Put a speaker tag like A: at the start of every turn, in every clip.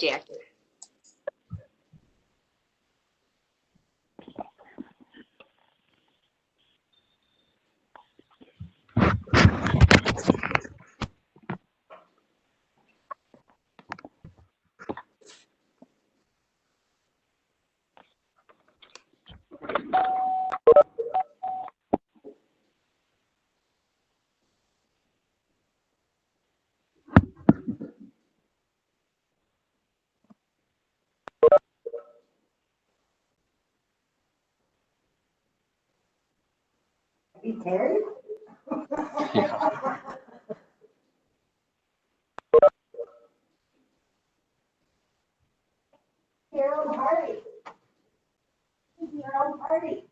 A: Jackie.
B: Be Terry?
C: Yeah.
B: Your own party. Your own party.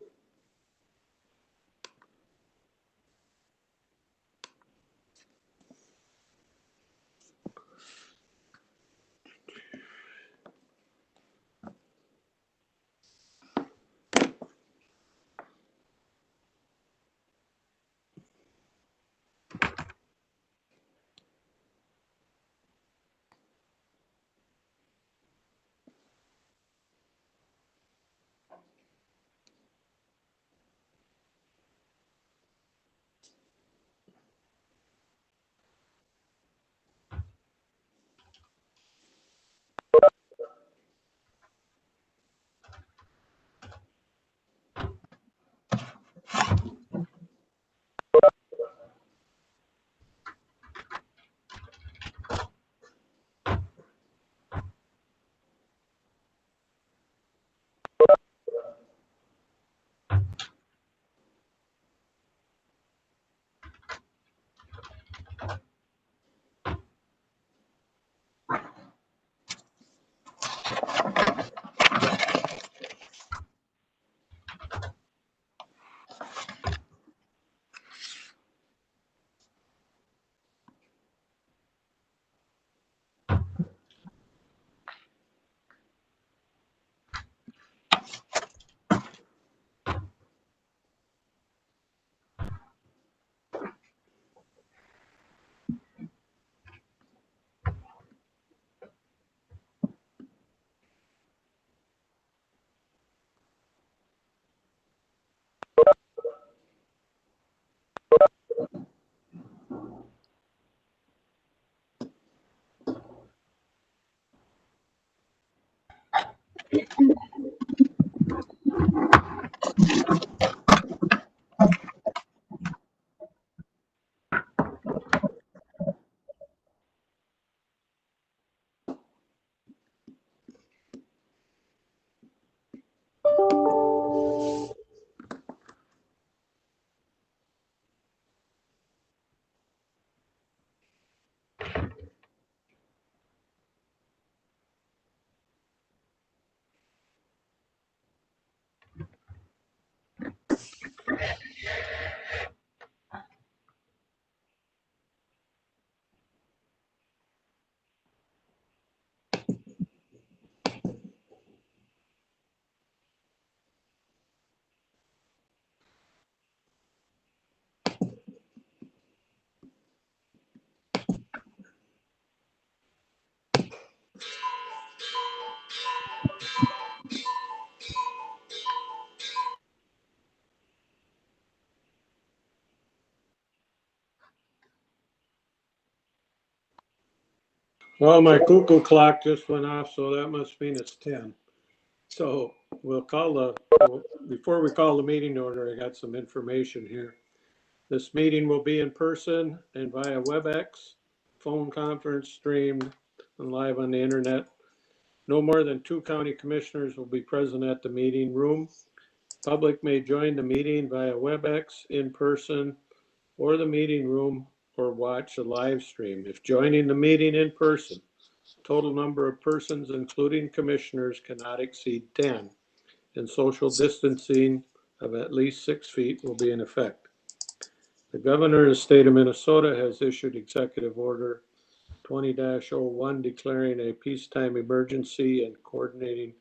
D: Well, my cuckoo clock just went off, so that must mean it's 10. So before we call the meeting order, I got some information here. This meeting will be in person and via WebEx, phone conference, streamed, and live on the internet. No more than 2 county commissioners will be present at the meeting room. Public may join the meeting via WebEx, in person, or the meeting room, or watch a live stream. If joining the meeting in person, total number of persons, including commissioners, cannot exceed 10, and social distancing of at least 6 feet will be in effect. The governor of the state of Minnesota has issued Executive Order 20-01 declaring a peacetime emergency and coordinating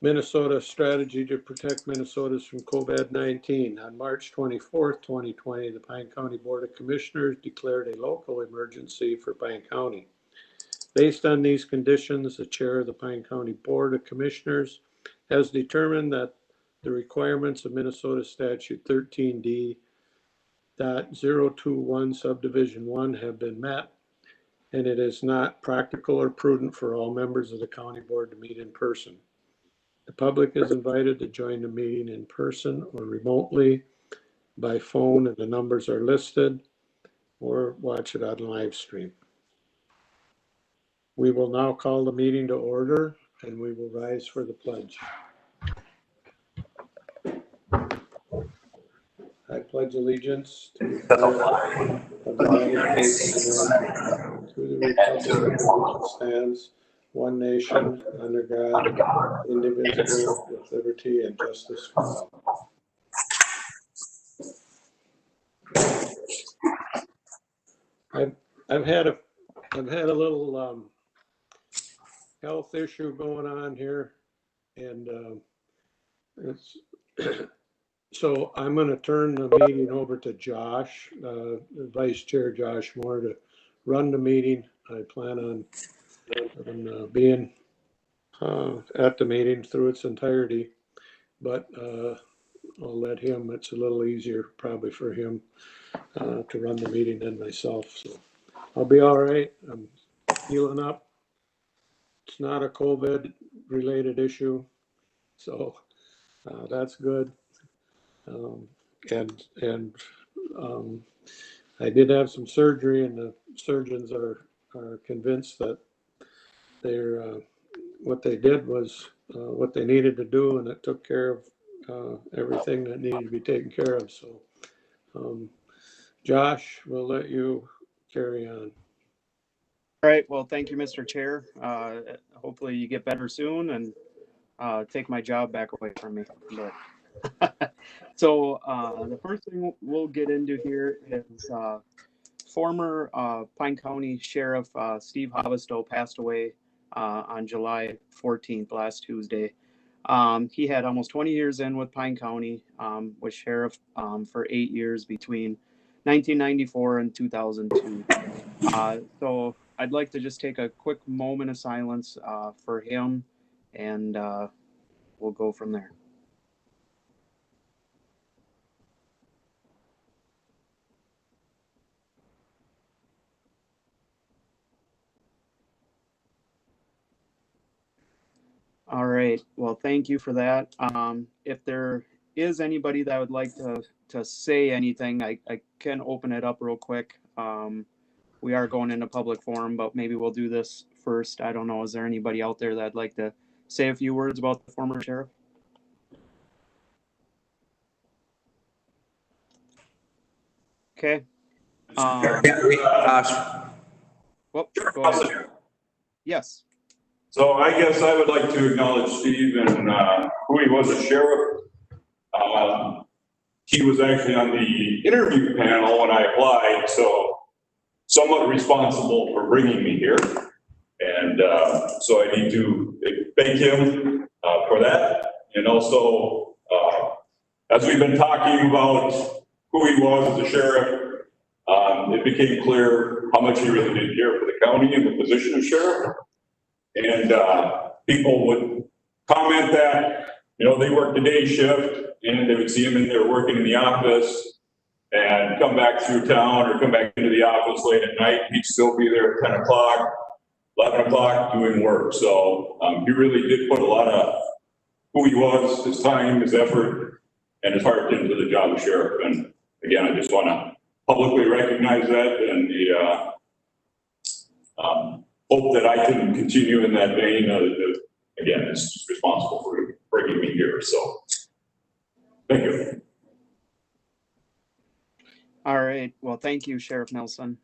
D: Minnesota's strategy to protect Minnesotans from COVID-19. On March 24th, 2020, the Pine County Board of Commissioners declared a local emergency for Pine County. Based on these conditions, the chair of the Pine County Board of Commissioners has determined that the requirements of Minnesota Statute 13D.021 subdivision 1 have been met, and it is not practical or prudent for all members of the county board to meet in person. The public is invited to join the meeting in person or remotely by phone, and the numbers are listed, or watch it on live stream. We will now call the meeting to order, and we will rise for the pledge. I pledge allegiance to the flag of the United States of America, to the republic for which it stands, one nation, under God, indivisible, with liberty and justice for all. I've had a little health issue going on here, and it's so I'm going to turn the meeting over to Josh, Vice Chair Josh Moore, to run the meeting. I plan on being at the meeting through its entirety, but I'll let him. It's a little easier probably for him to run the meeting than myself. So I'll be all right. I'm healing up. It's not a COVID related issue, so that's good. I did have some surgery, and the surgeons are convinced that they're what they did was what they needed to do, and it took care of everything that needed to be taken care of. So, Josh, we'll let you carry on.
C: All right. Well, thank you, Mr. Chair. Hopefully you get better soon and take my job back away from me. But so the first thing we'll get into here is former Pine County Sheriff Steve Havistow passed away on July 14th, last Tuesday. He had almost 20 years in with Pine County, was sheriff for 8 years between 1994 and 2002. So I'd like to just take a quick moment of silence for him, and we'll go from there. All right. Well, thank you for that. If there is anybody that would like to say anything, I can open it up real quick. We are going into public forum, but maybe we'll do this first. I don't know. Is there anybody out there that'd like to say a few words about the former sheriff? Okay. Well, go ahead. Yes.
A: So I guess I would like to acknowledge Steve and who he was as sheriff. He was actually on the interview panel when I applied, so somewhat responsible for bringing me here. And so I need to thank him for that. And also, as we've been talking about who he was as a sheriff, it became clear how much he really did care for the county and the position of sheriff. And people would comment that, you know, they worked a day shift and they would see him in there working in the office and come back through town or come back into the office late at night. He'd still be there at 10 o'clock, 11 o'clock doing work. So he really did put a lot of who he was, his time, his effort, and his heart into the job of sheriff. And again, I just want to publicly recognize that and hope that I can continue in that vein. Again, it's responsible for bringing me here. So thank you.
C: All right. Well, thank you, Sheriff Nelson.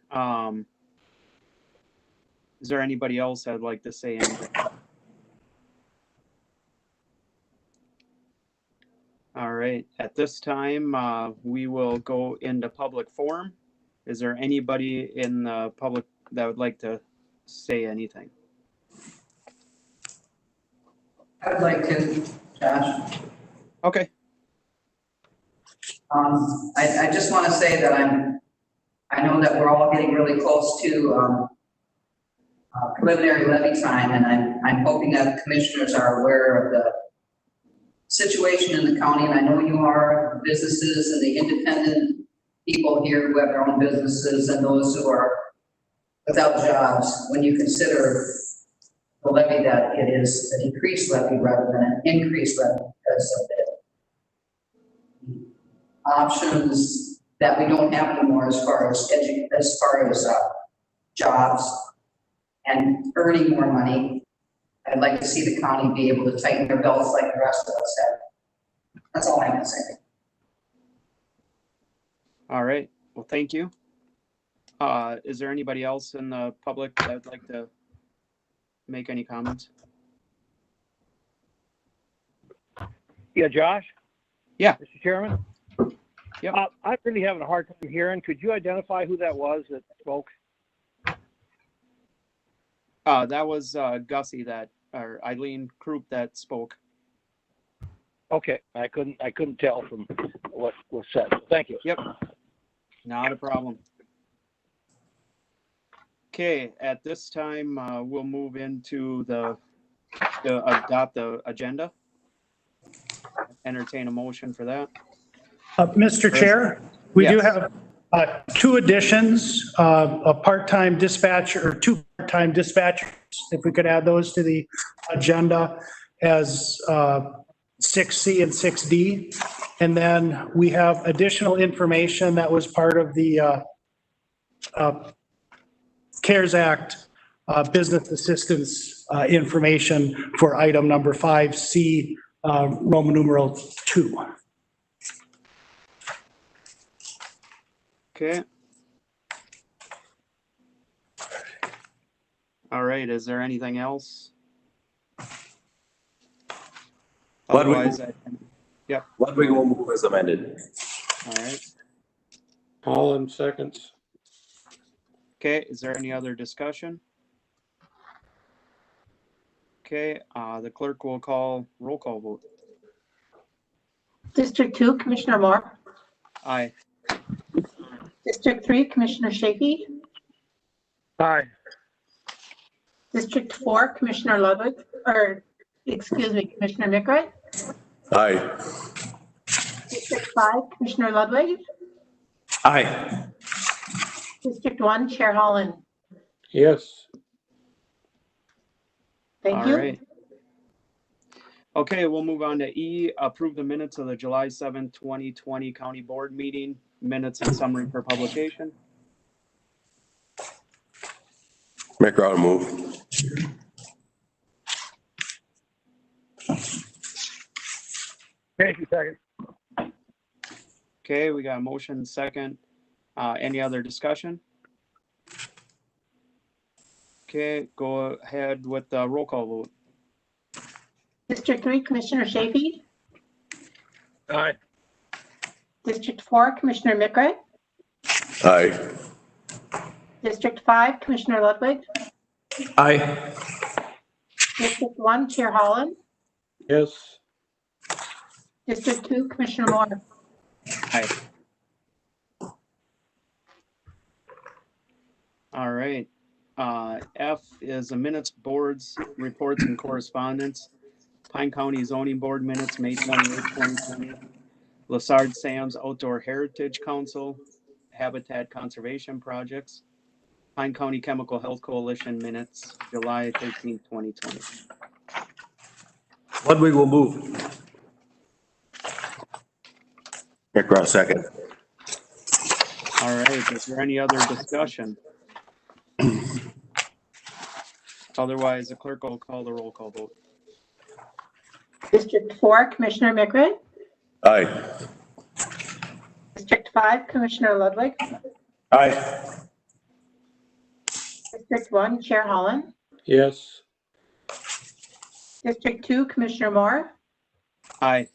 C: Is there anybody else that'd like to say anything? All right. At this time, we will go into public forum. Is there anybody in the public that would like to say anything?
E: I would like to, Josh.
C: Okay.
E: I just want to say that I know that we're all getting really close to preliminary levy time, and I'm hoping that the commissioners are aware of the situation in the county, and I know you are, businesses and the independent people here who have their own businesses and those who are without jobs, when you consider the levy that it is a decreased levy rather than an increased levy because of the options that we don't have anymore as far as jobs and earning more money. I'd like to see the county be able to tighten their belts like the rest of us have. That's all I can say.
C: All right. Well, thank you. Is there anybody else in the public that would like to make any comments?
F: Yeah, Josh?
C: Yeah.
F: Mr. Chairman?
C: Yep.
F: I'm really having a hard time hearing. Could you identify who that was that spoke?
C: That was Gussie or Eileen Krupp that spoke.
F: Okay, I couldn't tell from what was said. Thank you.
C: Yep. Not a problem. Okay, at this time, we'll move into to adopt the agenda. Entertain a motion for that.
G: Mr. Chair, we do
C: Yes.
G: have two additions, a part-time dispatcher or two part-time dispatchers, if we could add those to the agenda as 6C and 6D. And then we have additional information that was part of the CARES Act business assistance information for item number 5C, Roman numeral 2.
C: Okay. All right, is there anything else? Otherwise,
H: Ludwig will move as amended.
C: all right.
D: Holland seconds.
C: Okay, is there any other discussion? Okay, the clerk will call roll call vote.
B: District 2, Commissioner Moore.
C: Aye.
B: District 3, Commissioner Shafee.
F: Aye.
B: District 4, Commissioner Ludwig, Commissioner Mickright.
H: Aye.
B: District 5, Commissioner Ludwig.
H: Aye.
B: District 1, Chair Holland.
D: Yes.
B: Thank
C: All
B: you.
C: right. Okay, we'll move on to E, approve the minutes of the July 7th, 2020 County Board meeting, minutes and summary for publication.
H: McGraw move.
F: Thank you, second.
C: Okay, we got a motion second. Any other discussion? Okay, go ahead with the roll call vote.
B: District 3, Commissioner Shafee.
F: Aye.
B: District 4, Commissioner Mickright.
H: Aye.
B: District 5, Commissioner Ludwig.
H: Aye.
B: District 1, Chair Holland.
D: Yes.
B: District 2, Commissioner Moore.
C: Aye. All right. F is the minutes, boards, reports, and correspondence. Pine County Zoning Board minutes, May 28, 2020. Lassard Sam's Outdoor Heritage Council, Habitat Conservation Projects. Pine County Chemical Health Coalition minutes, July 13, 2020.
H: Ludwig will move. McGraw second.
C: All right, is there any other discussion? Otherwise, the clerk will call the roll call vote.
B: District 4, Commissioner Mickright.
H: Aye.
B: District 5, Commissioner Ludwig.
H: Aye.
B: District 1, Chair Holland.
D: Yes.
B: District 2, Commissioner Moore.
C: Aye.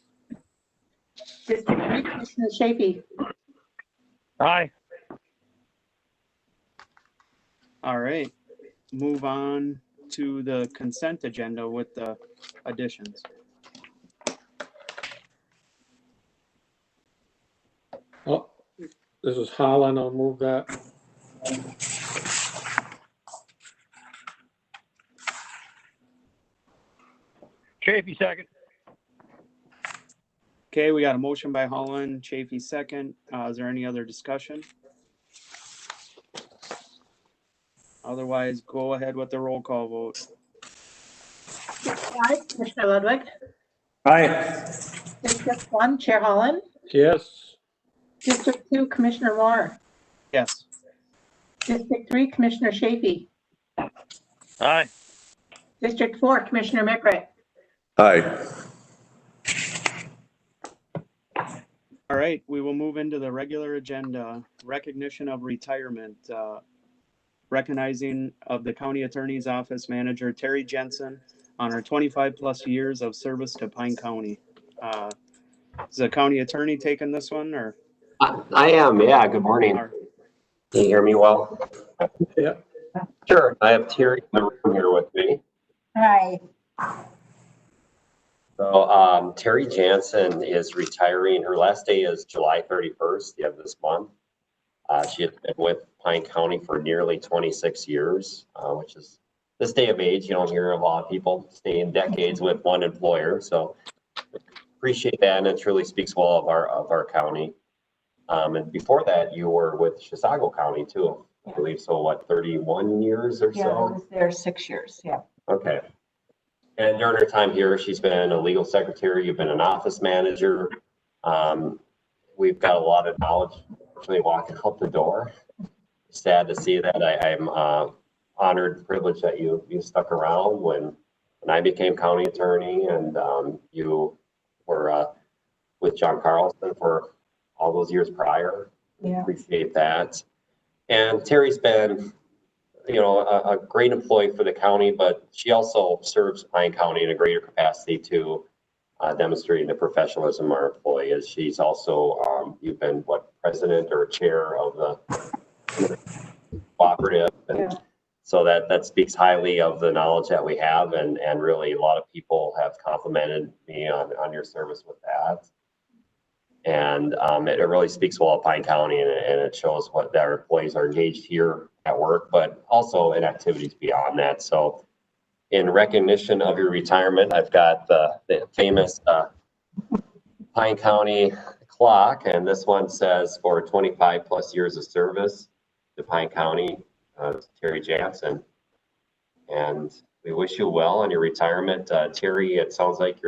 B: District 3, Commissioner Shafee.
F: Aye.
C: All right, move on to the consent agenda with the additions.
D: Oh, this is Holland. I'll move that.
F: Chafee, second.
C: Okay, we got a motion by Holland, Chafee second. Is there any other discussion? Otherwise, go ahead with the roll call vote.
B: District 5, Commissioner Ludwig.
H: Aye.
B: District 1, Chair Holland.
D: Yes,
B: District 2, Commissioner Moore.
C: Yes.
B: District 3, Commissioner Chafee.
F: Aye.
B: District 4, Commissioner Mickrick.
H: Aye.
C: All right, we will move into the regular agenda. Recognition of retirement. Recognizing of the County Attorney's Office Manager Terry Jensen on her 25+ years of service to Pine County. Is the county attorney taking this one, or?
I: I am, yeah, good morning.
C: Or-
I: Can you hear me well?
D: yeah,
I: Sure, I have Terry in the room here with me.
B: Hi.
I: So Terry Jansen is retiring. Her last day is July 31st, the end of this month. She has been with Pine County for nearly 26 years, which is this day of age. You don't hear a lot of people staying decades with one employer. So appreciate that, and it truly speaks well of our county. And before that, you were with Chisago County too, I believe. So what, 31 years or so?
J: Yeah, I was there 6 years, yeah.
I: Okay. And during her time here, she's been a legal secretary, you've been an office manager. We've got a lot of knowledge actually walking out the door. Sad to see that. I'm honored and privileged that you stuck around when I became county attorney, and you were with John Carlson for all those years prior.
J: Yeah.
I: Appreciate that. And Terry's been, a great employee for the county, but she also serves Pine County in a greater capacity to demonstrating the professionalism of our employee. As she's also, you've been president or chair of the cooperative. And
J: Yeah.
I: so that speaks highly of the knowledge that we have, and really a lot of people have complimented me on your service with that. And it really speaks well of Pine County, and it shows what our employees are engaged here at work, but also in activities beyond that. So in recognition of your retirement, I've got the famous Pine County clock, and this one says for 25+ years of service to Pine County, Terry Jansen. And we wish you well on your retirement. Terry, it sounds like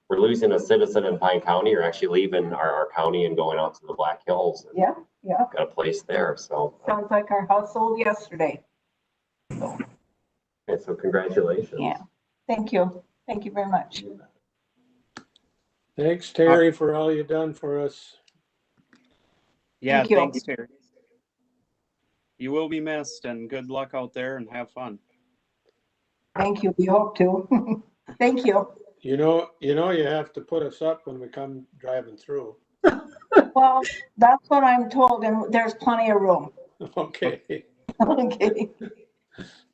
I: we're losing a citizen in Pine County. You're actually leaving our county and going out to the Black Hills. And
J: Yeah, yeah.
I: got a place there, so.
J: Sounds like our house sold yesterday.
I: Okay, so congratulations.
J: Yeah. Thank you. Thank you very much.
D: thanks Terry for all you've done for us.
C: Yeah,
J: Thank you.
C: thanks, Terry. You will be missed, and good luck out there and have fun.
J: Thank you. We hope to. Thank you.
D: You have to put us up when we come driving through.
J: Well, that's what I'm told, and there's plenty of room.
D: Okay.
J: Okay.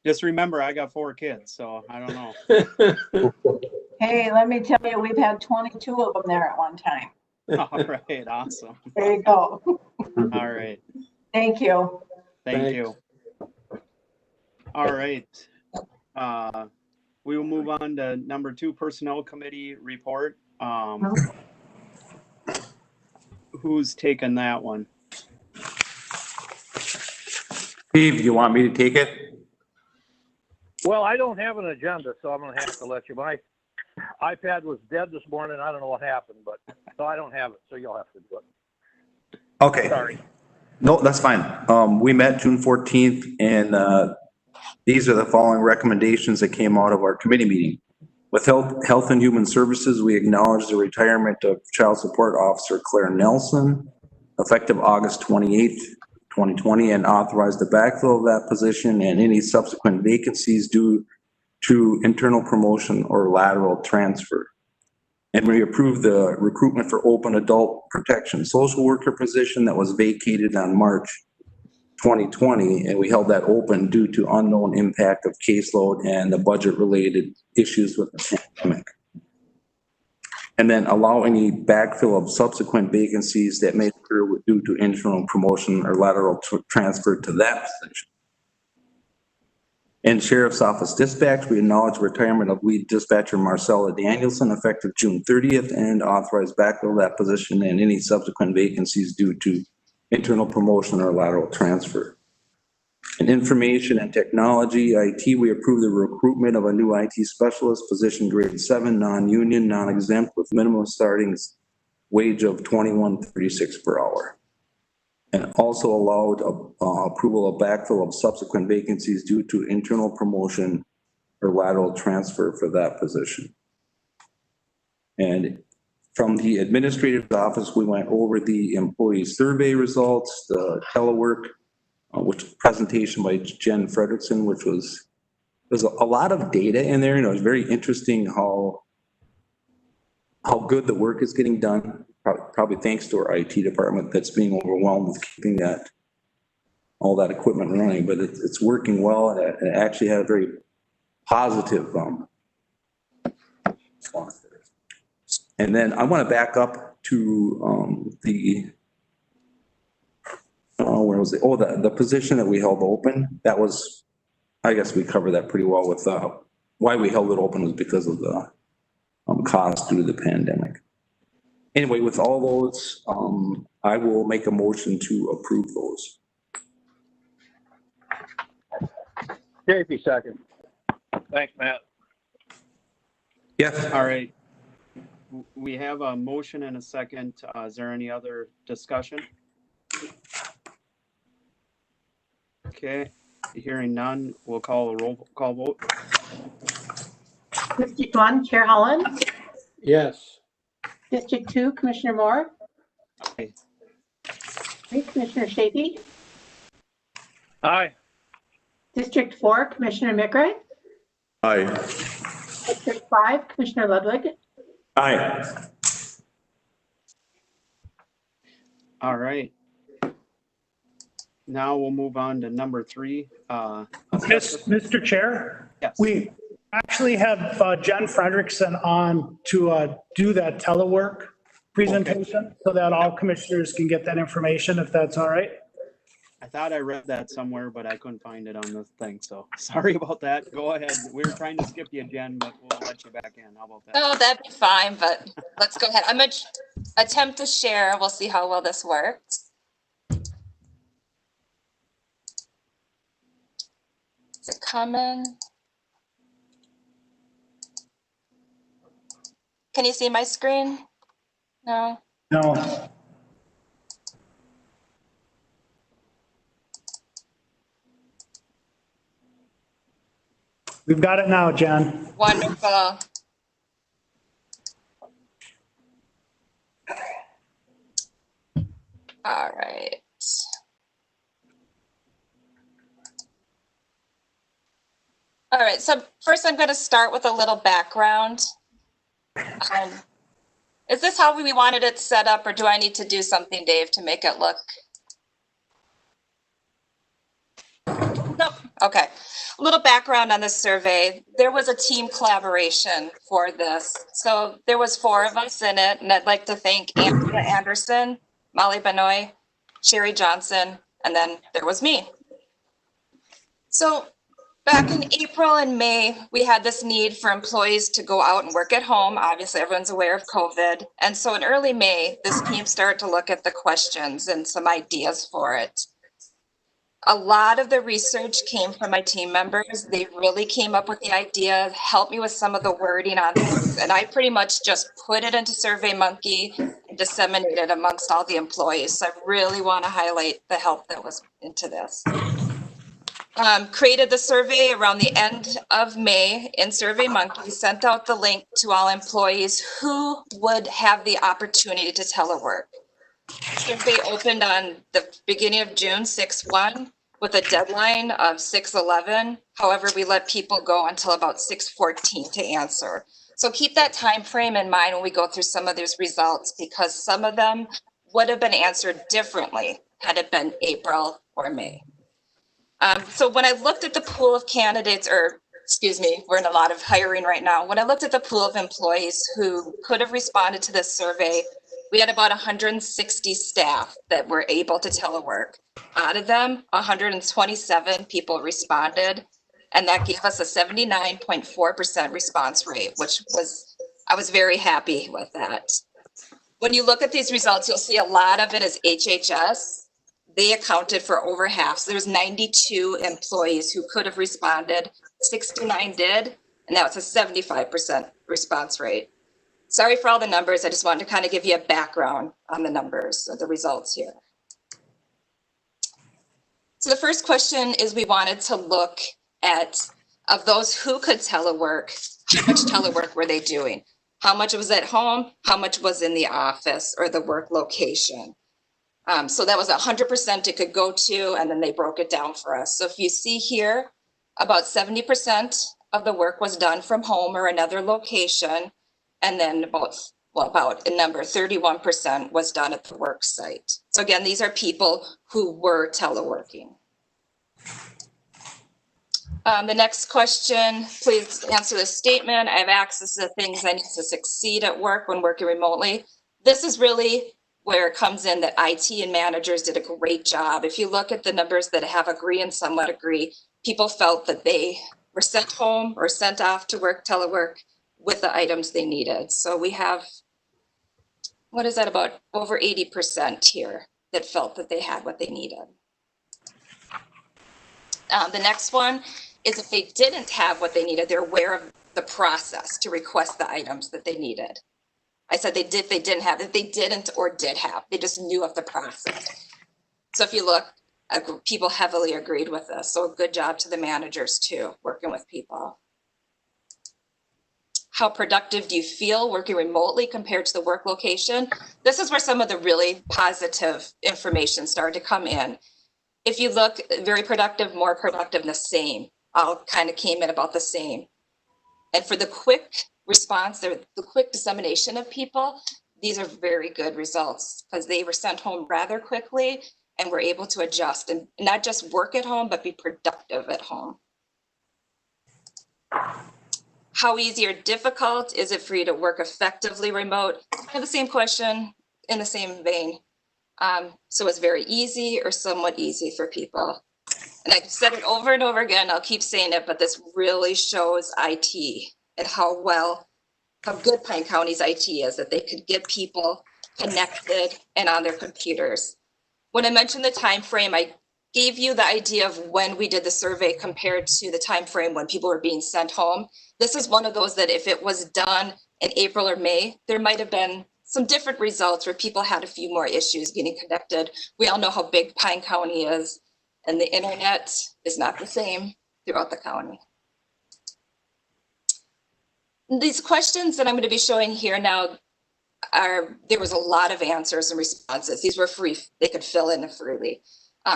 C: Just remember, I got 4 kids, so I don't know.
J: Hey, let me tell you, we've had 22 of them there at one time.
C: All right, awesome.
J: There you go.
C: All right,
J: Thank you.
C: thank you. All right. We will move on to number 2, Personnel Committee report. Who's taking that one?
H: Steve, do you want me to take it?
F: Well, I don't have an agenda, so I'm gonna have to let you. My iPad was dead this morning. I don't know what happened, but so I don't have it, so you'll have to do it.
K: Okay.
F: Sorry.
K: No, that's fine. We met June 14th, and these are the following recommendations that came out of our committee meeting. With Health and Human Services, we acknowledge the retirement of Child Support Officer Claire Nelson, effective August 28th, 2020, and authorize the backfill of that position and any subsequent vacancies due to internal promotion or lateral transfer. And we approved the recruitment for open adult protection social worker position that was vacated on March 2020, and we held that open due to unknown impact of caseload and the budget-related issues with the pandemic. And then allow any backfill of subsequent vacancies that may occur due to internal promotion or lateral transfer to that position. In Sheriff's Office Dispatch, we acknowledge retirement of lead dispatcher Marcella Danielson effective June 30th and authorize backfill of that position and any subsequent vacancies due to internal promotion or lateral transfer. In Information and Technology, IT, we approve the recruitment of a new IT specialist, position grade 7, non-union, non-exempt, with minimum starting wage of $21.36 per hour. And also allowed approval of backfill of subsequent vacancies due to internal promotion or lateral transfer for that position. And from the administrative office, we went over the employee survey results, the telework, which presentation by Jen Frederickson, which was, there's a lot of data in there. You know, it's very interesting how good the work is getting done. Probably thanks to our IT department that's being overwhelmed with keeping all that equipment running, but it's working well, and it actually had a very positive response there. And then I want to back up to where was it? Oh, the position that we held open. That was, I guess we covered that pretty well with why we held it open was because of the cost due to the pandemic. Anyway, with all those, I will make a motion to approve those.
F: JP second. Thanks, Matt.
K: Yes.
C: All right. We have a motion and a second. Is there any other discussion? Okay, hearing none, we'll call a roll call vote.
B: District 1, Chair Holland.
D: Yes.
B: District 2, Commissioner Moore.
C: Aye.
B: 3, Commissioner Shapey.
F: Aye.
B: District 4, Commissioner Mickert.
H: Aye.
B: District 5, Commissioner Ludwig.
H: Aye.
C: All right. Now we'll move on to number 3.
G: Mr. Chair?
C: Yes.
G: We actually have Jen Frederickson on to do that telework presentation so that all commissioners can get that information, if that's all right.
C: I thought I read that somewhere, but I couldn't find it on the thing, so sorry about that. Go ahead. We were trying to skip you, Jen, but we'll let you back in. How about that?
L: Oh, that'd be fine, but let's go ahead. I'm gonna attempt to share. We'll see how well this works. Is it coming? Can you see my screen? No?
G: No. We've got it now, Jen.
L: Wonderful. All right. All right, so first I'm going to start with a little background. Is this how we wanted it set up, or do I need to do something, Dave, to make it look? Nope. Okay. A little background on this survey. There was a team collaboration for this. So there was 4 of us in it, and I'd like to thank Andrea Anderson, Molly Benoit, Sherry Johnson, and then there was me. So back in April and May, we had this need for employees to go out and work at home. Obviously, everyone's aware of COVID. And so in early May, this team started to look at the questions and some ideas for it. A lot of the research came from my team members. They really came up with the idea, helped me with some of the wording on this, and I pretty much just put it into SurveyMonkey and disseminated it amongst all the employees. So I really want to highlight the help that was into this. Created the survey around the end of May in SurveyMonkey, sent out the link to all employees who would have the opportunity to telework. Survey opened on the beginning of June, 6/1, with a deadline of 6/11. However, we let people go until about 6/14 to answer. So keep that time frame in mind when we go through some of these results, because some of them would have been answered differently had it been April or May. So when I looked at the pool of candidates, or excuse me, we're in a lot of hiring right now. When I looked at the pool of employees who could have responded to this survey, we had about 160 staff that were able to telework. Out of them, 127 people responded, And that gave us a 79.4% response rate, I was very happy with that. When you look at these results, you'll see a lot of it is HHS. They accounted for over half. So there's 92 employees who could have responded, 69 did, and that was a 75% response rate. Sorry for all the numbers. I just wanted to kind of give you a background on the numbers of the results here. So the first question is we wanted to look at, of those who could telework, how much telework were they doing? How much was at home? How much was in the office or the work location? So that was 100% it could go to, and then they broke it down for us. So if you see here, about 70% of the work was done from home or another location. And then about a number, 31% was done at the work site. So again, these are people who were teleworking. The next question, please answer this statement. I have access to things I need to succeed at work when working remotely. This is really where it comes in that IT and managers did a great job. If you look at the numbers that have agree and somewhat agree, people felt that they were sent home or sent off to work telework with the items they needed. So we have, what is that, about over 80% here that felt that they had what they needed. The next one is if they didn't have what they needed, they're aware of the process to request the items that they needed. I said they didn't have, if they didn't or did have, they just knew of the process. So if you look, people heavily agreed with this. So a good job to the managers too, working with people. How productive do you feel working remotely compared to the work location? This is where some of the really positive information started to come in. If you look, very productive, more productive, the same, all kind of came in about the same. And for the quick response, the quick dissemination of people, these are very good results because they were sent home rather quickly and were able to adjust and not just work at home, but be productive at home. How easy or difficult is it for you to work effectively remote? I have the same question in the same vein. So it's very easy or somewhat easy for people. And I've said it over and over again, I'll keep saying it, but this really shows IT and how good Pine County's IT is, that they could get people connected and on their computers. When I mentioned the time frame, I gave you the idea of when we did the survey compared to the time frame when people were being sent home. This is one of those that if it was done in April or May, there might have been some different results where people had a few more issues getting connected. We all know how big Pine County is, and the internet is not the same throughout the county. These questions that I'm going to be showing here now there was a lot of answers and responses. These were free, they could fill in freely.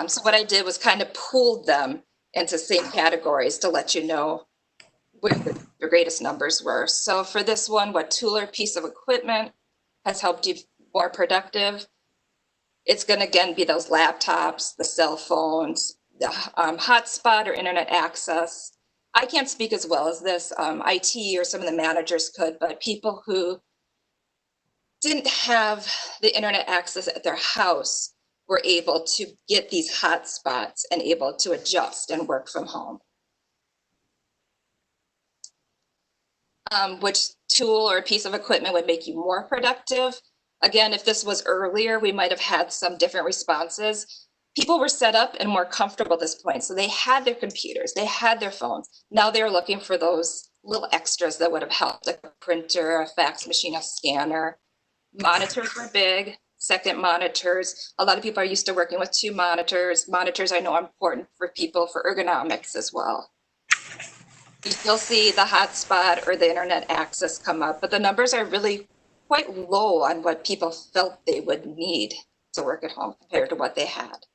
L: So what I did was kind of pooled them into same categories to let you know where the greatest numbers were. So for this one, what tool or piece of equipment has helped you more productive? It's going to again be those laptops, the cell phones, the hotspot or internet access. I can't speak as well as this. IT or some of the managers could, but people who didn't have the internet access at their house were able to get these hotspots and able to adjust and work from home. Which tool or piece of equipment would make you more productive? Again, if this was earlier, we might have had some different responses. People were set up and more comfortable at this point. So they had their computers, they had their phones. Now they're looking for those little extras that would have helped, like a printer, a fax machine, a scanner. Monitors were big, second monitors. A lot of people are used to working with 2 monitors. Monitors I know are important for people for ergonomics as well. You still see the hotspot or the internet access come up, but the numbers are really quite low on what people felt they would need to work at home compared to what they had.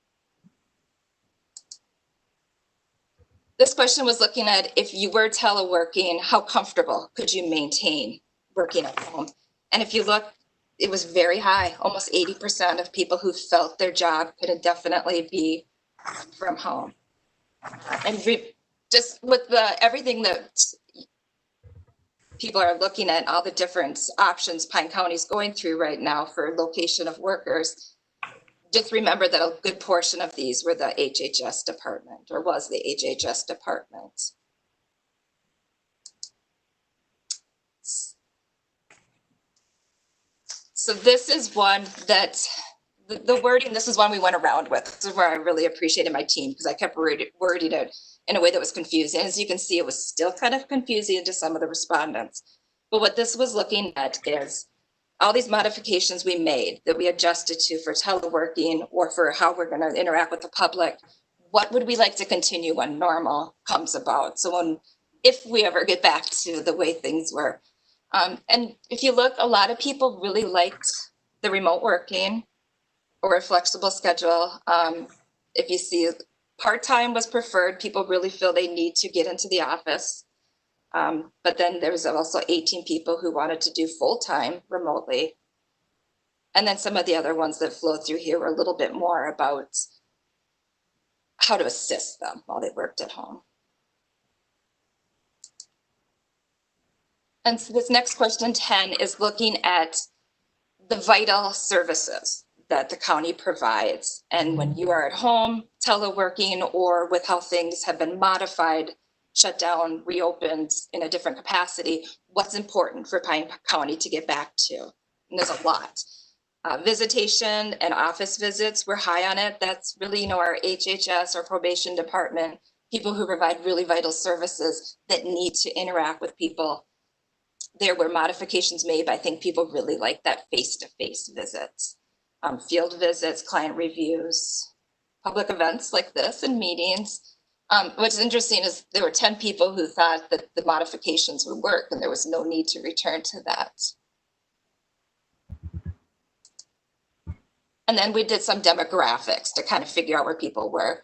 L: This question was looking at if you were teleworking, how comfortable could you maintain working at home? And if you look, it was very high, almost 80% of people who felt their job could indefinitely be from home. And just with everything that people are looking at, all the different options Pine County is going through right now for location of workers, just remember that a good portion of these were the HHS department, or was the HHS department. So this is one that, the wording, this is one we went around with. This is where I really appreciated my team because I kept wording it in a way that was confusing. As you can see, it was still kind of confusing to some of the respondents. But what this was looking at is all these modifications we made that we adjusted to for teleworking or for how we're going to interact with the public. What would we like to continue when normal comes about? So if we ever get back to the way things were. And if you look, a lot of people really liked the remote working or a flexible schedule. If you see part-time was preferred, people really feel they need to get into the office. But then there was also 18 people who wanted to do full-time remotely. And then some of the other ones that flowed through here were a little bit more about how to assist them while they worked at home. And so this next question 10 is looking at the vital services that the county provides. And when you are at home, teleworking, or with how things have been modified, shut down, reopened in a different capacity, what's important for Pine County to get back to? And there's a lot. Visitation and office visits, we're high on it. That's really, our HHS, our probation department, people who provide really vital services that need to interact with people. There were modifications made, but I think people really like that face-to-face visits, field visits, client reviews, public events like this and meetings. What's interesting is there were 10 people who thought that the modifications would work and there was no need to return to that. And then we did some demographics to kind of figure out where people were.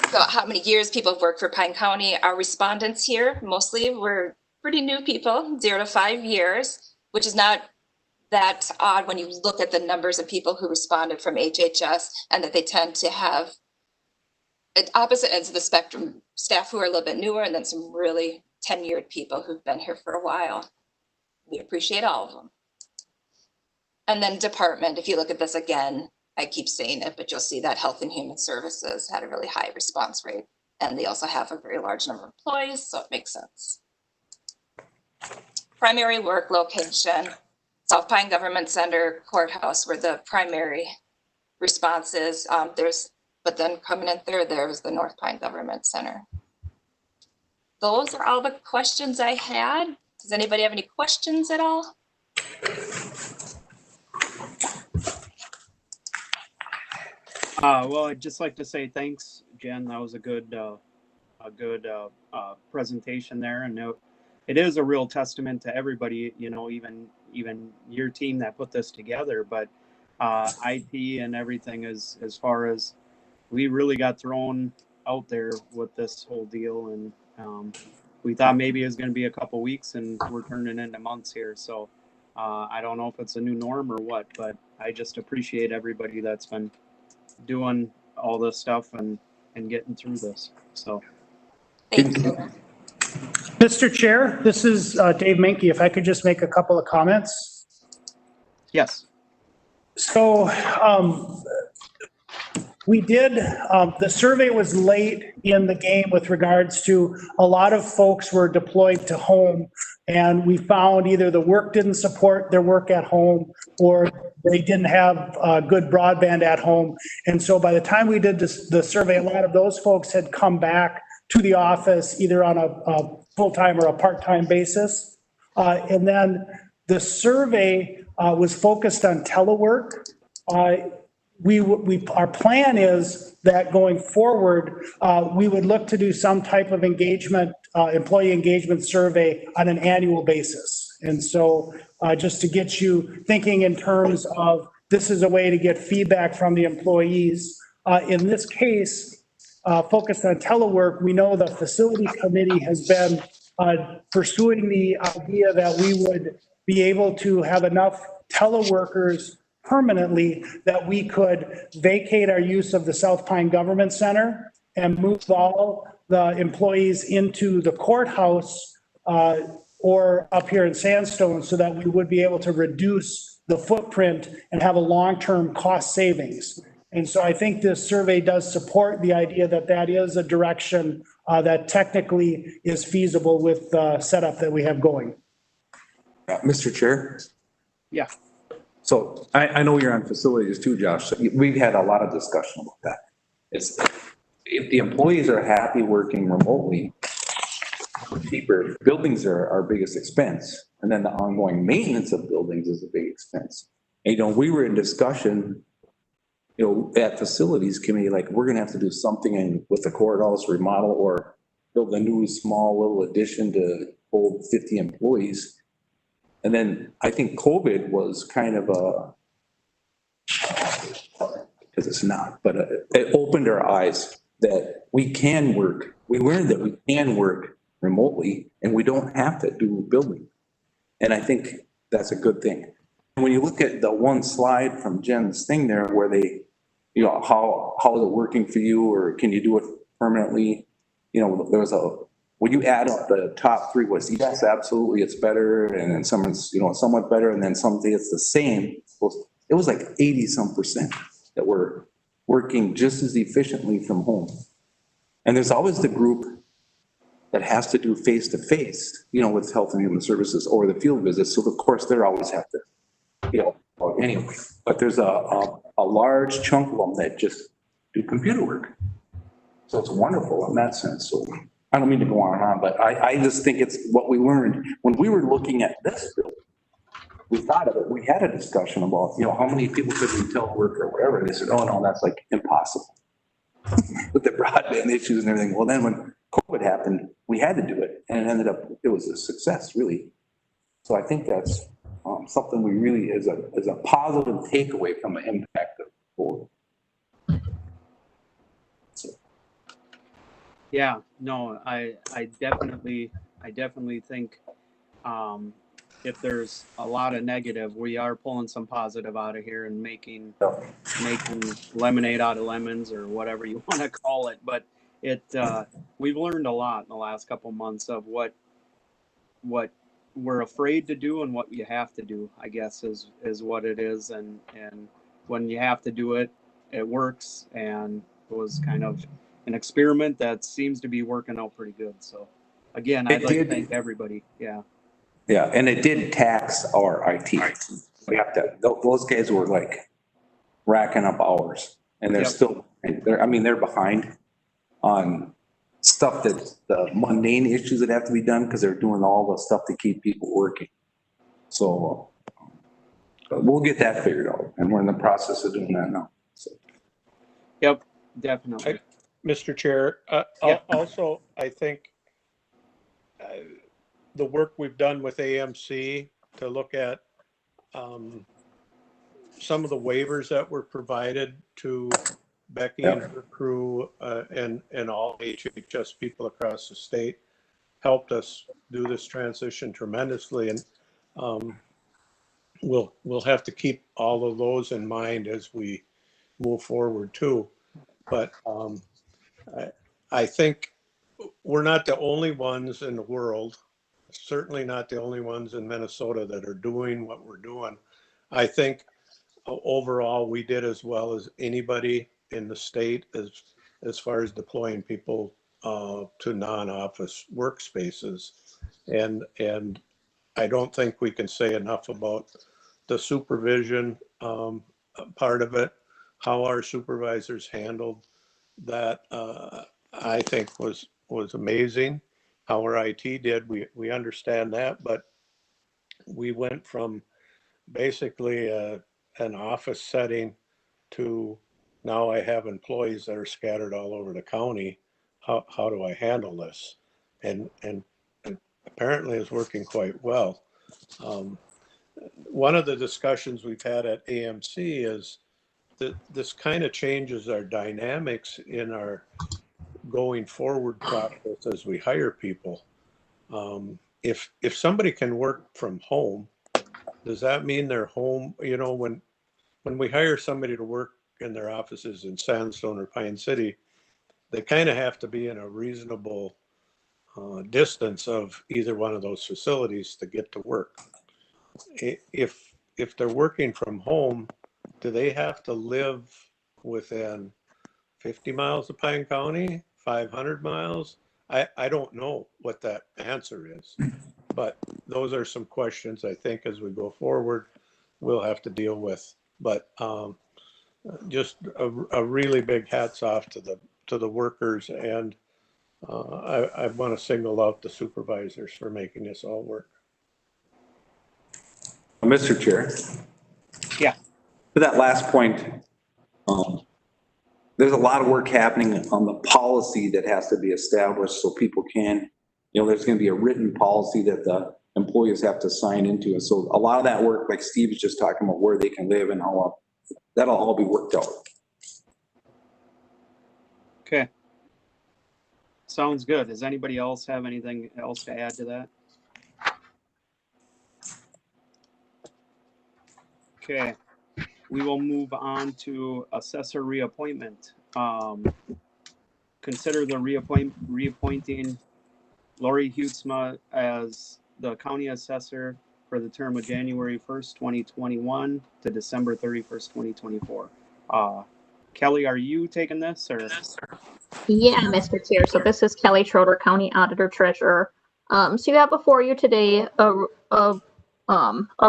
L: So how many years people have worked for Pine County. Our respondents here mostly were pretty new people, 0 to 5 years, which is not that odd when you look at the numbers of people who responded from HHS, and that they tend to have at opposite ends of the spectrum, staff who are a little bit newer, and then some really tenured people who've been here for a while. We appreciate all of them. And then department, if you look at this again, I keep saying it, but you'll see that Health and Human Services had a really high response rate. And they also have a very large number of employees, so it makes sense. Primary work location, South Pine Government Center, courthouse were the primary responses. But then coming in third, there was the North Pine Government Center. Those are all the questions I had. Does anybody have any questions at all?
C: Well, I'd just like to say thanks, Jen. That was a good presentation there, and it is a real testament to everybody. Even your team that put this together. But IT and everything, as far as we really got thrown out there with this whole deal, and we thought maybe it was going to be a couple weeks, and we're turning into months here. So I don't know if it's a new norm or what, but I just appreciate everybody that's been doing all this stuff and getting through this. So
L: thank you.
G: Mr. Chair, this is Dave Menke. If I could just make a couple of comments.
C: yes.
G: So we did, the survey was late in the game with regards to a lot of folks were deployed to home, and we found either the work didn't support their work at home or they didn't have good broadband at home. And so by the time we did the survey, a lot of those folks had come back to the office either on a full-time or a part-time basis. And then the survey was focused on telework. Our plan is that going forward, we would look to do some type of engagement, employee engagement survey on an annual basis. And so just to get you thinking in terms of this is a way to get feedback from the employees. In this case, focused on telework, we know the facility committee has been pursuing the idea that we would be able to have enough teleworkers permanently that we could vacate our use of the South Pine Government Center and move all the employees into the courthouse or up here in Sandstone so that we would be able to reduce the footprint and have a long-term cost savings. And so I think this survey does support the idea that that is a direction that technically is feasible with the setup that we have going.
H: Mr. Chair?
C: Yeah.
K: So I know you're on facilities too, Josh. So we've had a lot of discussion about that. It's, if the employees are happy working remotely, cheaper, buildings are our biggest expense. And then the ongoing maintenance of buildings is a big expense. And, we were in discussion, at facilities committee, like, we're gonna have to do something with the courthouse remodel or build a new small little addition to hold 50 employees. And then I think COVID was kind of because it's not, but it opened our eyes that we can work. We learned that we can work remotely and we don't have to do building. And I think that's a good thing. When you look at the one slide from Jen's thing there where they, how is it working for you, or can you do it permanently? There was when you add up the top three was, yes, absolutely, it's better. And then someone's, somewhat better. And then something it's the same. It was like 80% that were working just as efficiently from home. And there's always the group that has to do face-to-face, with Health and Human Services or the field visits. So of course, they're always have to, anyway, but there's a large chunk of them that just do computer work. So it's wonderful in that sense. So I don't mean to go on and on, but I just think it's what we learned when we were looking at this bill. We thought of it, we had a discussion about, how many people could we telework or whatever. They said, oh no, that's like impossible with the broadband issues and everything. Well, then when COVID happened, we had to do it, and it ended up, it was a success, really. So I think that's something we really is a positive takeaway from the impact of COVID.
C: Yeah, no, I definitely think if there's a lot of negative, we are pulling some positive out of here and making lemonade out of lemons, or whatever you want to call it. But we've learned a lot in the last couple months of what we're afraid to do and what you have to do, I guess is what it is. And when you have to do it, it works. And it was kind of an experiment that seems to be working out pretty good. So again, I'd like to thank everybody. Yeah.
K: Yeah, and it did tax our IT. We have to, those guys were like racking up hours, and they're still, they're behind on stuff that's the mundane issues that have to be done because they're doing all the stuff to keep people working. So we'll get that figured out, and we're in the process of doing that now. So.
C: Yep, definitely.
D: Mr. Chair, also, I think the work we've done with AMC to look at some of the waivers that were provided to Becky and her crew and all HHS people across the state helped us do this transition tremendously. And we'll have to keep all of those in mind as we move forward too. But I think we're not the only ones in the world, certainly not the only ones in Minnesota that are doing what we're doing. I think overall we did as well as anybody in the state as far as deploying people to non-office workspaces. And I don't think we can say enough about the supervision part of it, how our supervisors handled that. I think was amazing. How our IT did, we understand that, but we went from basically an office setting to now I have employees that are scattered all over the county. How do I handle this? And apparently it's working quite well. One of the discussions we've had at AMC is that this kind of changes our dynamics in our going forward process as we hire people. If somebody can work from home, does that mean they're home? When we hire somebody to work in their offices in Sandstone or Pine City, they kind of have to be in a reasonable distance of either one of those facilities to get to work. If they're working from home, do they have to live within 50 miles of Pine County, 500 miles? I don't know what that answer is, but those are some questions I think as we go forward we'll have to deal with. But just a really big hats off to the workers, and I want to single out the supervisors for making this all work.
K: Mr. Chair.
C: Yeah.
K: To that last point, there's a lot of work happening on the policy that has to be established so people can, there's going to be a written policy that the employees have to sign into. And so a lot of that work, like Steve was just talking about, where they can live and how, that'll all be worked out.
C: Okay. Sounds good. Does anybody else have anything else to add to that? Okay, we will move on to assessor reappointment. Consider the reappointing Lori Hutzma as the county assessor for the term of January 1st, 2021 to December 31st, 2024. Kelly, are you taking this or?
M: Yeah, Mr. Chair. So this is Kelly Schroeder, County Auditor Treasurer. So you have before you today a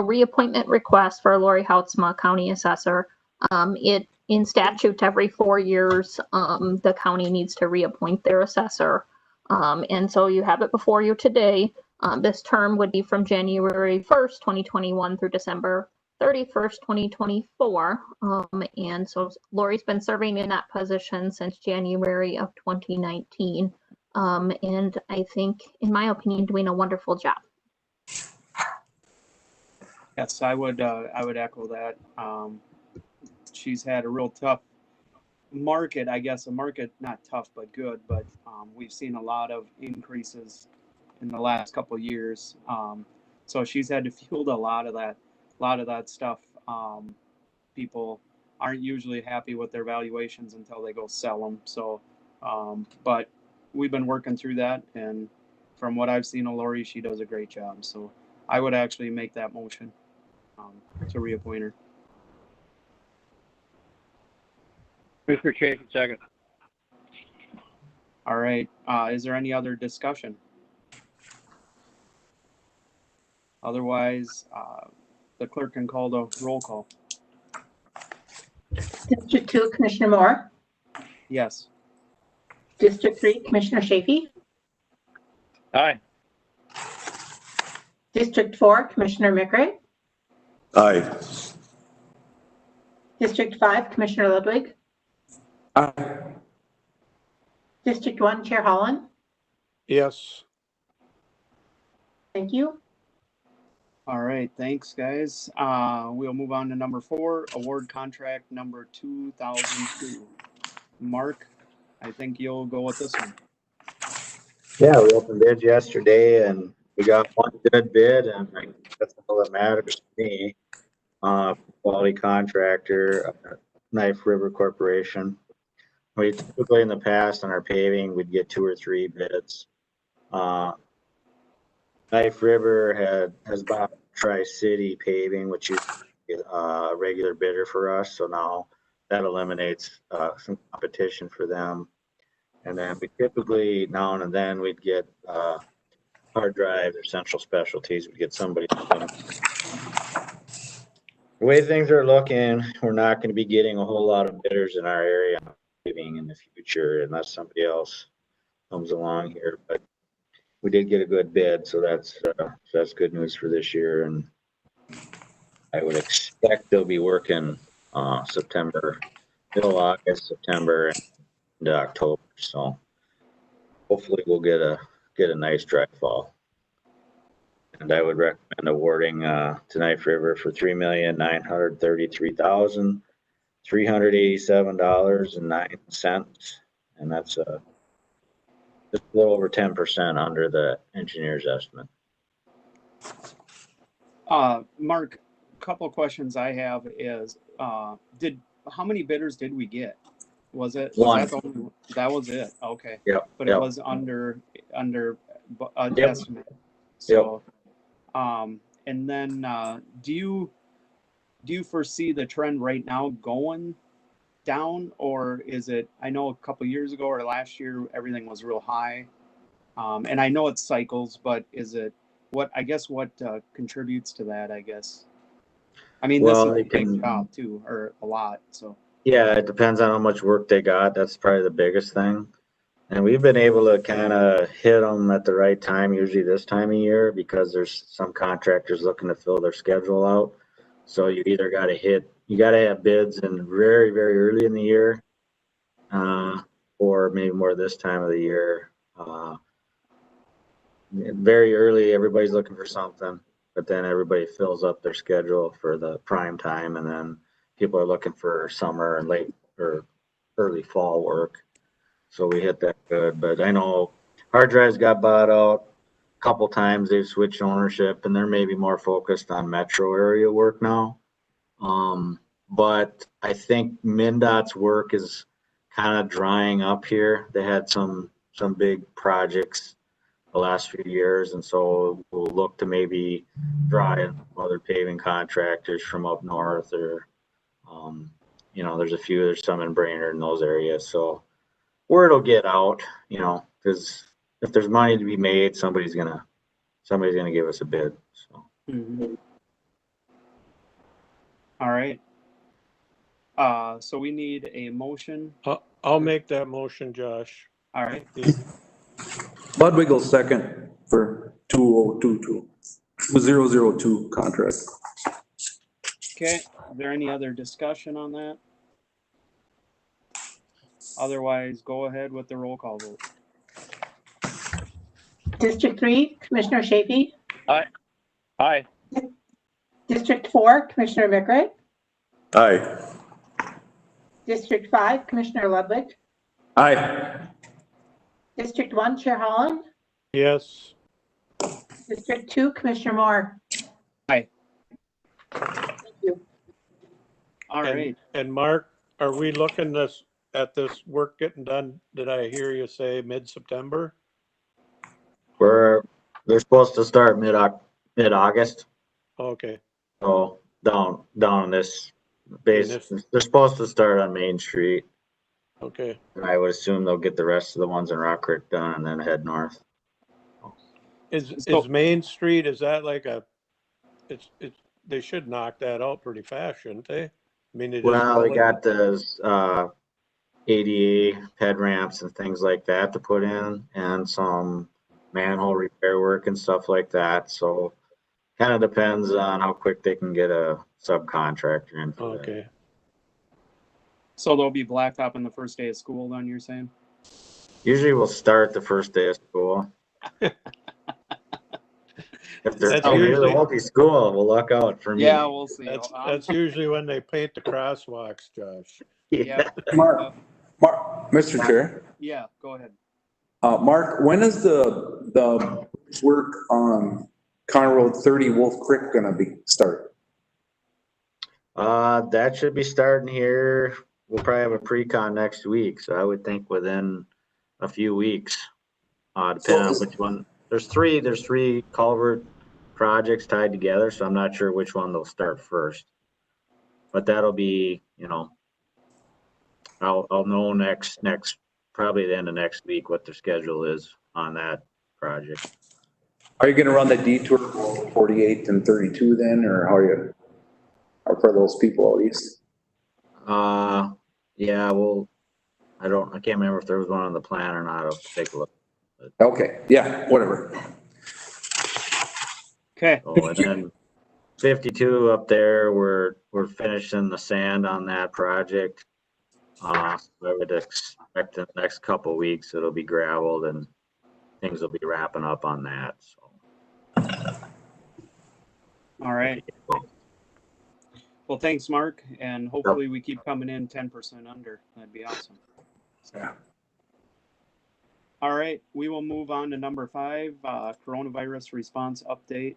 M: reappointment request for Lori Hutzma, County Assessor. It in statute every 4 years, the county needs to reappoint their assessor. And so you have it before you today. This term would be from January 1st, 2021 through December 31st, 2024. And so Lori's been serving in that position since January of 2019. And I think, in my opinion, doing a wonderful job.
C: Yes, I would echo that. She's had a real tough market, I guess, a market not tough but good, but we've seen a lot of increases in the last couple of years. So she's had to field a lot of that stuff. People aren't usually happy with their valuations until they go sell them. So, but we've been working through that, and from what I've seen of Lori, she does a great job. So I would actually make that motion to reappoint her.
F: Mr. Chafin, second.
C: All right. Is there any other discussion? Otherwise, the clerk can call the roll call.
B: District 2, Commissioner Moore.
C: Yes.
B: District 3, Commissioner Shafee.
F: Aye.
B: District 4, Commissioner McRae.
H: Aye.
B: District 5, Commissioner Ludwig.
H: Aye.
B: District 1, Chair Holland.
D: Yes.
B: Thank you.
C: All right. Thanks, guys. We'll move on to number 4, award contract number 2002. Mark, I think you'll go with this one.
N: Yeah, we opened bids yesterday and we got one good bid, and I think that's all that matters to me. Quality contractor, Knife River Corporation. We typically in the past on our paving, we'd get 2 or 3 bids. Knife River has bought Tri-City Paving, which is a regular bidder for us. So now that eliminates some competition for them. And then we typically, now and then, we'd get Hard Drive or Central Specialties. We'd get somebody. The way things are looking, we're not going to be getting a whole lot of bidders in our area in the future unless somebody else comes along here. But we did get a good bid, so that's good news for this year. And I would expect they'll be working September, middle August, September, and October. So hopefully we'll get a nice dry fall. And I would recommend awarding to Knife River for $3,933,387.09, and that's just a little over 10% under the engineer's estimate.
C: Mark, a couple of questions I have is, how many bidders did we get? Was it
N: one?
C: That was it. Okay.
N: Yep.
C: But
N: yep.
C: it was under
N: Yep.
C: estimate. So,
N: Yep.
C: And then do you foresee the trend right now going down, or is it? I know a couple years ago or last year everything was real high, and I know it's cycles, but is it what contributes to that? I guess. I mean, this is
N: Well,
C: a
N: they
C: big
N: can,
C: job too, or a lot, so.
N: yeah, it depends on how much work they got. That's probably the biggest thing. And we've been able to kind of hit them at the right time, usually this time of year, because there's some contractors looking to fill their schedule out. So you either got to have bids in very, very early in the year, or maybe more this time of the year. Very early, everybody's looking for something, but then everybody fills up their schedule for the prime time, and then people are looking for summer and late or early fall work. So we hit that good, but I know hard drives got bought out a couple times. They've switched ownership, and they're maybe more focused on metro area work now. But I think MnDOT's work is kind of drying up here. They had some big projects the last few years, and so we'll look to maybe draw in other paving contractors from up north, or there's some in Brainerd in those areas. So word will get out, because if there's money to be made, somebody's gonna give us a bid. So.
C: Mhm. All right. So we need a motion.
D: I'll make that motion, Josh.
C: All right.
K: Ludwig will second for 2002 contract.
C: Okay. Is there any other discussion on that? Otherwise, go ahead with the roll call vote.
B: District 3, Commissioner Shapey.
F: Aye. Aye.
B: District 4, Commissioner McRae.
H: Aye.
B: District 5, Commissioner Ludwig.
K: Aye.
B: District 1, Chair Holland.
D: Yes.
B: District 2, Commissioner Moore.
C: Aye.
B: Thank you.
C: All right.
D: And Mark, are we looking at this work getting done? Did I hear you say mid-September?
N: They're supposed to start mid-August.
D: Okay.
N: So down in this base, they're supposed to start on Main Street.
D: Okay.
N: And I would assume they'll get the rest of the ones in Rock Creek done and then head north.
D: Is Main Street, is that like they should knock that out pretty fast, shouldn't they? I mean,
N: They got those ADA ped ramps and things like that to put in, and some manhole repair work and stuff like that. So kind of depends on how quick they can get a subcontractor in for that.
D: Okay.
C: So they'll be blacktop on the first day of school, then you're saying?
N: Usually we'll start the first day of school. If there won't be school, we'll luck out for me.
C: Yeah, we'll see.
D: That's usually when they paint the crosswalks, Josh.
C: Yeah.
K: Mark, Mr. Chair.
C: Yeah, go ahead.
K: Mark, when is the work on County Road 30 Wolf Creek gonna start?
N: That should be starting here. We'll probably have a pre-con next week, so I would think within a few weeks. Depending on which one. There's three culvert projects tied together, so I'm not sure which one they'll start first. But that'll be, I'll know next probably the end of next week what their schedule is on that project.
K: Are you gonna run the detour 48 and 32 then, or how are you? Or for those people at least?
N: Yeah, well, I can't remember if there was one on the plan or not. I'll take a look.
K: Okay, yeah, whatever.
C: Okay.
N: Oh, and then 52 up there, we're finishing the sand on that project. So I would expect in the next couple of weeks it'll be gravelled and things will be wrapping up on that. So.
C: All right. Well, thanks, Mark, and hopefully we keep coming in 10% under. That'd be awesome.
K: Yeah.
C: All right, we will move on to number 5, coronavirus response update.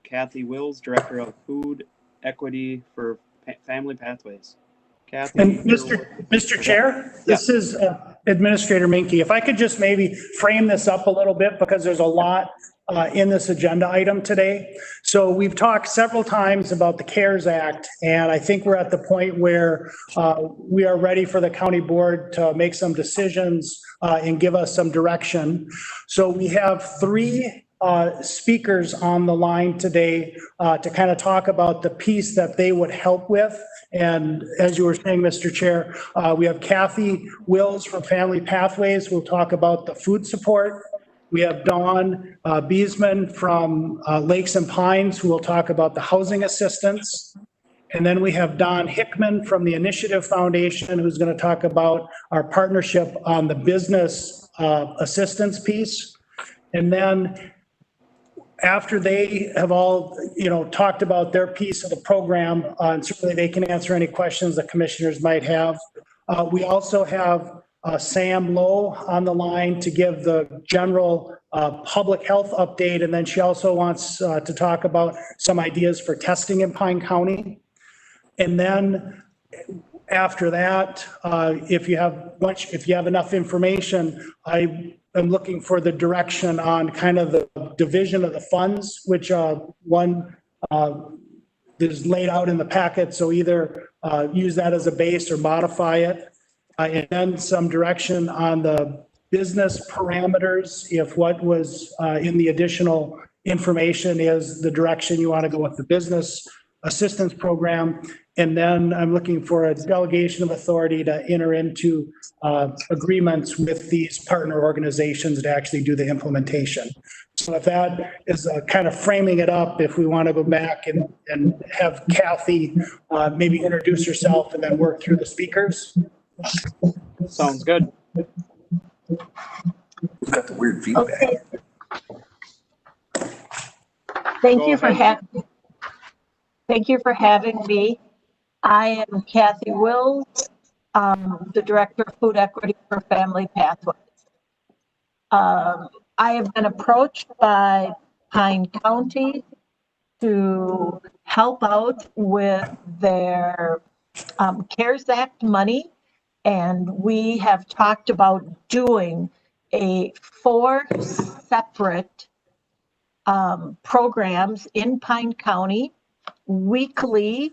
C: Kathy Wills, Director of Food Equity for Family Pathways. Kathy.
G: And Mr. Chair, this is Administrator Minke. If I could just maybe frame this up a little bit, because there's a lot in this agenda item today. So we've talked several times about the CARES Act, and I think we're at the point where we are ready for the county board to make some decisions and give us some direction. So we have 3 speakers on the line today to kind of talk about the piece that they would help with. And as you were saying, Mr. Chair, we have Kathy Wills from Family Pathways who will talk about the food support. We have Dawn Beesman from Lakes and Pines who will talk about the housing assistance. And then we have Don Hickman from the Initiative Foundation who's going to talk about our partnership on the business assistance piece. And then after they have all, talked about their piece of the program, and certainly they can answer any questions the commissioners might have. We also have Sam Lowe on the line to give the general public health update. And then she also wants to talk about some ideas for testing in Pine County. And then after that, if you have enough information, I am looking for the direction on kind of the division of the funds, which one is laid out in the packet. So either use that as a base or modify it. And then some direction on the business parameters, if what was in the additional information is the direction you want to go with the business assistance program. And then I'm looking for a delegation of authority to enter into agreements with these partner organizations to actually do the implementation. So if that is kind of framing it up, if we want to go back and have Kathy maybe introduce herself and then work through the speakers.
C: Sounds good.
K: We've got the weird feedback.
J: Okay. Thank you for having me. I am Kathy Wills, the Director of Food Equity for Family Pathways. I have been approached by Pine County to help out with their CARES Act money, and we have talked about doing 4 separate programs in Pine County weekly.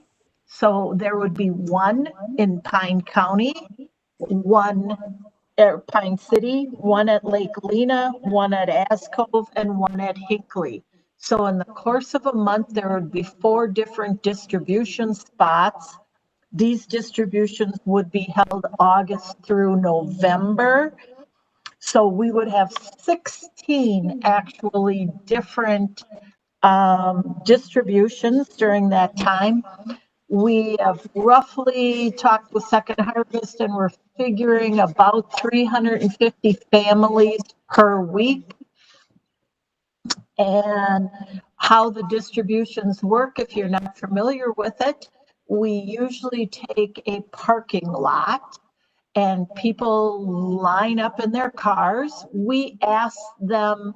J: So there would be one in Pine County, one at Pine City, one at Lake Lena, one at Ascove, and one at Hinckley. So in the course of a month, there would be 4 different distribution spots. These distributions would be held August through November. So we would have 16 actually different distributions during that time. We have roughly talked with Second Harvest and we're figuring about 350 families per week. And how the distributions work, if you're not familiar with it, we usually take a parking lot and people line up in their cars. We ask them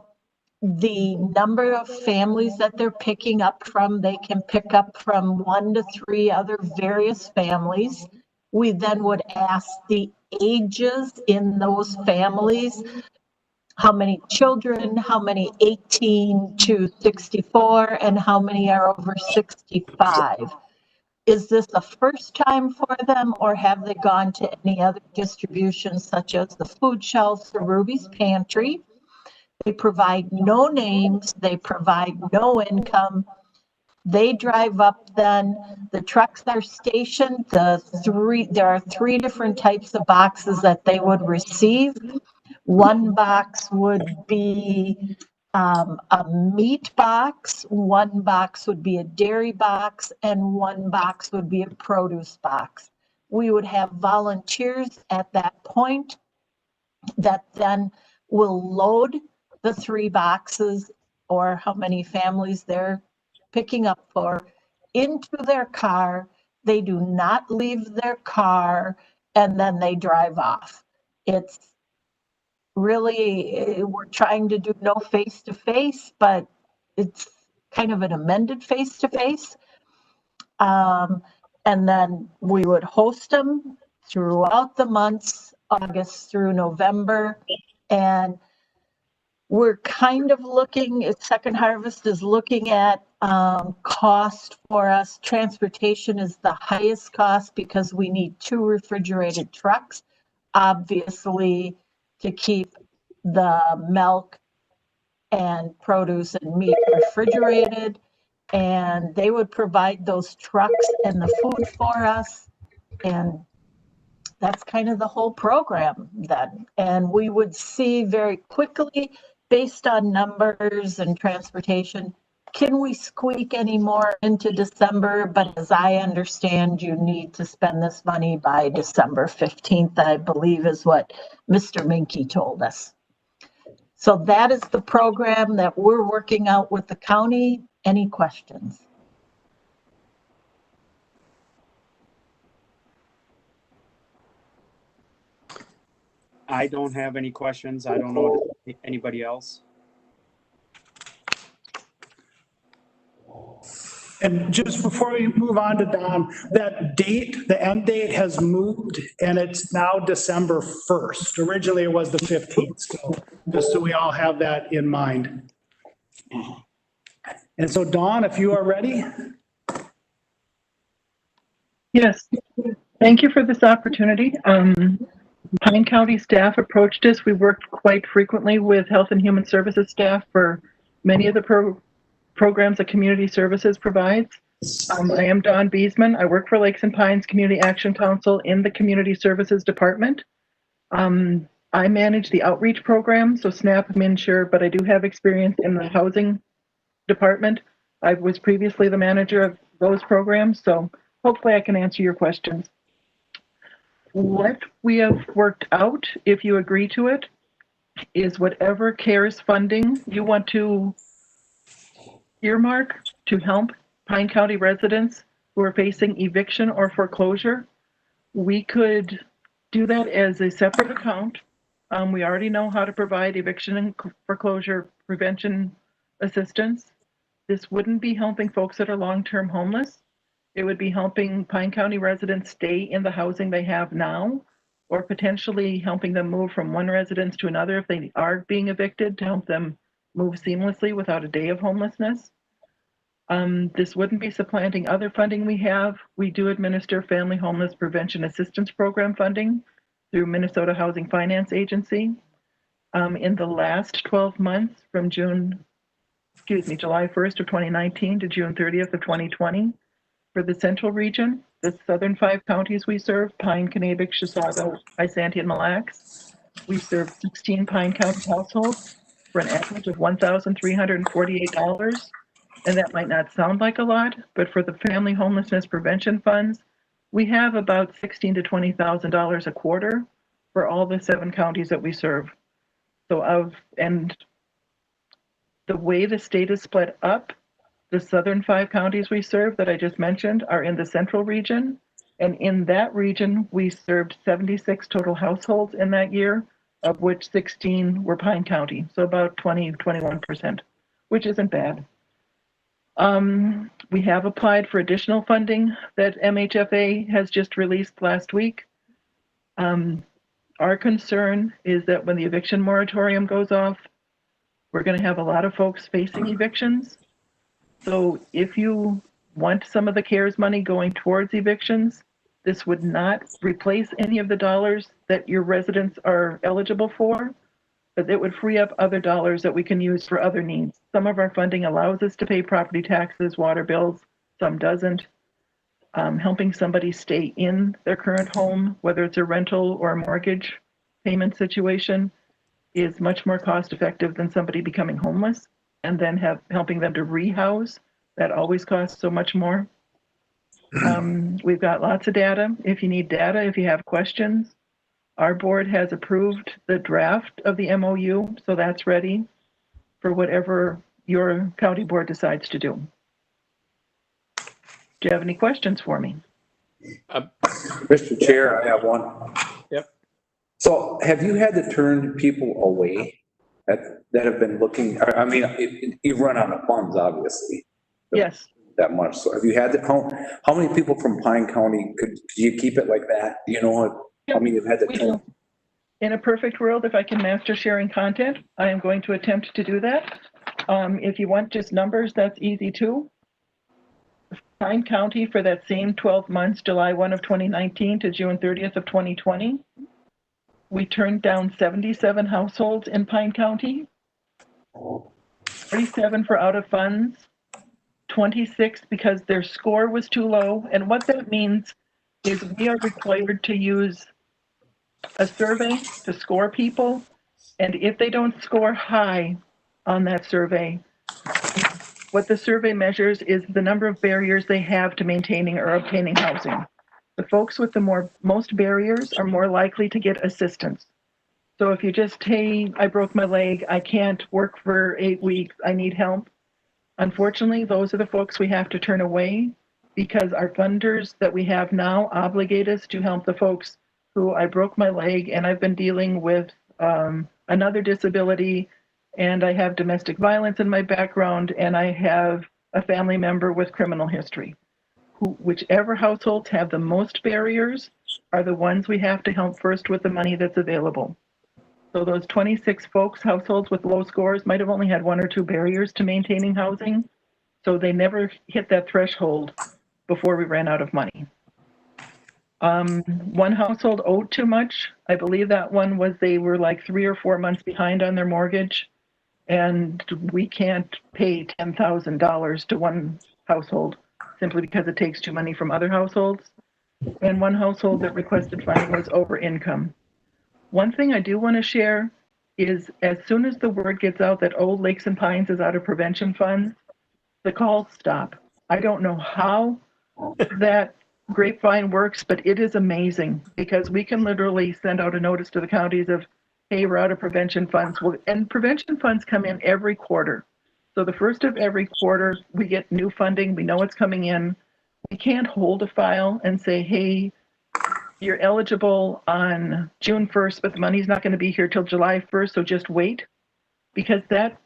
J: the number of families that they're picking up from. They can pick up from 1 to 3 other various families. We then would ask the ages in those families, how many children, how many 18 to 64, and how many are over 65. Is this the first time for them, or have they gone to any other distributions such as the food shelves or Ruby's Pantry? They provide no names, they provide no income. They drive up then, the trucks are stationed, there are 3 different types of boxes that they would receive. One box would be a meat box, one box would be a dairy box, and one box would be a produce box. We would have volunteers at that point that then will load the 3 boxes or how many families they're picking up for into their car. They do not leave their car and then they drive off. It's really, we're trying to do no face-to-face, but it's kind of an amended face-to-face. And then we would host them throughout the months, August through November. And we're kind of looking, Second Harvest is looking at cost for us. Transportation is the highest cost because we need 2 refrigerated trucks, obviously, to keep the milk and produce and meat refrigerated. And they would provide those trucks and the food for us. And that's kind of the whole program then. And we would see very quickly, based on numbers and transportation, can we squeak any more into December? But as I understand, you need to spend this money by December 15th, I believe is what Mr. Minke told us. So that is the program that we're working out with the county. Any questions?
C: I don't have any questions. I don't know anybody else.
G: And just before we move on to Don, that date, the end date has moved and it's now December 1st. Originally it was the 15th, so just so we all have that in mind. And so Dawn, if you are ready.
O: Yes, thank you for this opportunity. Pine County staff approached us. We worked quite frequently with Health and Human Services staff for many of the programs that Community Services provides. I am Dawn Beesman. I work for Lakes and Pines Community Action Council in the Community Services Department. I manage the outreach program, so SNAP, MNsure, but I do have experience in the housing department. I was previously the manager of those programs, so hopefully I can answer your questions. What we have worked out, if you agree to it, is whatever CARES funding you want to earmark to help Pine County residents who are facing eviction or foreclosure, we could do that as a separate account. We already know how to provide eviction and foreclosure prevention assistance. This wouldn't be helping folks that are long-term homeless. It would be helping Pine County residents stay in the housing they have now, or potentially helping them move from one residence to another if they are being evicted, to help them move seamlessly without a day of homelessness. This wouldn't be supplanting other funding we have. We do administer Family Homeless Prevention Assistance Program funding through Minnesota Housing Finance Agency. In the last 12 months, from July 1st of 2019 to June 30th of 2020, for the central region, the southern 5 counties we serve, Pine, Kanabec, Chisago, Isanti, and Mille Lacs, we serve 16 Pine County households for an average of $1,348. And that might not sound like a lot, but for the family homelessness prevention funds, we have about $16,000 to $20,000 a quarter for all the 7 counties that we serve. And the way the state is split up, the southern 5 counties we serve that I just mentioned are in the central region. And in that region, we served 76 total households in that year, of which 16 were Pine County. So about 21%, which isn't bad. We have applied for additional funding that MHFA has just released last week. Our concern is that when the eviction moratorium goes off, we're going to have a lot of folks facing evictions. So if you want some of the CARES money going towards evictions, this would not replace any of the dollars that your residents are eligible for, but it would free up other dollars that we can use for other needs. Some of our funding allows us to pay property taxes, water bills, some doesn't. Helping somebody stay in their current home, whether it's a rental or a mortgage payment situation, is much more cost effective than somebody becoming homeless, and then helping them to rehouse. That always costs so much more. We've got lots of data. If you need data, if you have questions, our board has approved the draft of the MOU, so that's ready for whatever your county board decides to do. Do you have any questions for me?
K: Mr. Chair, I have one.
D: Yep.
K: So have you had to turn people away that have been looking, I mean, you run out of funds, obviously.
O: Yes.
K: That much. So have you had to, how many people from Pine County could you keep it like that? Do you know what? I mean, you've had to turn.
O: In a perfect world, if I can master sharing content, I am going to attempt to do that. If you want just numbers, that's easy too. Pine County for that same 12 months, July 1 of 2019 to June 30th of 2020, we turned down 77 households in Pine County. 47 for out of funds, 26 because their score was too low. And what that means is we are required to use a survey to score people. And if they don't score high on that survey, what the survey measures is the number of barriers they have to maintaining or obtaining housing. The folks with the most barriers are more likely to get assistance. So if you just, hey, I broke my leg, I can't work for 8 weeks, I need help. Unfortunately, those are the folks we have to turn away because our funders that we have now obligate us to help the folks who I broke my leg and I've been dealing with another disability and I have domestic violence in my background and I have a family member with criminal history. Whichever households have the most barriers are the ones we have to help first with the money that's available. So those 26 folks, households with low scores, might have only had 1 or 2 barriers to maintaining housing. So they never hit that threshold before we ran out of money. One household owed too much. I believe that one was they were like 3 or 4 months behind on their mortgage. And we can't pay $10,000 to one household simply because it takes too money from other households. And one household that requested funding was over income. One thing I do want to share is as soon as the word gets out that Old Lakes and Pines is out of prevention funds, the calls stop. I don't know how that grapevine works, but it is amazing because we can literally send out a notice to the counties of, hey, we're out of prevention funds. Well, and prevention funds come in every quarter. So the first of every quarter, we get new funding. We know it's coming in. We can't hold a file and say, hey, you're eligible on June 1st, but the money's not going to be here till July 1st, so just wait. Because that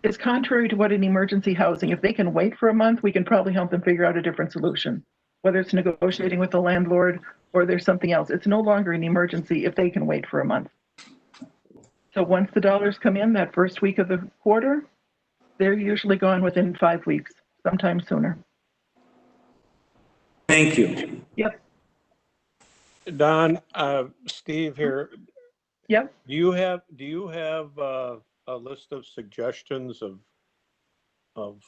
O: is contrary to what an emergency housing, if they can wait for a month, we can probably help them figure out a different solution. Whether it's negotiating with the landlord or there's something else. It's no longer an emergency if they can wait for a month. So once the dollars come in that first week of the quarter, they're usually gone within 5 weeks, sometimes sooner.
K: Thank you.
O: Yep.
D: Don, Steve here.
O: Yep.
D: Do you have a list of suggestions of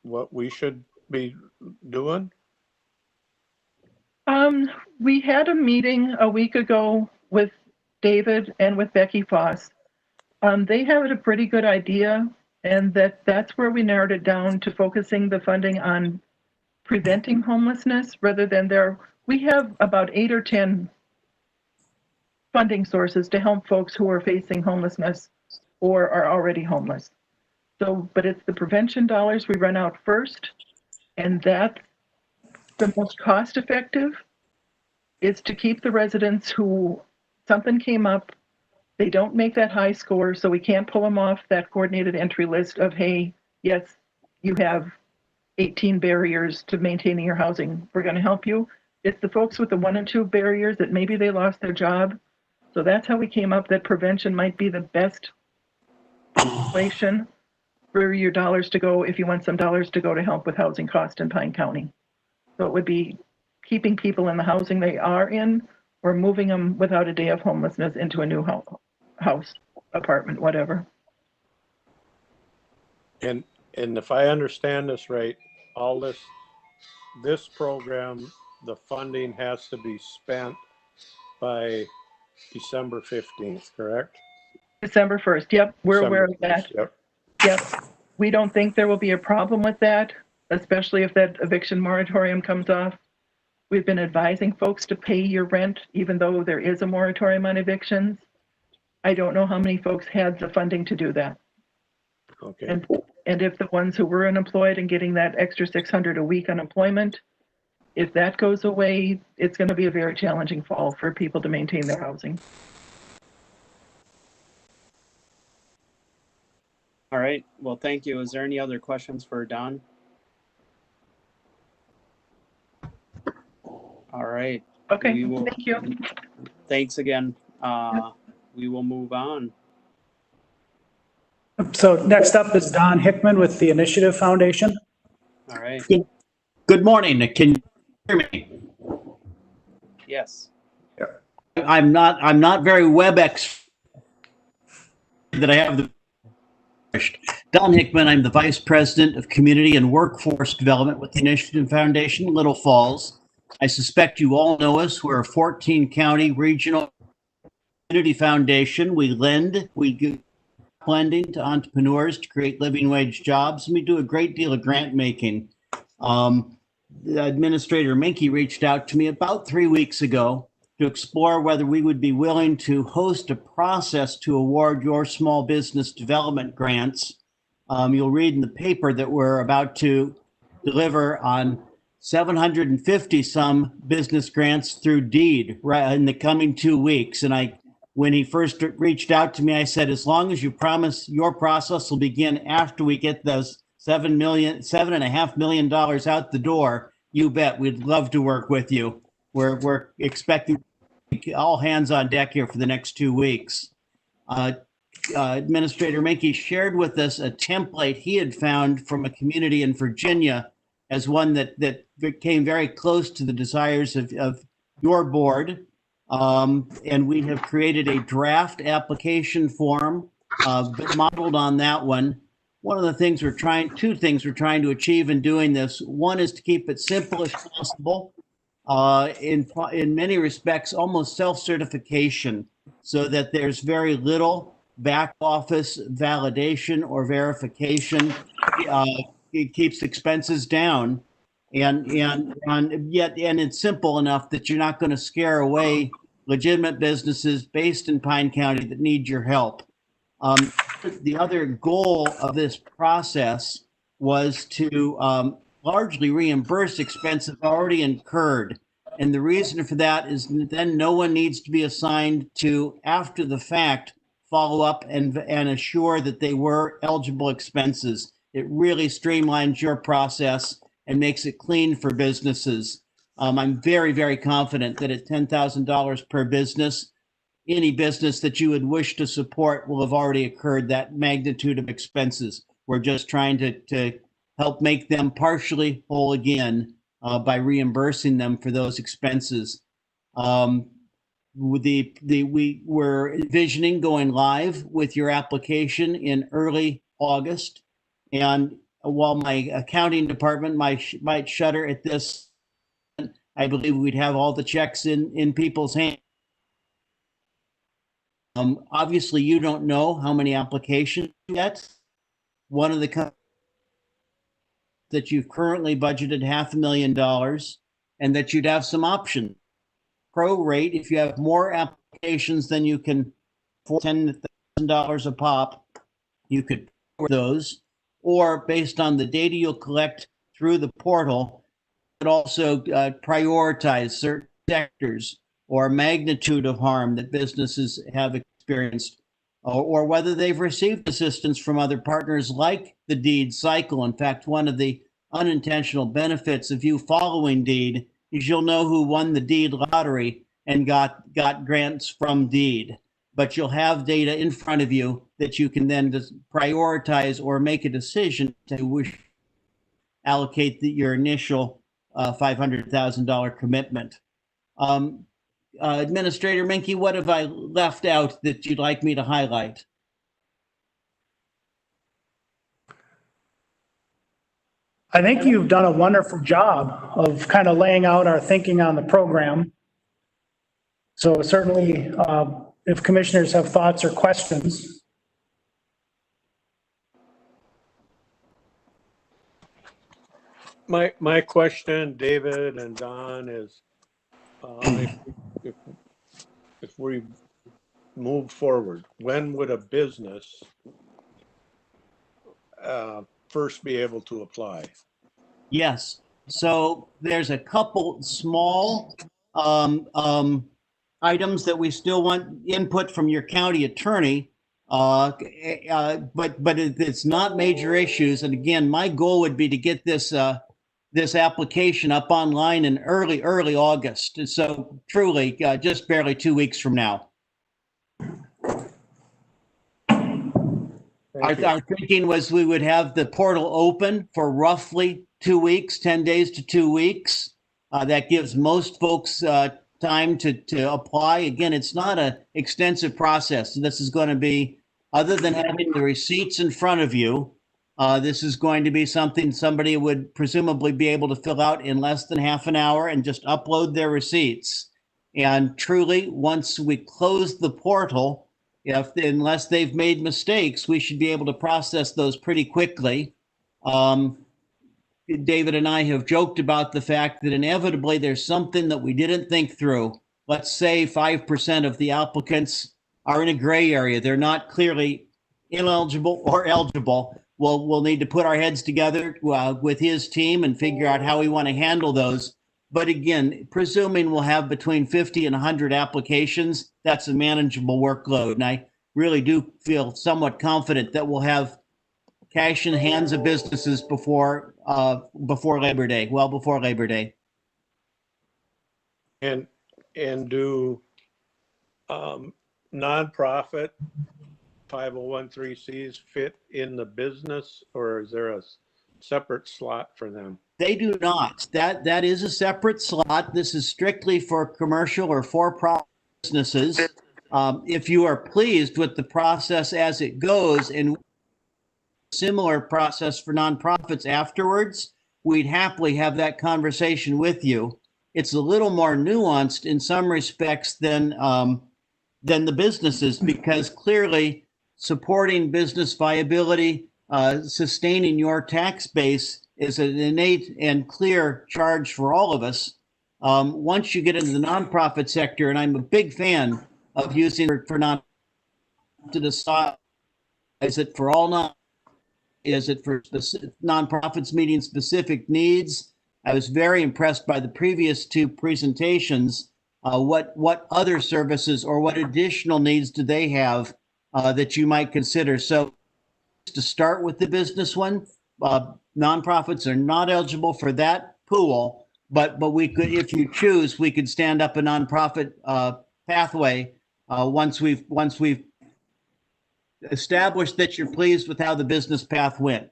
D: what we should be doing?
O: We had a meeting a week ago with David and with Becky Foss. They have a pretty good idea, and that's where we narrowed it down to focusing the funding on preventing homelessness rather than we have about 8 or 10 funding sources to help folks who are facing homelessness or are already homeless. So, but it's the prevention dollars we run out first, and that's the most cost effective is to keep the residents who something came up, they don't make that high score, so we can't pull them off that coordinated entry list of, hey, yes, you have 18 barriers to maintaining your housing. We're going to help you. It's the folks with the 1 and 2 barriers that maybe they lost their job. So that's how we came up that prevention might be the best situation for your dollars to go if you want some dollars to go to help with housing cost in Pine County. So it would be keeping people in the housing they are in or moving them without a day of homelessness into a new house, apartment, whatever.
D: And if I understand this right, all this program, the funding has to be spent by December 15th, correct?
O: December 1st. Yep, we're
D: December
O: aware of that.
D: 1st, yep.
O: Yep. We don't think there will be a problem with that, especially if that eviction moratorium comes off. We've been advising folks to pay your rent, even though there is a moratorium on evictions. I don't know how many folks had the funding to do that.
D: Okay.
O: And if the ones who were unemployed and getting that extra $600 a week unemployment, if that goes away, it's going to be a very challenging fall for people to maintain their housing.
C: All right. Well, thank you. Is there any other questions for Don? All right.
O: Okay. Thank you.
C: Thanks again. We will move on.
G: So next up is Don Hickman with the Initiative Foundation.
C: All right.
P: Good morning. Can you hear me?
C: Yes.
P: I'm not very WebEx that I have the Don Hickman, I'm the Vice President of Community and Workforce Development with the Initiative Foundation, Little Falls. I suspect you all know us. We're a 14-county regional community foundation. We give lending to entrepreneurs to create living wage jobs, and we do a great deal of grant making. Administrator Minke reached out to me about 3 weeks ago to explore whether we would be willing to host a process to award your small business development grants. You'll read in the paper that we're about to deliver on 750 some business grants through deed right in the coming 2 weeks. And when he first reached out to me, I said, as long as you promise your process will begin after we get those $7.5 million out the door, you bet we'd love to work with you. We're expecting all hands on deck here for the next 2 weeks. Administrator Minke shared with us a template he had found from a community in Virginia as one that came very close to the desires of your board. And we have created a draft application form modeled on that one. One of the things two things we're trying to achieve in doing this. One is to keep it simple as possible. In many respects, almost self-certification, so that there's very little back office validation or verification. It keeps expenses down, and it's simple enough that you're not going to scare away legitimate businesses based in Pine County that need your help. The other goal of this process was to largely reimburse expenses already incurred. And the reason for that is then no one needs to be assigned to, after the fact, follow up and assure that they were eligible expenses. It really streamlines your process and makes it clean for businesses. I'm very, very confident that at $10,000 per business, any business that you would wish to support will have already incurred that magnitude of expenses. We're just trying to help make them partially whole again by reimbursing them for those expenses. We were envisioning going live with your application in early August, and while my accounting department might shudder at this, I believe we'd have all the checks in people's hands. Obviously, you don't know how many applications yet. One of the that you've currently budgeted $500,000, and that you'd have some options. Prorate, if you have more applications than you can for $10,000 a pop, you could for those, or based on the data you'll collect through the portal, but also prioritize certain sectors or magnitude of harm that businesses have experienced, or whether they've received assistance from other partners like the deed cycle. In fact, one of the unintentional benefits of you following deed is you'll know who won the deed lottery and got grants from deed. But you'll have data in front of you that you can then just prioritize or make a decision to allocate your initial $500,000 commitment. Administrator Minke, what have I left out that you'd like me to highlight?
G: I think you've done a wonderful job of kind of laying out our thinking on the program. So certainly, if commissioners have thoughts or questions.
D: My question, David and Don, is if we move forward, when would a business first be able to apply?
P: Yes. So there's a couple small items that we still want input from your county attorney, but it's not major issues. And again, my goal would be to get this application up online in early August. And so truly, just barely 2 weeks from now. Our thinking was we would have the portal open for roughly 2 weeks, 10 days to 2 weeks. That gives most folks time to apply. Again, it's not an extensive process. This is going to be other than having the receipts in front of you, this is going to be something somebody would presumably be able to fill out in less than half an hour and just upload their receipts. And truly, once we close the portal, unless they've made mistakes, we should be able to process those pretty quickly. David and I have joked about the fact that inevitably there's something that we didn't think through. Let's say 5% of the applicants are in a gray area. They're not clearly ineligible or eligible. We'll need to put our heads together with his team and figure out how we want to handle those. But again, presuming we'll have between 50 and 100 applications, that's a manageable workload. And I really do feel somewhat confident that we'll have cash in the hands of businesses before Labor Day, well before Labor Day.
D: And do nonprofit 501(c)(3)s fit in the business, or is there a separate slot for them?
P: They do not. That is a separate slot. This is strictly for commercial or for-profit businesses. If you are pleased with the process as it goes, and similar process for nonprofits afterwards, we'd happily have that conversation with you. It's a little more nuanced in some respects than the businesses, because clearly supporting business viability, sustaining your tax base is an innate and clear charge for all of us. Once you get into the nonprofit sector, and I'm a big fan of using it for non to decide, is it for all non? Is it for nonprofits meeting specific needs? I was very impressed by the previous two presentations. What other services or what additional needs do they have that you might consider? So to start with the business one, nonprofits are not eligible for that pool, but we could, if you choose, we could stand up a nonprofit pathway once we've established that you're pleased with how the business path went.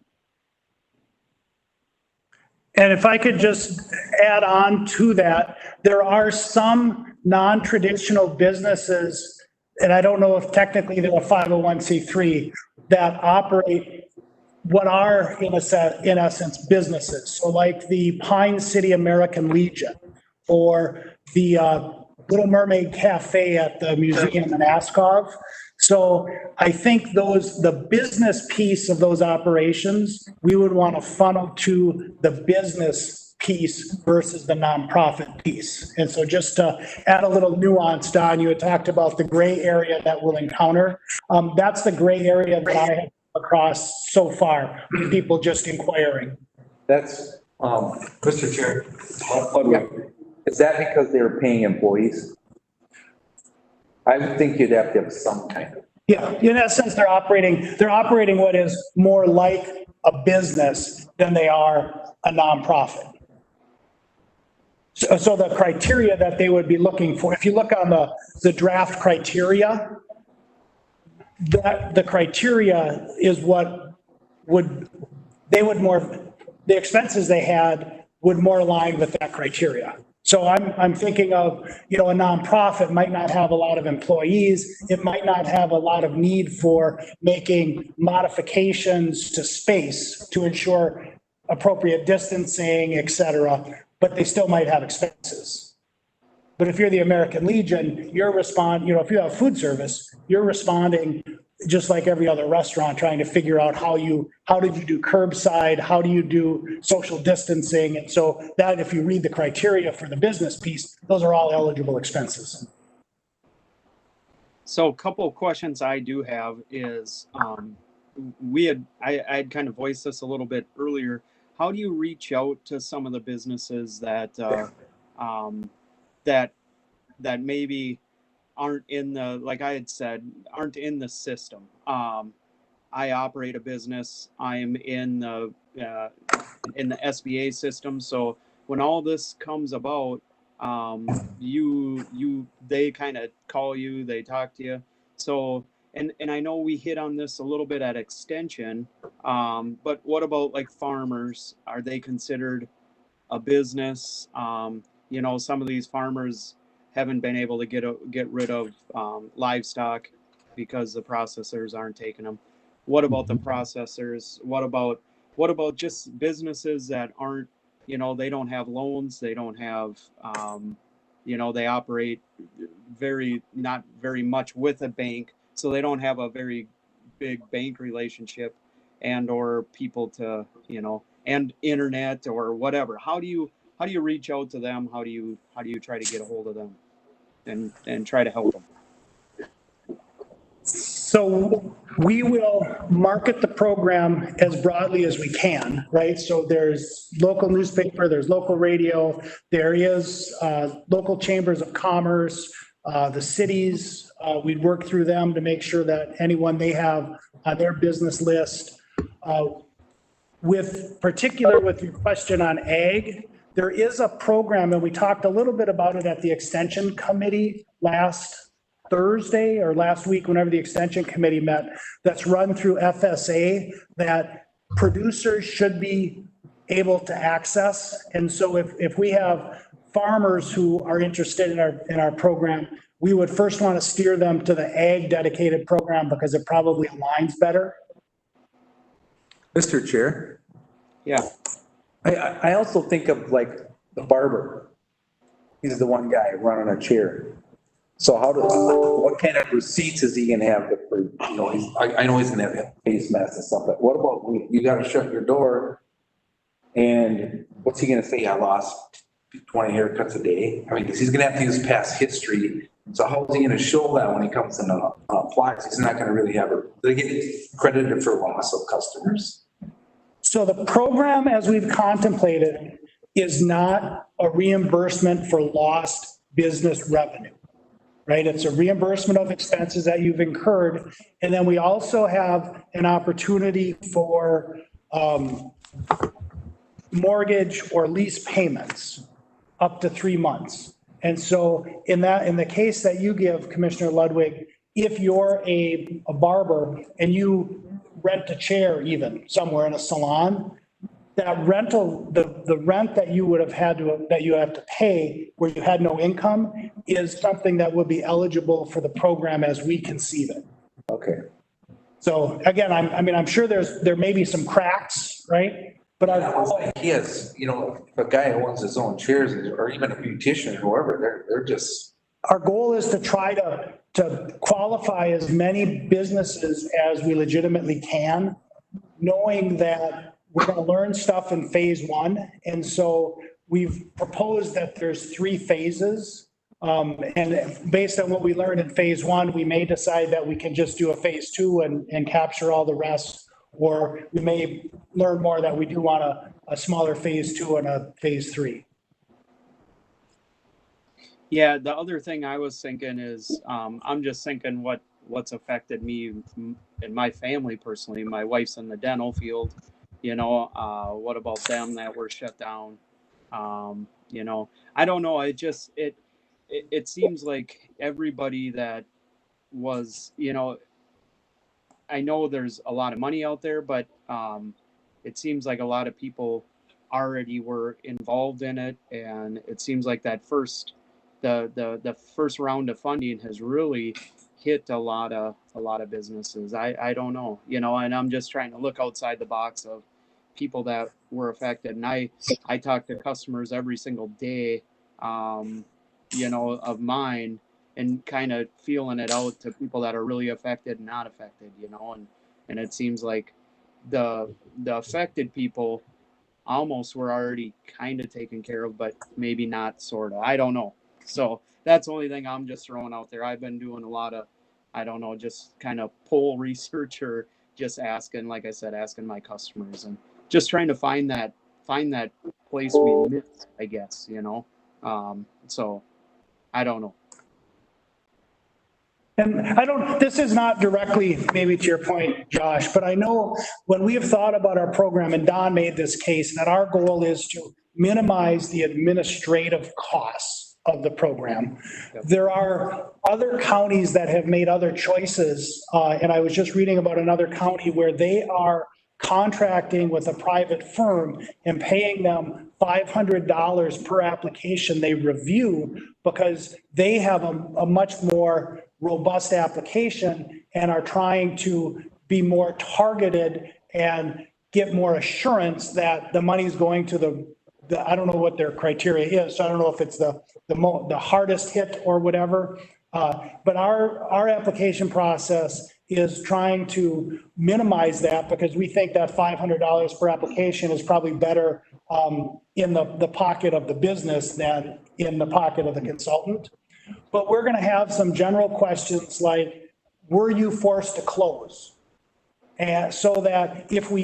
G: And if I could just add on to that, there are some non-traditional businesses, and I don't know if technically they're a 501(c)(3), that operate what are in essence businesses. So like the Pine City American Legion, or the Little Mermaid Cafe at the museum in Askov. So I think the business piece of those operations, we would want to funnel to the business piece versus the nonprofit piece. And so just to add a little nuance, Don, you had talked about the gray area that we'll encounter. That's the gray area that I have come across so far, with people just inquiring.
K: That's, Mr. Chair, is that because they were paying employees? I would think you'd have to have some kind of.
G: Yeah, in essence, they're operating what is more like a business than they are a nonprofit. So the criteria that they would be looking for, if you look on the draft criteria, the criteria is what the expenses they had would more align with that criteria. So I'm thinking of, a nonprofit might not have a lot of employees. It might not have a lot of need for making modifications to space to ensure appropriate distancing, et cetera, but they still might have expenses. But if you're the American Legion, if you have food service, you're responding just like every other restaurant, trying to figure out how did you do curbside, how do you do social distancing? And so that, if you read the criteria for the business piece, those are all eligible expenses.
C: So a couple of questions I do have is, I had kind of voiced this a little bit earlier. How do you reach out to some of the businesses that maybe aren't in the, like I had said, aren't in the system? I operate a business. I'm in the SBA system. So when all this comes about, they kind of call you, they talk to you. So, and I know we hit on this a little bit at Extension, but what about like farmers? Are they considered a business? Some of these farmers haven't been able to get rid of livestock. because the processors aren't taking them. What about the processors? What about just businesses that aren't, they don't have loans, they don't have, they operate not very much with a bank, so they don't have a very big bank relationship and or people to, and internet or whatever. How do you reach out to them? How do you try to get a hold of them and try to help them?
G: So we will market the program as broadly as we can, right? So there's local newspaper, there's local radio, there is local chambers of commerce, the cities. We'd work through them to make sure that anyone they have on their business list. With your question on ag, there is a program, and we talked a little bit about it at the Extension Committee last Thursday or last week, whenever the Extension Committee met, that's run through FSA that producers should be able to access. And so if we have farmers who are interested in our program, we would first want to steer them to the ag dedicated program because it probably aligns better.
K: Mr. Chair?
C: Yeah.
K: I also think of like the barber. He's the one guy running a chair. So what kind of receipts is he gonna have for, I know he's gonna have face masks and stuff, but what about, you gotta shut your door and what's he gonna say? I lost 20 haircuts a day. I mean, because he's gonna have to use past history. So how is he gonna show that when he comes in applies? He's not gonna really have they get credited for loss of customers.
G: So the program, as we've contemplated, is not a reimbursement for lost business revenue, right? It's a reimbursement of expenses that you've incurred. And then we also have an opportunity for mortgage or lease payments up to 3 months. And so in the case that you give, Commissioner Ludwig, if you're a barber and you rent a chair even somewhere in a salon, that rental, the rent that you would have that you have to pay where you had no income is something that would be eligible for the program as we conceive it.
K: Okay.
G: So again, I'm sure there may be some cracks, right? But
K: Yes, if a guy owns his own chairs or even a beautician or whoever, they're just.
G: Our goal is to try to qualify as many businesses as we legitimately can, knowing that we're going to learn stuff in phase one. And so we've proposed that there's 3 phases. And based on what we learned in phase one, we may decide that we can just do a phase 2 and capture all the rest. Or we may learn more that we do want a smaller phase 2 and a phase 3.
C: Yeah, the other thing I was thinking is, I'm just thinking what's affected me and my family personally. My wife's in the dental field, what about them that were shut down? I don't know. It seems like everybody that was, I know there's a lot of money out there, but it seems like a lot of people already were involved in it. And it seems like that the first round of funding has really hit a lot of businesses. I don't know, and I'm just trying to look outside the box of people that were affected. And I talk to customers every single day, of mine, and kind of feeling it out to people that are really affected and not affected, and it seems like the affected people almost were already kind of taken care of, but maybe not sort of. I don't know. So that's the only thing I'm just throwing out there. I've been doing a lot of, just kind of poll research or just asking, like I said, asking my customers and just trying to find that place we missed, I guess, so I don't know.
G: And this is not directly maybe to your point, Josh, but I know when we have thought about our program, and Don made this case, that our goal is to minimize the administrative costs of the program. Yep. There are other counties that have made other choices, and I was just reading about another county where they are contracting with a private firm and paying them $500 per application they review because they have a much more robust application and are trying to be more targeted and get more assurance that the money's going to the I don't know what their criteria is, so I don't know if it's the hardest hit or whatever. But our application process is trying to minimize that because we think that $500 per application is probably better in the pocket of the business than in the pocket of the consultant. But we're going to have some general questions like, were you forced to close? And so that if we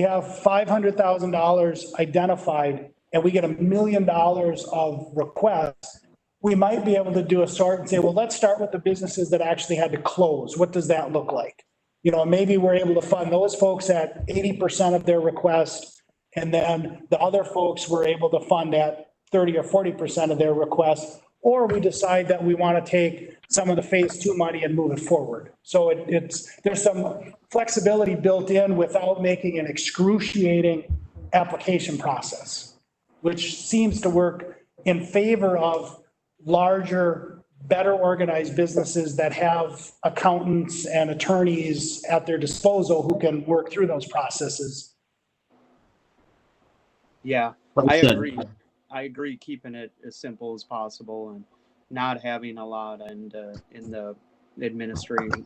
G: have $500,000 identified and we get $1 million of requests, we might be able to do a sort and say, well, let's start with the businesses that actually had to close. What does that look like? You know, maybe we're able to fund those folks at 80% of their request, and then the other folks we're able to fund at 30 or 40% of their request, or we decide that we want to take some of the phase 2 money and move it forward. So there's some flexibility built in without making an excruciating application process, which seems to work in favor of larger, better organized businesses that have accountants and attorneys at their disposal who can work through those processes.
C: Yeah, I agree. I agree keeping it as simple as possible and not having a lot and in the administering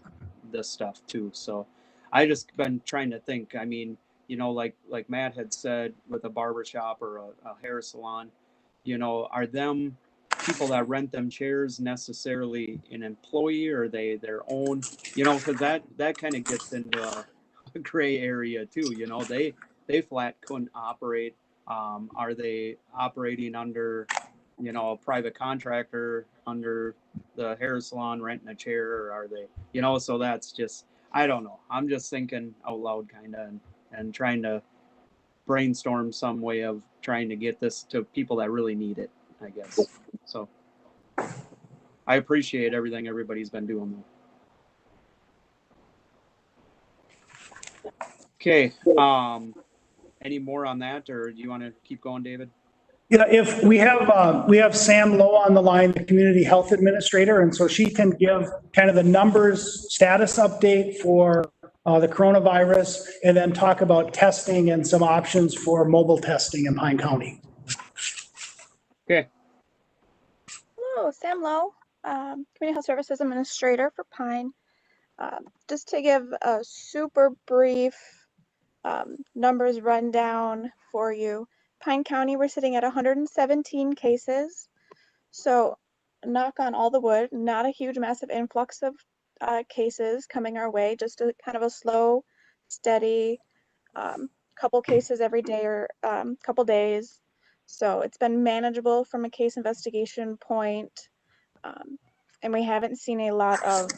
C: this stuff too. So I just been trying to think, I mean, you know, like Matt had said with a barber shop or a hair salon, you know, are them people that rent them chairs necessarily an employee or are they their own, you know, because that kind of gets into a gray area too, you know, they flat couldn't operate. Are they operating under, you know, a private contractor under the hair salon renting a chair, or are they, you know, so that's just, I don't know. I'm just thinking out loud kind of and trying to brainstorm some way of trying to get this to people that really need it, I guess. So I appreciate everything everybody's been doing though. Okay. Any more on that, or do you want to keep going, David?
G: Yeah, if we have Sam Lowe on the line, the community health administrator, and so she can give kind of the numbers status update for the coronavirus and then talk about testing and some options for mobile testing in Pine County.
C: Okay.
Q: Hello, Sam Lowe, Community Health Services Administrator for Pine. Just to give a super brief numbers rundown for you. Pine County, we're sitting at 117 cases. So knock on all the wood, not a huge massive influx of cases coming our way, just a kind of a slow, steady couple cases every day or couple days. So it's been manageable from a case investigation point. And we haven't seen a lot of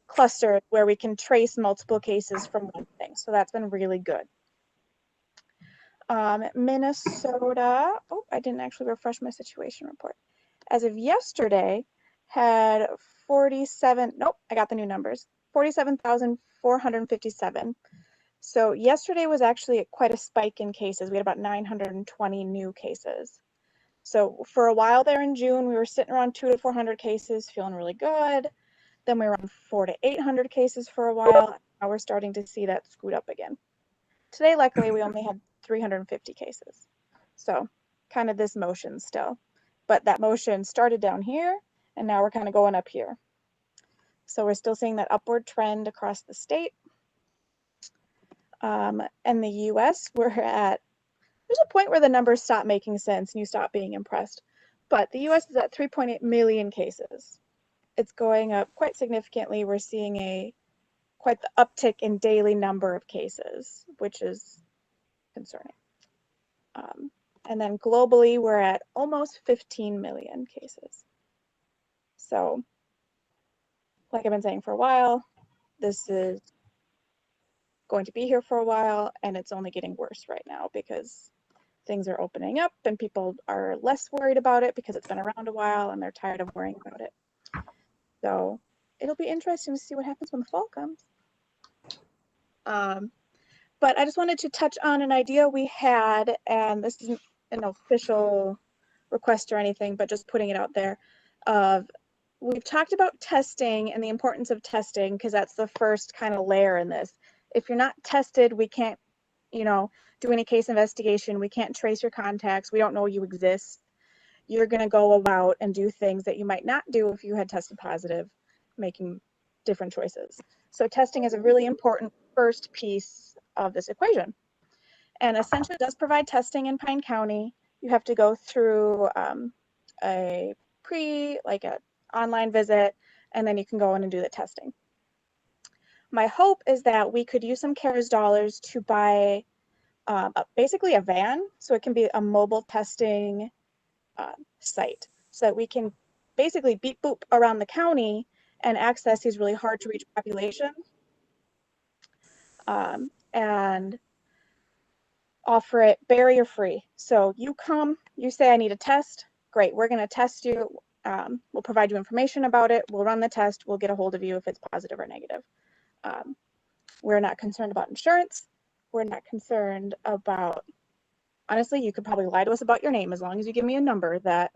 Q: cluster where we can trace multiple cases from one thing. So that's been really good. Minnesota, oh, I didn't actually refresh my situation report. As of yesterday, had 47, nope, I got the new numbers, 47,457. So yesterday was actually quite a spike in cases. We had about 920 new cases. So for a while there in June, we were sitting around 200 to 400 cases, feeling really good. Then we were on 400 to 800 cases for a while. Now we're starting to see that scoot up again. Today, luckily, we only had 350 cases. So kind of this motion still. But that motion started down here, and now we're kind of going up here. So we're still seeing that upward trend across the state. And the US, there's a point where the numbers stop making sense and you stop being impressed. But the US is at 3.8 million cases. It's going up quite significantly. We're seeing quite the uptick in daily number of cases, which is concerning. And then globally, we're at almost 15 million cases. So, like I've been saying for a while, this is going to be here for a while, and it's only getting worse right now because things are opening up and people are less worried about it because it's been around a while and they're tired of worrying about it. So it'll be interesting to see what happens when the fall comes. But I just wanted to touch on an idea we had, and this isn't an official request or anything, but just putting it out there, of we've talked about testing and the importance of testing because that's the first kind of layer in this. If you're not tested, we can't, do any case investigation. We can't trace your contacts. We don't know you exist. You're going to go about and do things that you might not do if you had tested positive, making different choices. So testing is a really important first piece of this equation. And Essentia does provide testing in Pine County. You have to go through an online visit, and then you can go in and do the testing. My hope is that we could use some CARES dollars to buy basically a van, so it can be a mobile testing site, so that we can basically beep boop around the county and access these really hard to reach populations, and offer it barrier free. So you come, you say I need a test, great, we're going to test you. We'll provide you information about it. We'll run the test. We'll get a hold of you if it's positive or negative. We're not concerned about insurance. We're not concerned about, honestly, you could probably lie to us about your name as long as you give me a number that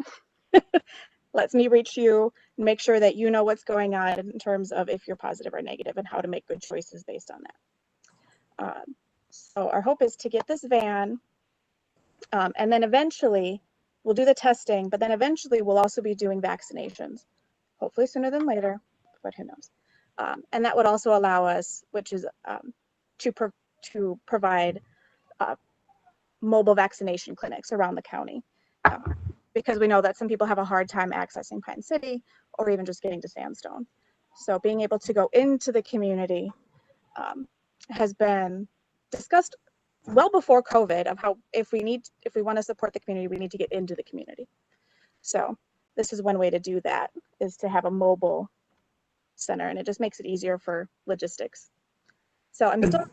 Q: lets me reach you and make sure that you know what's going on in terms of if you're positive or negative and how to make good choices based on that. So our hope is to get this van, and then eventually we'll do the testing, but then eventually we'll also be doing vaccinations, hopefully sooner than later, but who knows. And that would also allow us, which is to provide mobile vaccination clinics around the county, because we know that some people have a hard time accessing Pine City or even just getting to Sandstone. So being able to go into the community has been discussed well before COVID, of how if we want to support the community, we need to get into the community. So this is one way to do that, is to have a mobile center, and it just makes it easier for logistics. So I'm still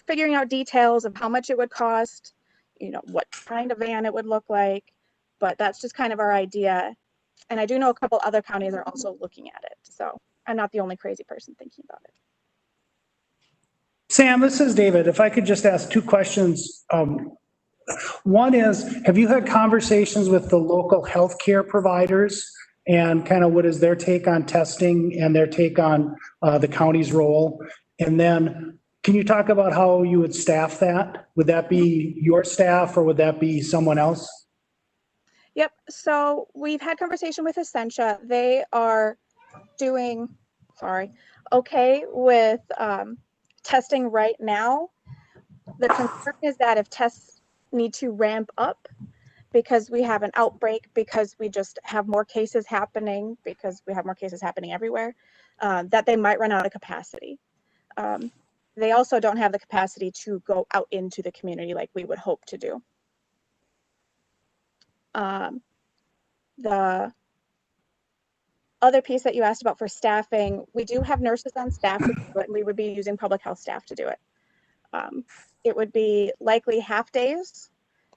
Q: figuring out details of how much it would cost, what kind of van it would look like, but that's just kind of our idea. And I do know a couple other counties are also looking at it, so I'm not the only crazy person thinking about it.
G: Sam, this is David. If I could just ask two questions. One is, have you had conversations with the local healthcare providers and kind of what is their take on testing and their take on the county's role? And then can you talk about how you would staff that? Would that be your staff or would that be someone else?
Q: Yep. So we've had conversation with Essentia. They are doing, okay with testing right now. The concern is that if tests need to ramp up because we have an outbreak, because we just have more cases happening, because we have more cases happening everywhere, that they might run out of capacity. They also don't have the capacity to go out into the community like we would hope to do. The other piece that you asked about for staffing, we do have nurses on staff, but we would be using public health staff to do it. It would be likely half days,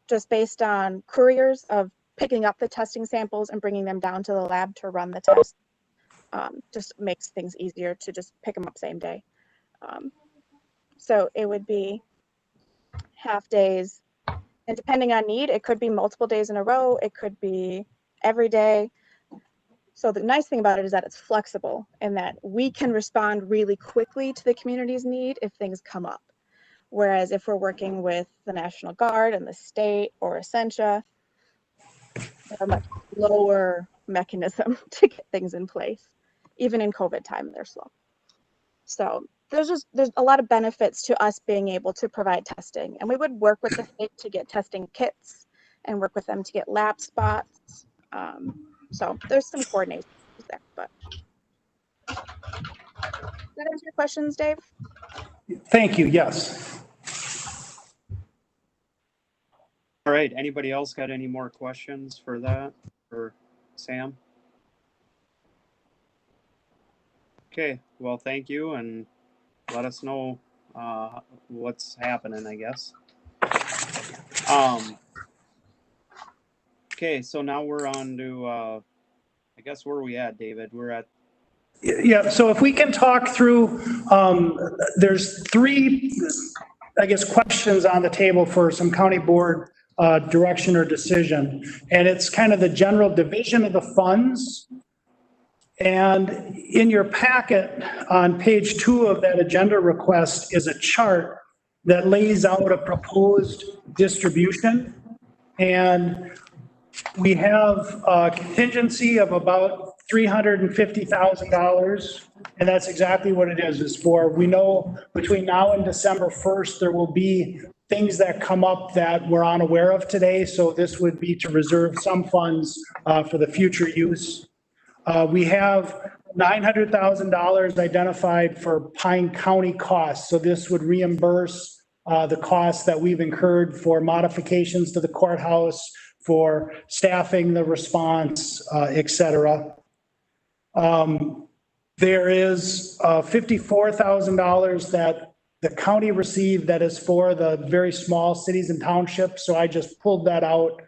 Q: just based on couriers of picking up the testing samples and bringing them down to the lab to run the test. Just makes things easier to just pick them up same day. So it would be half days, and depending on need, it could be multiple days in a row. It could be every day. So the nice thing about it is that it's flexible and that we can respond really quickly to the community's need if things come up. Whereas if we're working with the National Guard and the state or Essentia, they're a much slower mechanism to get things in place. Even in COVID time, they're slow. So there's a lot of benefits to us being able to provide testing, and we would work with the state to get testing kits and work with them to get lab spots. So there's some coordination there, but does that answer your questions, Dave?
G: Thank you. Yes.
C: All right, anybody else got any more questions for that, for Sam? Okay, well, thank you, and let us know what's happening, I guess. Okay, so now we're on to, I guess, where are we at, David? We're at.
G: Yeah, so if we can talk through, there's three, I guess, questions on the table for some county board direction or decision. And it's kind of the general division of the funds And in your packet, on page 2 of that agenda request is a chart that lays out a proposed distribution. And we have a contingency of about $350,000. And that's exactly what it is for. We know between now and December 1st, there will be things that come up that we're unaware of today. So this would be to reserve some funds for the future use. We have $900,000 identified for Pine County costs. So this would reimburse the costs that we've incurred for modifications to the courthouse, for staffing the response, et cetera. There is $54,000 that the county received that is for the very small cities and townships. So I just pulled that out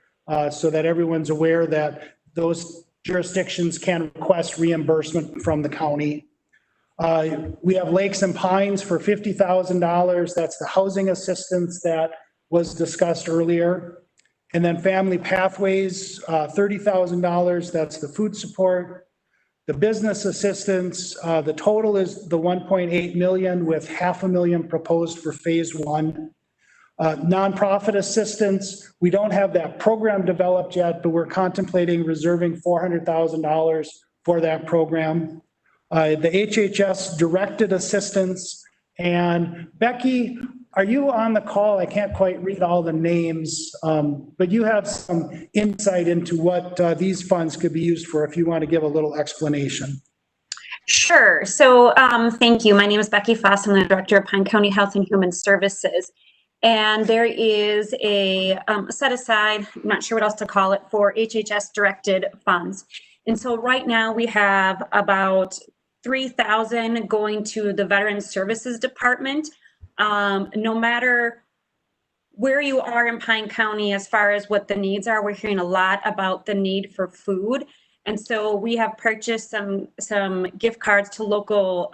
G: so that everyone's aware that those jurisdictions can request reimbursement from the county. We have Lakes and Pines for $50,000. That's the housing assistance that was discussed earlier. And then Family Pathways, $30,000. That's the food support. The business assistance, the total is the 1.8 million with $500,000 proposed for phase 1. Nonprofit assistance, we don't have that program developed yet, but we're contemplating reserving $400,000 for that program. The HHS directed assistance. And Becky, are you on the call? I can't quite read all the names, but you have some insight into what these funds could be used for if you want to give a little explanation.
R: Sure. So thank you. My name is Becky Foss. I'm the Director of Pine County Health and Human Services. And there is a set aside, I'm not sure what else to call it, for HHS directed funds. And so right now we have about 3,000 going to the Veterans Services Department. No matter where you are in Pine County, as far as what the needs are, we're hearing a lot about the need for food. And so we have purchased some gift cards to local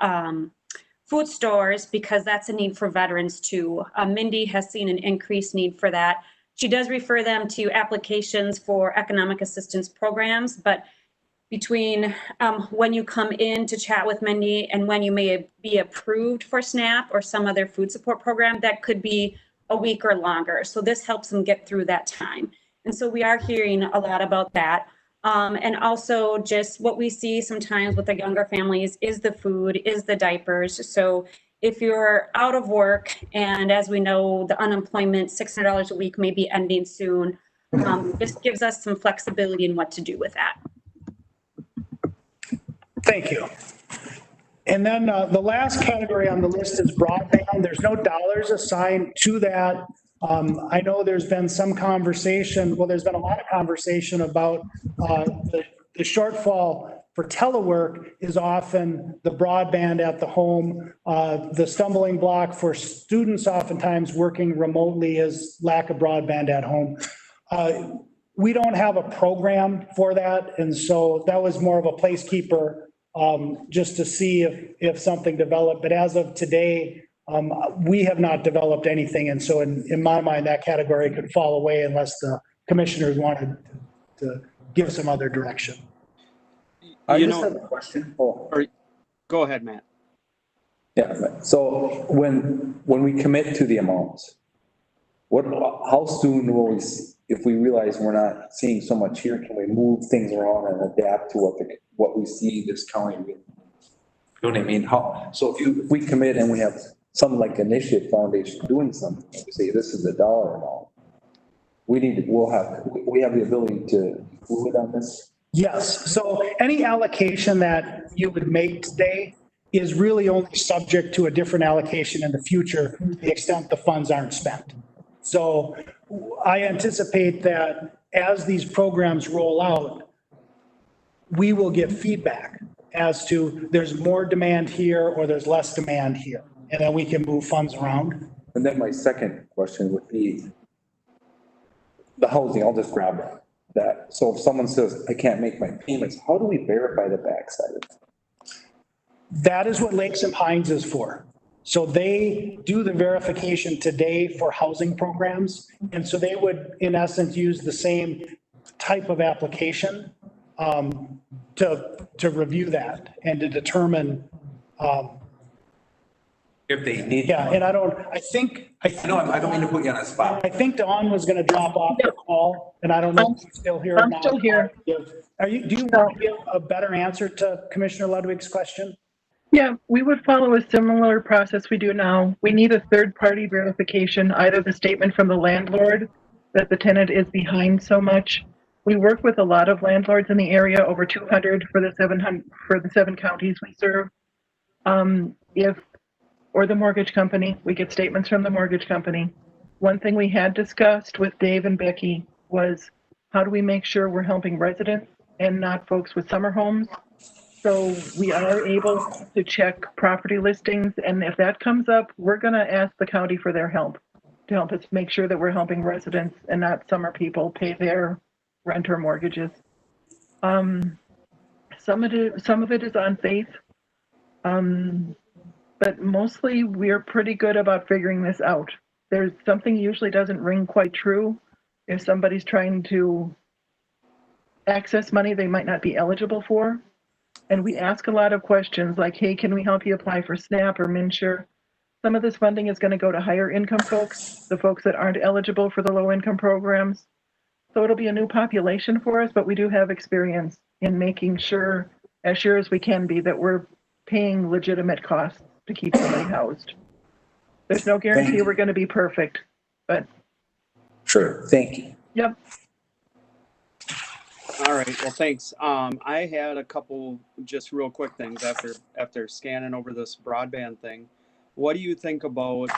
R: food stores because that's a need for veterans too. Mindy has seen an increased need for that. She does refer them to applications for economic assistance programs, but between when you come in to chat with Mindy and when you may be approved for SNAP or some other food support program, that could be a week or longer. So this helps them get through that time. And so we are hearing a lot about that. And also just what we see sometimes with the younger families is the food, is the diapers. So if you're out of work, and as we know, the unemployment, $600 a week may be ending soon, this gives us some flexibility in what to do with that.
G: Thank you. And then the last category on the list is broadband. There's no dollars assigned to that. I know there's been some conversation, well, there's been a lot of conversation about the shortfall for telework is often the broadband at the home. The stumbling block for students oftentimes working remotely is lack of broadband at home. We don't have a program for that. And so that was more of a placekeeper just to see if something developed. But as of today, we have not developed anything. And so in my mind, that category could fall away unless the commissioners wanted to give some other direction.
C: I
S: just have a question. Oh.
C: Go ahead, Matt.
S: Yeah, so when we commit to the amounts, how soon will we, if we realize we're not seeing so much here, can we move things around and adapt to what we see this county? You know what I mean? So if we commit and we have some like Initiative Foundation doing something, we say this is the dollar amount. We have the ability to move it on this.
G: Yes. So any allocation that you would make today is really only subject to a different allocation in the future to the extent the funds aren't spent. So I anticipate that as these programs roll out, we will get feedback as to there's more demand here or there's less demand here. And then we can move funds around.
S: And then my second question would be the housing. I'll just grab that. So if someone says, I can't make my payments, how do we verify the backside of it?
G: That is what Lakes and Pines is for. So they do the verification today for housing programs. And so they would, in essence, use the same type of application. to review that and to determine,
K: If they need.
G: yeah, and I think.
K: No, I don't mean to put you on a spot.
G: I think Dawn was gonna drop off the call, and I don't know if she's still here or
O: I'm
G: not.
O: still here.
G: Do you want to give a better answer to Commissioner Ludwig's question?
O: Yeah, we would follow a similar process we do now. We need a third-party verification, either the statement from the landlord that the tenant is behind so much. We work with a lot of landlords in the area, over 200 for the 7 counties we serve. Or the mortgage company, we get statements from the mortgage company. One thing we had discussed with Dave and Becky was how do we make sure we're helping residents and not folks with summer homes? So we are able to check property listings, and if that comes up, we're gonna ask the county for their help to help us make sure that we're helping residents and not summer people pay their rent or mortgages. Some of it is on faith, but mostly we're pretty good about figuring this out. There's something usually doesn't ring quite true. If somebody's trying to access money they might not be eligible for. And we ask a lot of questions like, hey, can we help you apply for SNAP or MNsure? Some of this funding is going to go to higher income folks, the folks that aren't eligible for the low income programs. So it'll be a new population for us, but we do have experience in making sure as we can be, that we're paying legitimate costs to keep somebody housed. There's no guarantee we're going to be perfect, but.
K: Sure, thank you.
O: Yep.
C: All right, well, thanks. I had a couple just real quick things after scanning over this broadband thing. What do you think about,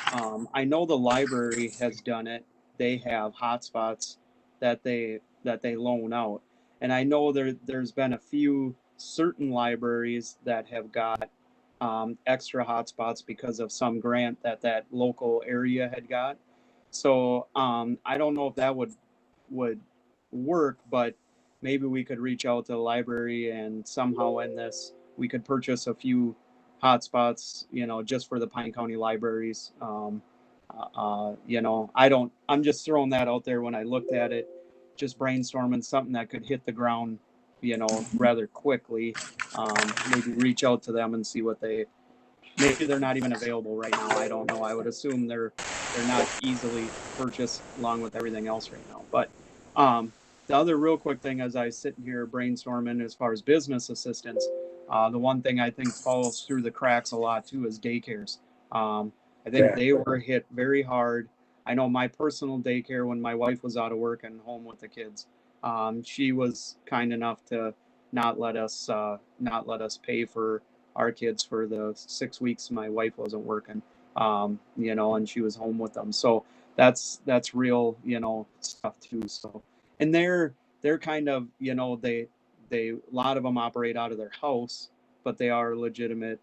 C: I know the library has done it. They have hotspots that they loan out. And I know there's been a few certain libraries that have got extra hotspots because of some grant that local area had got. So I don't know if that would work, but maybe we could reach out to the library and somehow in this, we could purchase a few hotspots, just for the Pine County libraries. I'm just throwing that out there when I looked at it, just brainstorming something that could hit the ground, rather quickly. Maybe reach out to them and see what maybe they're not even available right now. I don't know. I would assume they're not easily purchased along with everything else right now. But the other real quick thing as I sit here brainstorming as far as business assistance, the one thing I think falls through the cracks a lot too is daycares. I think they were hit very hard. I know my personal daycare when my wife was out of work and home with the kids, she was kind enough to not let us pay for our kids for the 6 weeks my wife wasn't working, and she was home with them. So that's real, stuff too. So, and they're kind of, they a lot of them operate out of their house, but they are legitimate,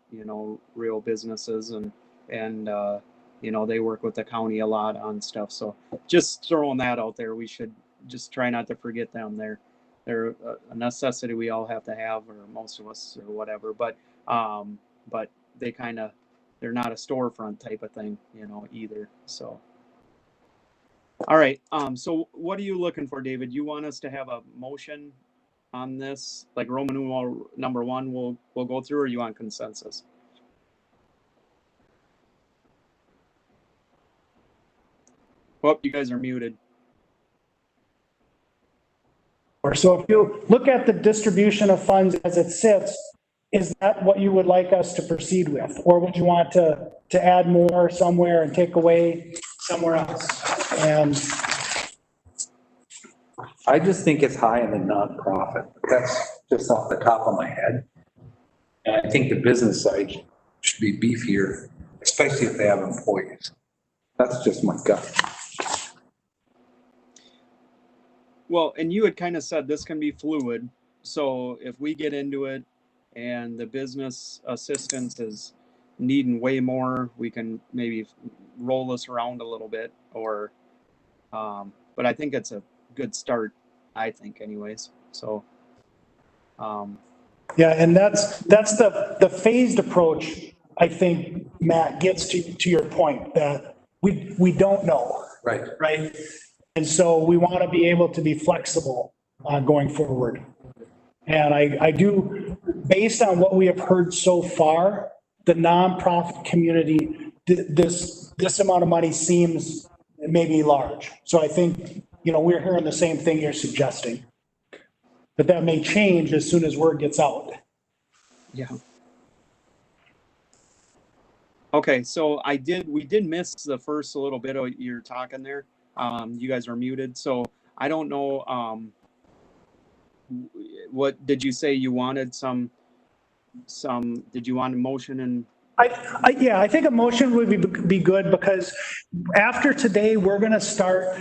C: real businesses and they work with the county a lot on stuff. So just throwing that out there, we should just try not to forget them. They're a necessity we all have to have, or most of us, or whatever. But they're not a storefront type of thing, either. So, all right. So what are you looking for, David? You want us to have a motion on this, like Roman numeral number 1 we'll go through, or you want consensus? Well, you guys are muted.
G: So if you look at the distribution of funds as it sits, is that what you would like us to proceed with? Or would you want to add more somewhere and take away somewhere else? And
S: I just think it's high in the nonprofit. That's just off the top of my head. And I think the business side should be beefier, especially if they have employees. That's just my gut.
C: Well, and you had kind of said this can be fluid. So if we get into it and the business assistance is needing way more, we can maybe roll this around a little bit, or, but I think it's a good start, I think anyways. So,
G: yeah, and that's the phased approach. I think Matt gets to your point that we don't know. Right. And so we want to be able to be flexible going forward. And I do, based on what we have heard so far, the nonprofit community, this amount of money seems maybe large. So I think, we're hearing the same thing you're suggesting. But that may change as soon as word gets out.
C: Yeah. Okay, so we did miss the first little bit of your talking there. You guys are muted, so I don't know, what, did you say you wanted did you want a motion and?
G: Yeah, I think a motion would be good because after today, we're going to start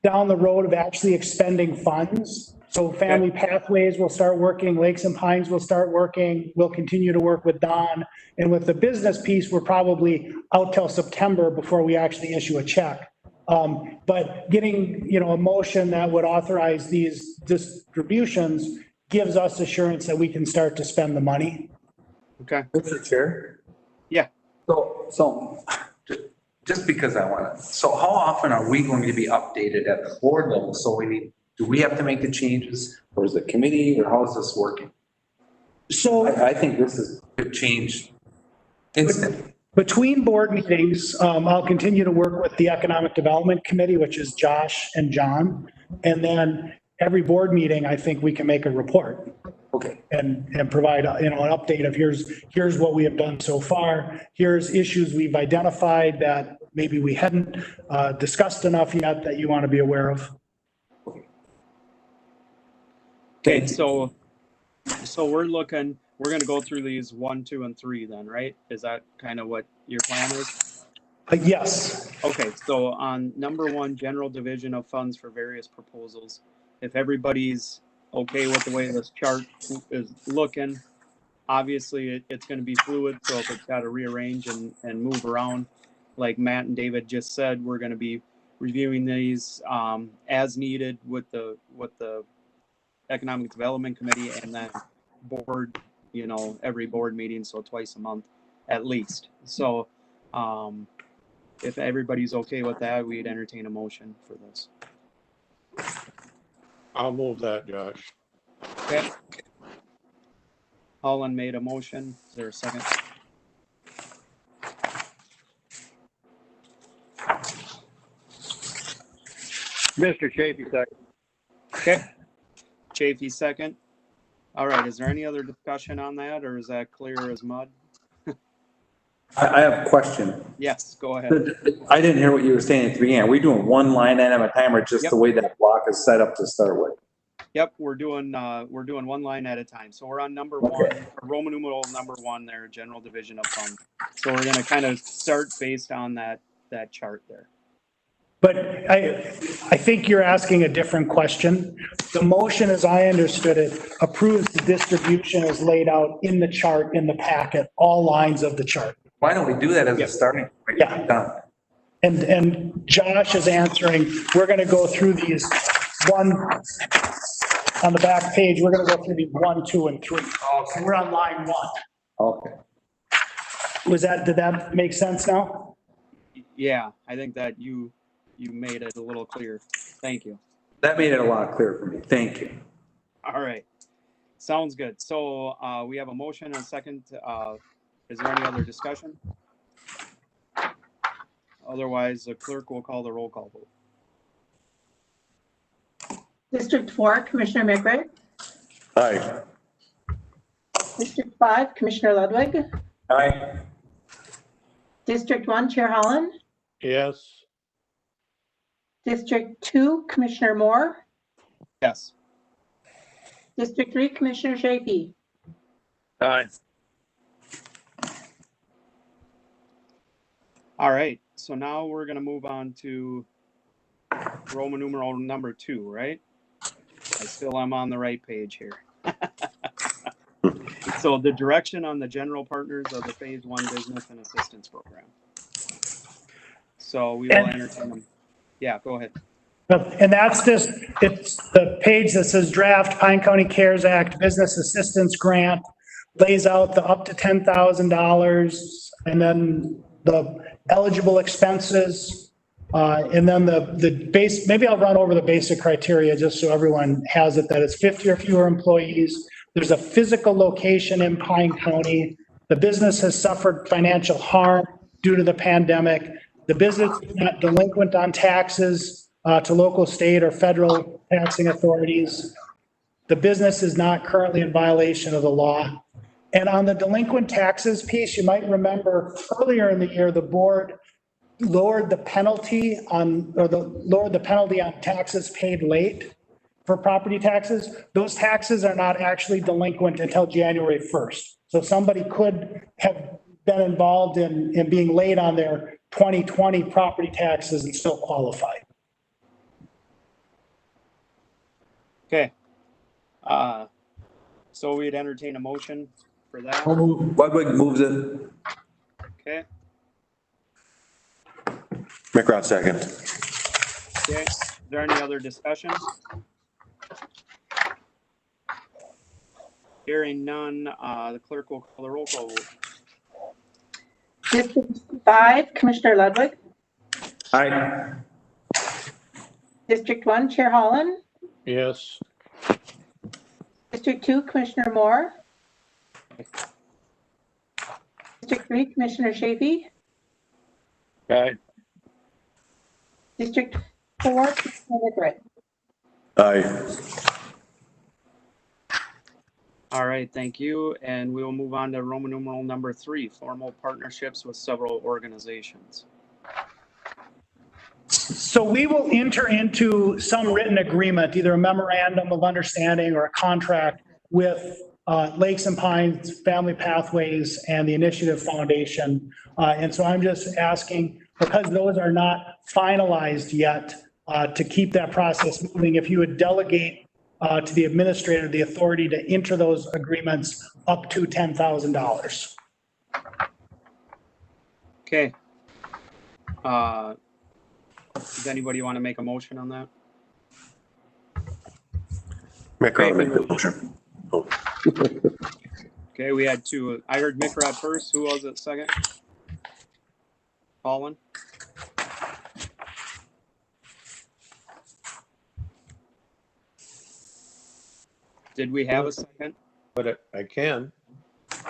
G: down the road of actually expending funds. So Family Pathways will start working, Lakes and Pines will start working, we'll continue to work with Don. And with the business piece, we're probably out till September before we actually issue a check. But getting, a motion that would authorize these distributions gives us assurance that we can start to spend the money.
C: Okay.
K: Mr. Chair?
C: Yeah.
K: So just because I want to, so how often are we going to be updated at the board level? So do we have to make the changes, or is the committee, or how is this working?
G: So
K: I think this is a change instantly.
G: Between board meetings, I'll continue to work with the Economic Development Committee, which is Josh and John. And then every board meeting, I think we can make a report.
K: Okay.
G: And provide, an update of here's what we have done so far. Here's issues we've identified that maybe we hadn't discussed enough yet that you want to be aware of.
C: Okay, so we're going to go through these 1, 2, and 3 then, right? Is that kind of what your plan is?
G: Yes.
C: Okay, so on number 1, general division of funds for various proposals. If everybody's okay with the way this chart is looking, obviously it's going to be fluid. So if it's got to rearrange and move around, like Matt and David just said, we're going to be reviewing these as needed with the Economic Development Committee and then board, every board meeting, so twice a month at least. So if everybody's okay with that, we'd entertain a motion for this.
D: I'll move that, Josh.
C: Okay. Holland made a motion. Is there a second?
F: Mr. Chafee, second.
C: Okay. Chafee, second. All right. Is there any other discussion on that, or is that clear as mud?
K: I have a question.
C: Yes, go ahead.
K: I didn't hear what you were saying at the beginning. Are we doing one line item at a time, or just
C: Yep.
K: the way that block is set up to start with?
C: Yep, we're doing one line at a time. So we're on number 1, Roman numeral number 1 there, general division of funds. So we're going to kind of start based on that chart there.
G: But I think you're asking a different question. The motion, as I understood it, approves the distribution as laid out in the chart in the packet, all lines of the chart.
K: Why don't we do that as a starting point?
G: Yeah.
K: Done.
G: And Josh is answering, we're going to go through these on the back page, we're going to go through these 1, 2, and 3. Oh, so we're on line 1.
K: Okay.
G: Did that make sense now?
C: Yeah, I think that you made it a little clear. Thank you.
K: That made it a lot clearer for me. Thank you.
C: All right. Sounds good. So we have a motion and a second. Is there any other discussion? Otherwise, the clerk will call the roll call vote.
B: District 4, Commissioner McRae.
H: Aye.
B: District 5, Commissioner Ludwig.
K: Aye.
B: District 1, Chair Holland.
D: Yes.
B: District 2, Commissioner Moore.
C: Yes.
B: District 3, Commissioner Chafee.
F: Aye.
C: All right. So now we're going to move on to Roman numeral number 2, right? I still am on the right page here. So the direction on the general partners of the Phase 1 Business and Assistance Program. So we will entertain them. Yeah, go ahead.
G: And it's the page that says draft Pine County CARES Act Business Assistance Grant, lays out the up to $10,000 and then the eligible expenses, And then the base, maybe I'll run over the basic criteria just so everyone has it, that it's 50 or fewer employees. There's a physical location in Pine County. The business has suffered financial harm due to the pandemic. The business is not delinquent on taxes to local, state, or federal taxing authorities. The business is not currently in violation of the law. And on the delinquent taxes piece, you might remember earlier in the year, the board lowered the penalty on taxes paid late for property taxes. Those taxes are not actually delinquent until January 1st. So somebody could have been involved in being late on their 2020 property taxes and still qualify.
C: Okay. So we'd entertain a motion for that.
H: Ludwig moves it.
C: Okay.
H: McRae second.
C: Okay. Is there any other discussion? Hearing none, the clerk will call the roll call vote.
B: District 5, Commissioner Ludwig.
H: Aye.
B: District 1, Chair Holland.
D: Yes.
B: District 2, Commissioner Moore. District 3, Commissioner Chafee.
F: Okay.
B: District 4, Commissioner Lickert.
H: Aye.
C: All right, thank you. And we will move on to Roman numeral number 3, formal partnerships with several organizations.
G: So we will enter into some written agreement, either a memorandum of understanding or a contract with Lakes and Pines Family Pathways and the Initiative Foundation. And so I'm just asking, because those are not finalized yet, to keep that process moving, if you would delegate to the administrator the authority to enter those agreements up to $10,000.
C: Okay. Does anybody want to make a motion on that?
H: McRae make the motion. Oh.
C: Okay, we had two. I heard Microd first. Who was it second? Colin? Did we have a second?
D: But I can.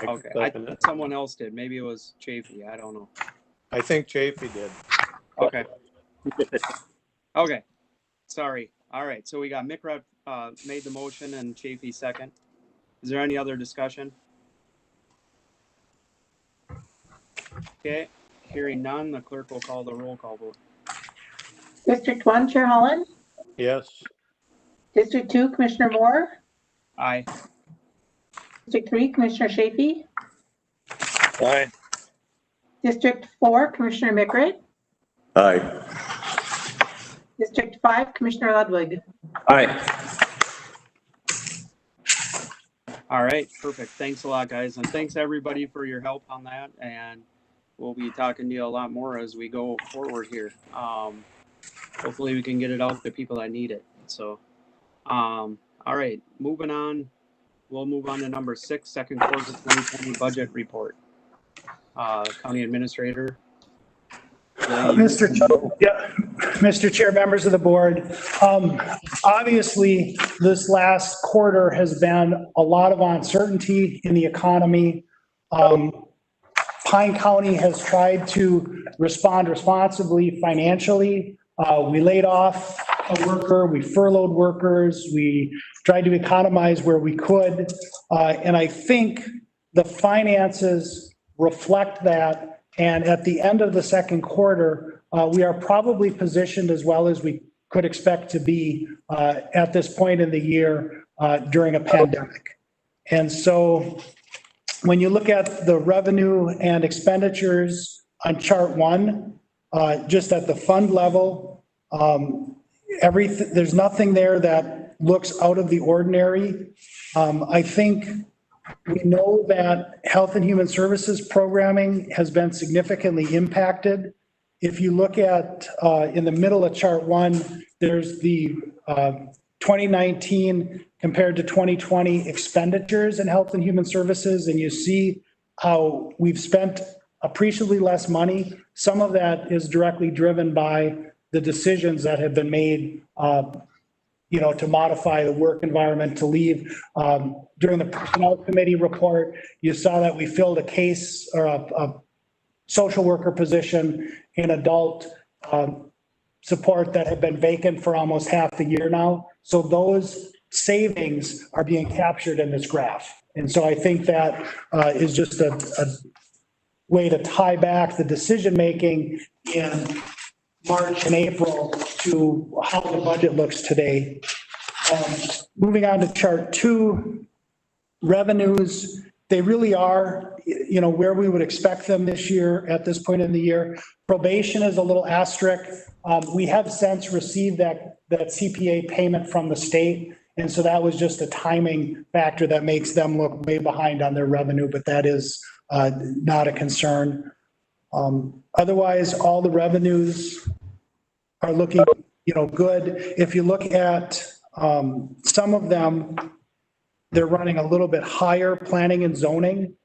C: Okay, I thought someone else did. Maybe it was Chafee. I don't know.
D: I think Chafee did.
C: Okay. Okay. Sorry. All right. So we got Microd made the motion and Chafee second. Is there any other discussion? Okay. Hearing none, the clerk will call the roll call vote.
B: District 1, Chair Holland.
D: Yes.
B: District 2, Commissioner Moore.
C: Aye.
B: District 3, Commissioner Chafee.
F: Aye.
B: District 4, Commissioner Mickert.
H: Aye.
B: District 5, Commissioner Ludwig.
H: Aye.
C: All right. Perfect. Thanks a lot, guys. And thanks everybody for your help on that. And we'll be talking to you a lot more as we go forward here. Hopefully we can get it out to people that need it. So, all right, moving on. We'll move on to number 6, second quarter 2020 budget report. County Administrator.
G: Mr. Chair, members of the board, obviously this last quarter has been a lot of uncertainty in the economy. Pine County has tried to respond responsibly financially. We laid off a worker, we furloughed workers, we tried to economize where we could. And I think the finances reflect that. And at the end of the second quarter, we are probably positioned as well as we could expect to be at this point in the year during a pandemic. And so when you look at the revenue and expenditures on chart 1, just at the fund level, there's nothing there that looks out of the ordinary. I think we know that Health and Human Services programming has been significantly impacted. If you look at in the middle of chart 1, there's the 2019 compared to 2020 expenditures in Health and Human Services, and you see how we've spent appreciably less money. Some of that is directly driven by the decisions that have been made, to modify the work environment to leave. During the personnel committee report, you saw that we filled a case or a social worker position in adult support that had been vacant for almost half the year now. So those savings are being captured in this graph. And so I think that is just a way to tie back the decision-making in March and April to how the budget looks today. Moving on to chart 2, revenues, they really are, where we would expect them this year at this point in the year. Probation is a little asterisk. We have since received that CPA payment from the state. And so that was just a timing factor that makes them look way behind on their revenue, but that is not a concern. Otherwise, all the revenues are looking, good. If you look at some of them, they're running a little bit higher. Planning and zoning.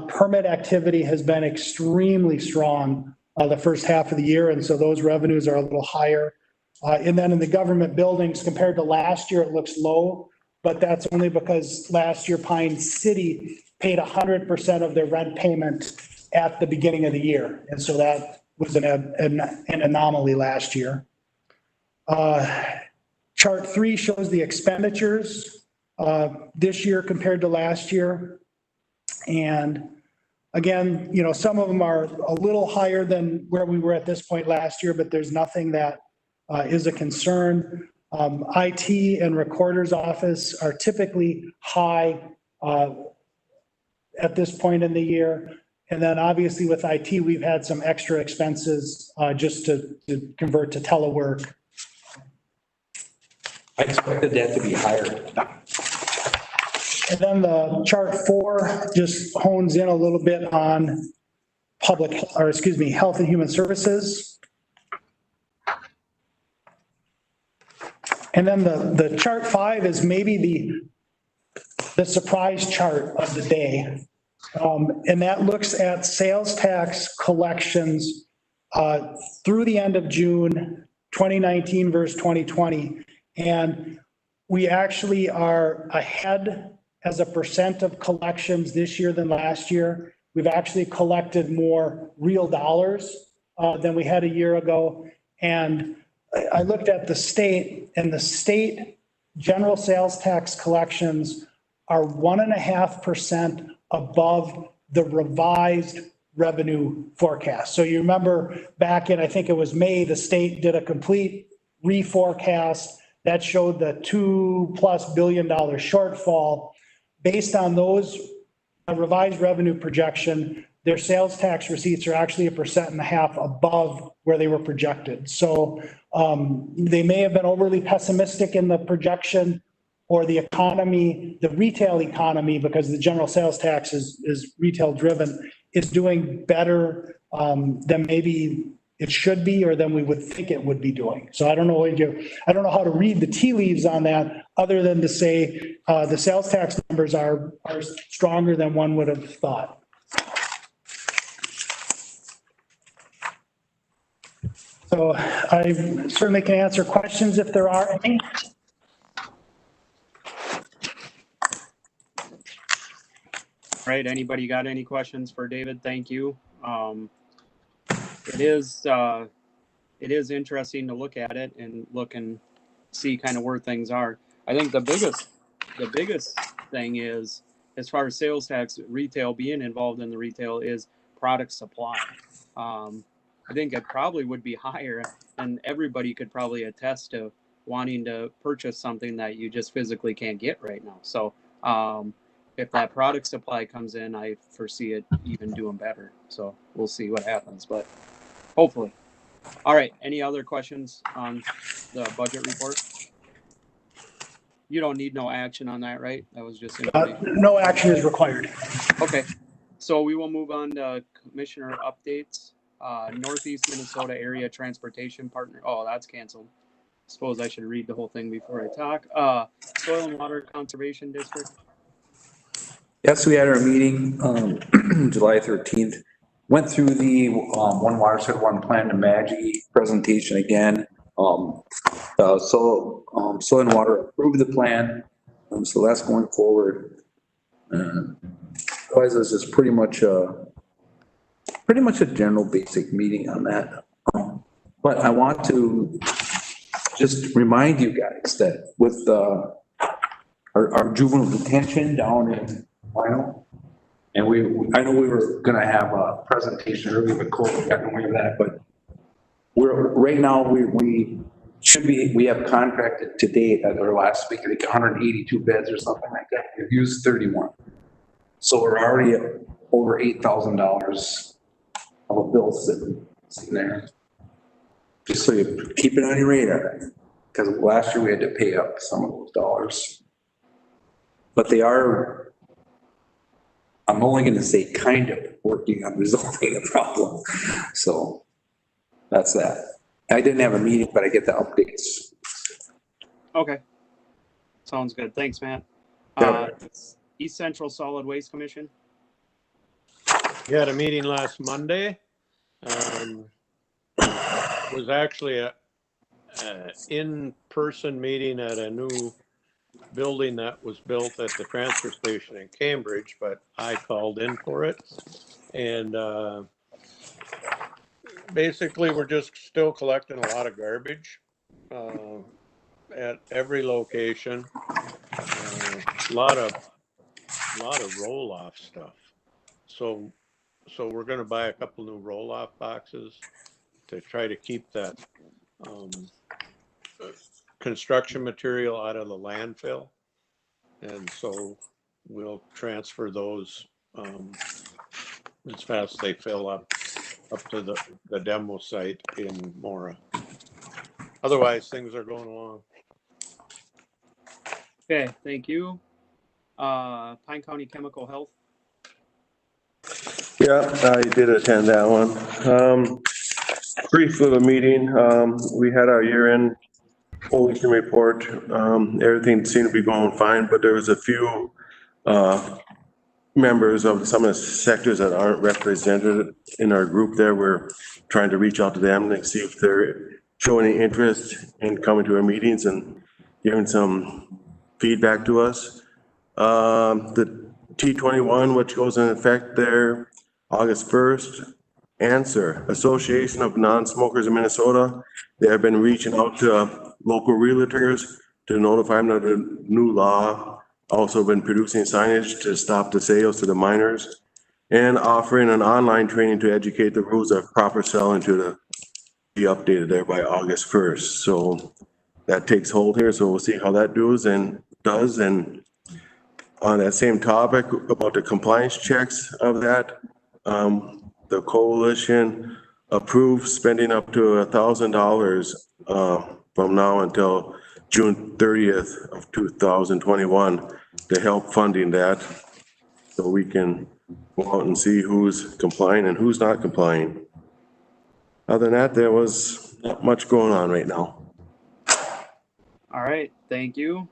G: Permit activity has been extremely strong the first half of the year, and so those revenues are a little higher. And then in the government buildings, compared to last year, it looks low, but that's only because last year Pine City paid 100% of their rent payment at the beginning of the year, and so that was an anomaly last year. Chart 3 shows the expenditures this year compared to last year. And again, some of them are a little higher than where we were at this point last year, but there's nothing that is a concern. IT and recorder's office are typically high at this point in the year. And then obviously with IT, we've had some extra expenses just to convert to telework.
S: I expected that to be higher.
G: And then the chart 4 just hones in a little bit on Health and Human Services. And then the chart 5 is maybe the surprise chart of the day. And that looks at sales tax collections through the end of June 2019 versus 2020. And we actually are ahead as a percent of collections this year than last year. We've actually collected more real dollars than we had a year ago. And I looked at the state, and the state general sales tax collections are 1.5% above the revised revenue forecast. So you remember back in, I think it was May, the state did a complete reforecast that showed the $2+ billion shortfall. Based on those revised revenue projection, their sales tax receipts are actually 1.5% above where they were projected. So they may have been overly pessimistic in the projection, or the economy, the retail economy, because the general sales tax is retail driven, is doing better than maybe it should be, or than we would think it would be doing. So I don't know how to read the tea leaves on that, other than to say the sales tax numbers are stronger than one would have thought. So I certainly can answer questions if there are any.
C: Right, anybody got any questions for David? Thank you. It is interesting to look at it and look and see kind of where things are. I think the biggest thing is, as far as sales tax, retail being involved in the retail, is product supply. I think it probably would be higher, and everybody could probably attest to wanting to purchase something that you just physically can't get right now. So if that product supply comes in, I foresee it even doing better. So we'll see what happens, but hopefully. All right, any other questions on the budget report? You don't need no action on that, right? That was just information.
G: No action is required.
C: Okay, so we will move on to commissioner updates. Northeast Minnesota Area Transportation Partner. Oh, that's canceled. Suppose I should read the whole thing before I talk. Soil and Water Conservation District.
S: Yes, we had our meeting July 13th. Went through the One Watershed, One Plan to Maggie presentation again.
K: Soil and Water approved the plan, so that's going forward. Otherwise, this is pretty much a general basic meeting on that. But I want to just remind you guys that with our juvenile detention down in Lionel, and I know we were gonna have a presentation earlier, but COVID got in the way of that, but right now, we have contracted to date at our last week, I think 182 beds or something like that. We've used 31. So we're already at over $8,000 of a bill sitting there. Just so you keep it on your radar, because last year we had to pay up some of those dollars. But they are, I'm only gonna say kind of working on resolving the problem. So that's that. I didn't have a meeting, but I get the updates.
C: Okay. Sounds good. Thanks, Matt. East Central Solid Waste Commission.
D: We had a meeting last Monday. It was actually a in-person meeting at a new building that was built at the transfer station in Cambridge, but I called in for it. And basically, we're just still collecting a lot of garbage at every location. A lot of roll-off stuff. So we're going to buy a couple new roll-off boxes to try to keep that construction material out of the landfill. And so we'll transfer those as fast as they fill up to the demo site in Mora. Otherwise, things are going along.
C: Okay, thank you. Pine County Chemical Health.
T: Yeah, I did attend that one. Brief little meeting. We had our year-end pollution report. Everything seemed to be going fine, but there was a few members of some of the sectors that aren't represented in our group there. We're trying to reach out to them and see if they're showing any interest in coming to our meetings and giving some feedback to us. The T21, which goes in effect there August 1st. Answer, Association of Non-Smokers in Minnesota. They have been reaching out to local realtors to notify them of the new law. Also been producing signage to stop the sales to the minors and offering an online training to educate the rules of proper selling to be updated there by August 1st. So that takes hold here. So we'll see how that does. And on that same topic about the compliance checks of that, the coalition approved spending up to $1,000 from now until June 30th of 2021 to help funding that, so we can go out and see who's complying and who's not complying. Other than that, there was not much going on right now.
C: All right, thank you.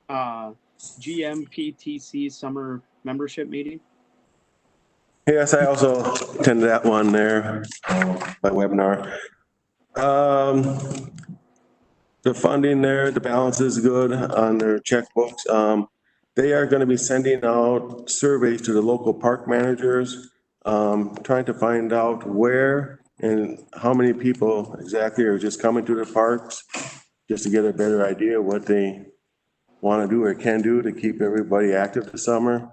C: GMPTC summer membership meeting.
T: Yes, I also attended that one there by webinar. The funding there, the balance is good on their checkbooks. They are going to be sending out surveys to the local park managers, trying to find out where and how many people exactly are just coming to the parks, just to get a better idea of what they want to do or can do to keep everybody active this summer.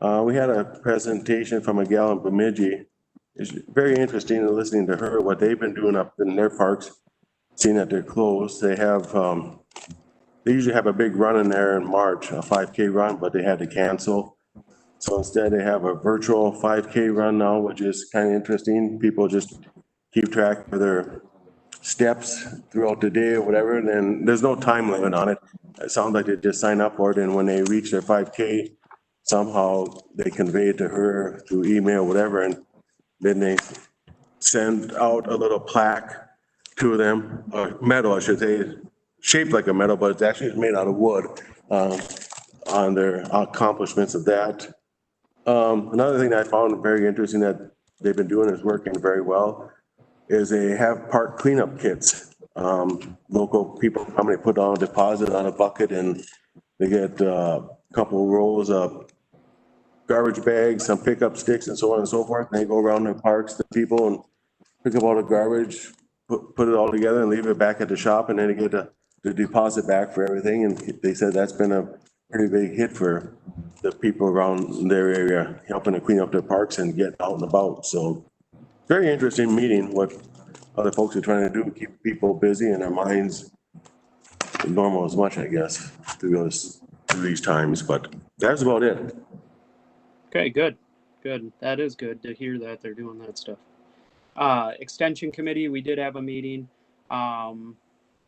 T: We had a presentation from a gal in Bemidji. It's very interesting listening to her, what they've been doing up in their parks, seeing that they're closed. They have, they usually have a big run in there in March, a 5K run, but they had to cancel. So instead they have a virtual 5K run now, which is kind of interesting. People just keep track of their steps throughout the day or whatever, and then there's no time limit on it. It sounds like they just sign up for it, and when they reach their 5K, somehow they convey it to her through email, whatever, and then they send out a little plaque to them, a medal, I should say, shaped like a medal, but it's actually made out of wood, on their accomplishments of that. Another thing that I found very interesting that they've been doing is working very well, is they have park cleanup kits Local people come and put down a deposit on a bucket and they get a couple rolls of garbage bags, some pickup sticks and so on and so forth. And they go around the parks, the people, and pick up all the garbage, put it all together and leave it back at the shop, and then they get the deposit back for everything. And they said that's been a pretty big hit for the people around their area, helping to clean up their parks and get out and about. So very interesting meeting, what other folks are trying to do, keep people busy and their minds normal as much, I guess, through these times. But that's about it.
C: Okay, good. That is good to hear that they're doing that stuff. Extension committee, we did have a meeting.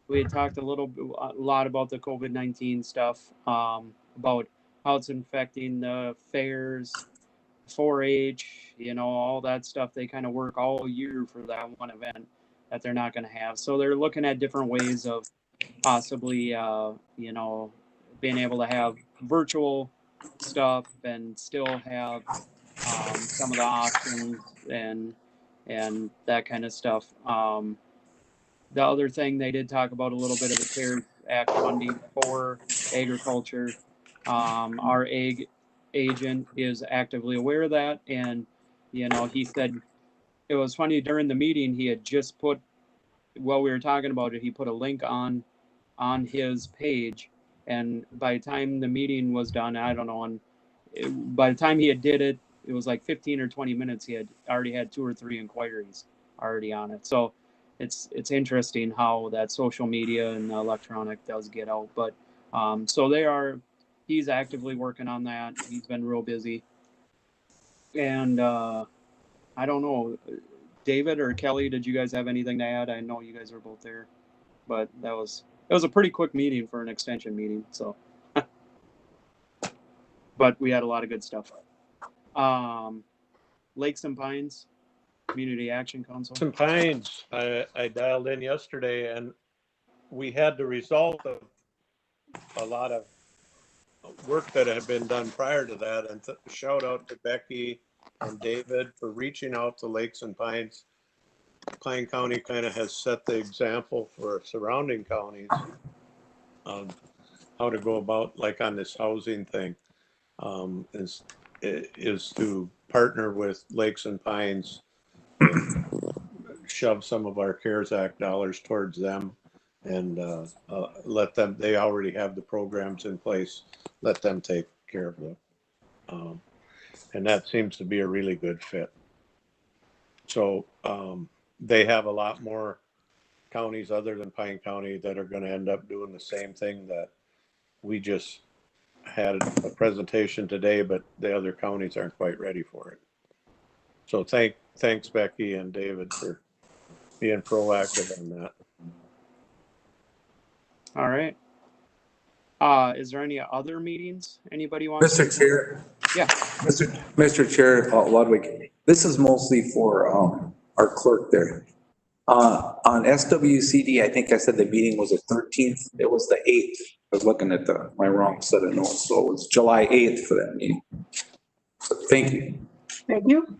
C: We had talked a lot about the COVID-19 stuff, about how it's infecting the fairs, 4-H, all that stuff. They kind of work all year for that one event that they're not going to have. So they're looking at different ways of possibly, being able to have virtual stuff and still have some of the options and that kind of stuff. The other thing they did talk about a little bit of the CARES Act funding for agriculture. Our ag agent is actively aware of that, and he said it was funny during the meeting. He had just put, while we were talking about it, he put a link on his page, and by the time the meeting was done, I don't know, by the time he did it, it was like 15 or 20 minutes. He had already had 2 or 3 inquiries already on it. So it's interesting how that social media and electronic does get out. But so he's actively working on that. He's been real busy. And I don't know, David or Kelly, did you guys have anything to add? I know you guys were both there, but it was a pretty quick meeting for an extension meeting. So, but we had a lot of good stuff. Lakes and Pines Community Action Council.
D: Some Pines, I dialed in yesterday and we had the result of a lot of work that had been done prior to that. And shout out to Becky and David for reaching out to Lakes and Pines. Pine County kind of has set the example for surrounding counties on how to go about, like on this housing thing, is to partner with Lakes and Pines and shove some of our CARES Act dollars towards them and let them, they already have the programs in place, let them take care of them. And that seems to be a really good fit. So they have a lot more counties other than Pine County that are going to end up doing the same thing that we just had a presentation today, but the other counties aren't quite ready for it. So thanks Becky and David for being proactive on that.
C: All right. Is there any other meetings anybody wants?
S: Mr. Chair.
C: Yeah.
S: Mr. Chair, Ludwig, this is mostly for our clerk there. On SWCD, I think I said the meeting was the 13th. It was the 8th. I was looking at my wrong set of notes. So it was July 8th for that meeting. So thank you.
B: Thank you.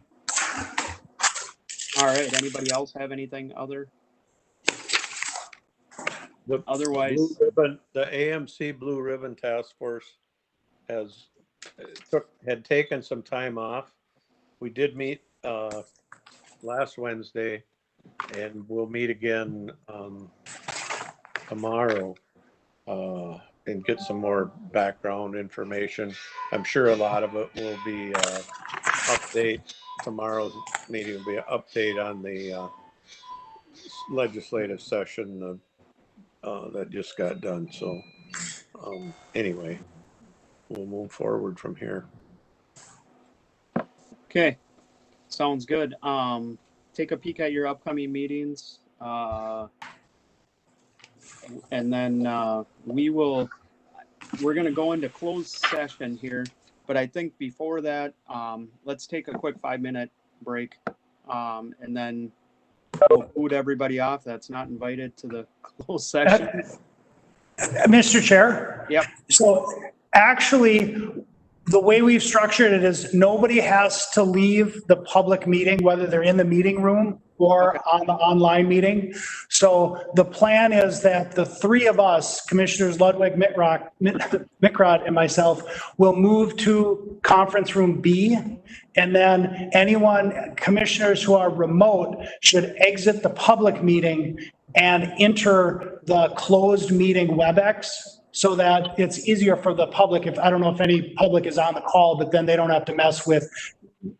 C: All right. Anybody else have anything other? Otherwise,
D: Blue Ribbon, the AMC Blue Ribbon Task Force had taken some time off. We did meet last Wednesday, and we'll meet again tomorrow and get some more background information. I'm sure a lot of it will be update. Tomorrow's meeting will be an update on the legislative session that just got done. So anyway, we'll move forward from here.
C: okay. Sounds good. Take a peek at your upcoming meetings. And then we're going to go into closed session here. But I think before that, let's take a quick 5-minute break. And then we'll boot everybody off that's not invited to the closed session.
G: Mr. Chair?
C: Yep.
G: So actually, the way we've structured it is nobody has to leave the public meeting, whether they're in the meeting room or on the online meeting. So the plan is that the three of us, Commissioners Ludwig, Mickrot, and myself, will move to conference room B. And then anyone, commissioners who are remote, should exit the public meeting and enter the closed meeting WebEx, so that it's easier for the public. If, I don't know if any public is on the call, but then they don't have to mess with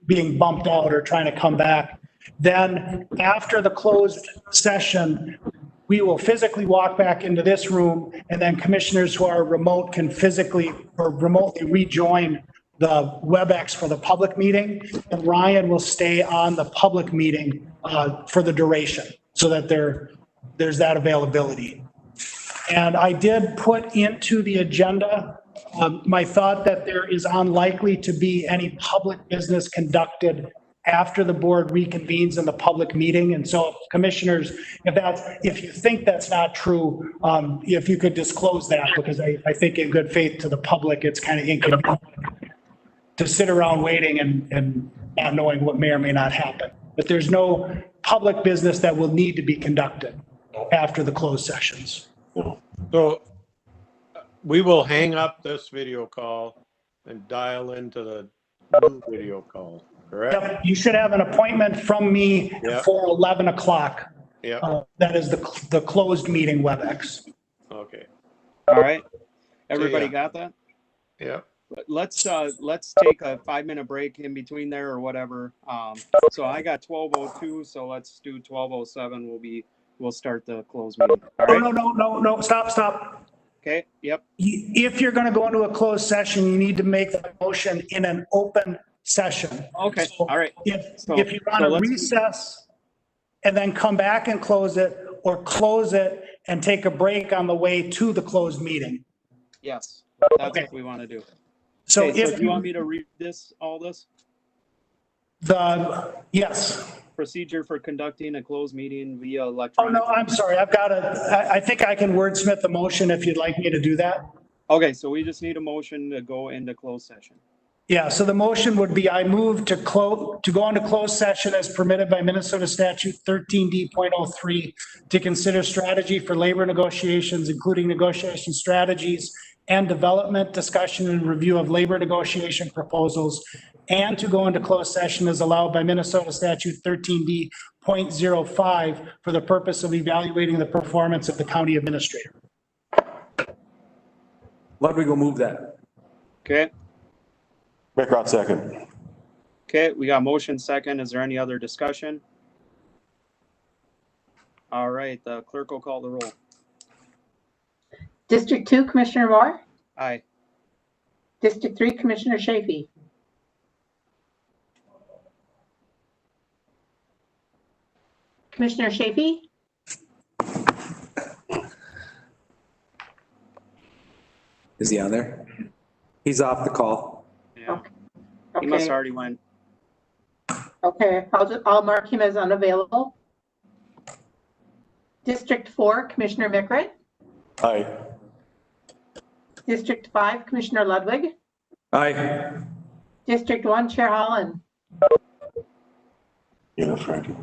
G: being bumped out or trying to come back. Then after the closed session, we will physically walk back into this room, and then commissioners who are remote can physically or remotely rejoin the WebEx for the public meeting, and Ryan will stay on the public meeting for the duration, so that there's that availability. And I did put into the agenda my thought that there is unlikely to be any public business conducted after the board reconvenes in the public meeting. And so commissioners, if you think that's not true, if you could disclose that, because I think in good faith to the public, it's kind of inconvenient to sit around waiting and not knowing what may or may not happen. But there's no public business that will need to be conducted after the closed sessions.
D: So we will hang up this video call and dial into the new video call, correct?
G: Yep, you should have an appointment from me for 11 o'clock.
D: Yep.
G: That is the closed meeting WebEx.
D: Okay.
C: All right. Everybody got that?
D: Yep.
C: Let's take a 5-minute break in between there or whatever. So I got 12:02, so let's do 12:07. We'll start the closed meeting. All right?
G: No, stop.
C: Okay, yep.
G: If you're going to go into a closed session, you need to make the motion in an open session.
C: Okay,
G: So
C: all right.
G: If you want to recess and then come back and close it, or close it and take a break on the way to the closed meeting.
C: Yes, that's what we want to do.
G: So
C: Okay,
G: if
C: do you want me to read all this?
G: Yes.
C: Procedure for conducting a closed meeting via
G: Oh,
C: electronic.
G: no, I'm sorry. I think I can wordsmith the motion if you'd like me to do that.
C: Okay, so we just need a motion to go into closed session.
G: Yeah, so the motion would be, I move to go into closed session as permitted by Minnesota statute 13D.03 to consider strategy for labor negotiations, including negotiation strategies and development, discussion and review of labor negotiation proposals, and to go into closed session as allowed by Minnesota statute 13D.05 for the purpose of evaluating the performance of the county administrator.
S: Ludwig will move that.
C: Okay.
T: Mickrot second.
C: Okay, we got motion second. Is there any other discussion? All right, the clerk will call the roll.
B: District 2, Commissioner Moore.
C: Aye.
B: District 3, Commissioner Chafee. Commissioner Chafee?
S: Is he on there? He's off the call.
C: Yeah.
B: Okay.
C: He must already went.
B: Okay, I'll mark him as unavailable. District 4, Commissioner Mickrot.
T: Aye.
B: District 5, Commissioner Ludwig.
S: Aye.
B: District 1, Chair Holland.
T: Yeah, Frankie.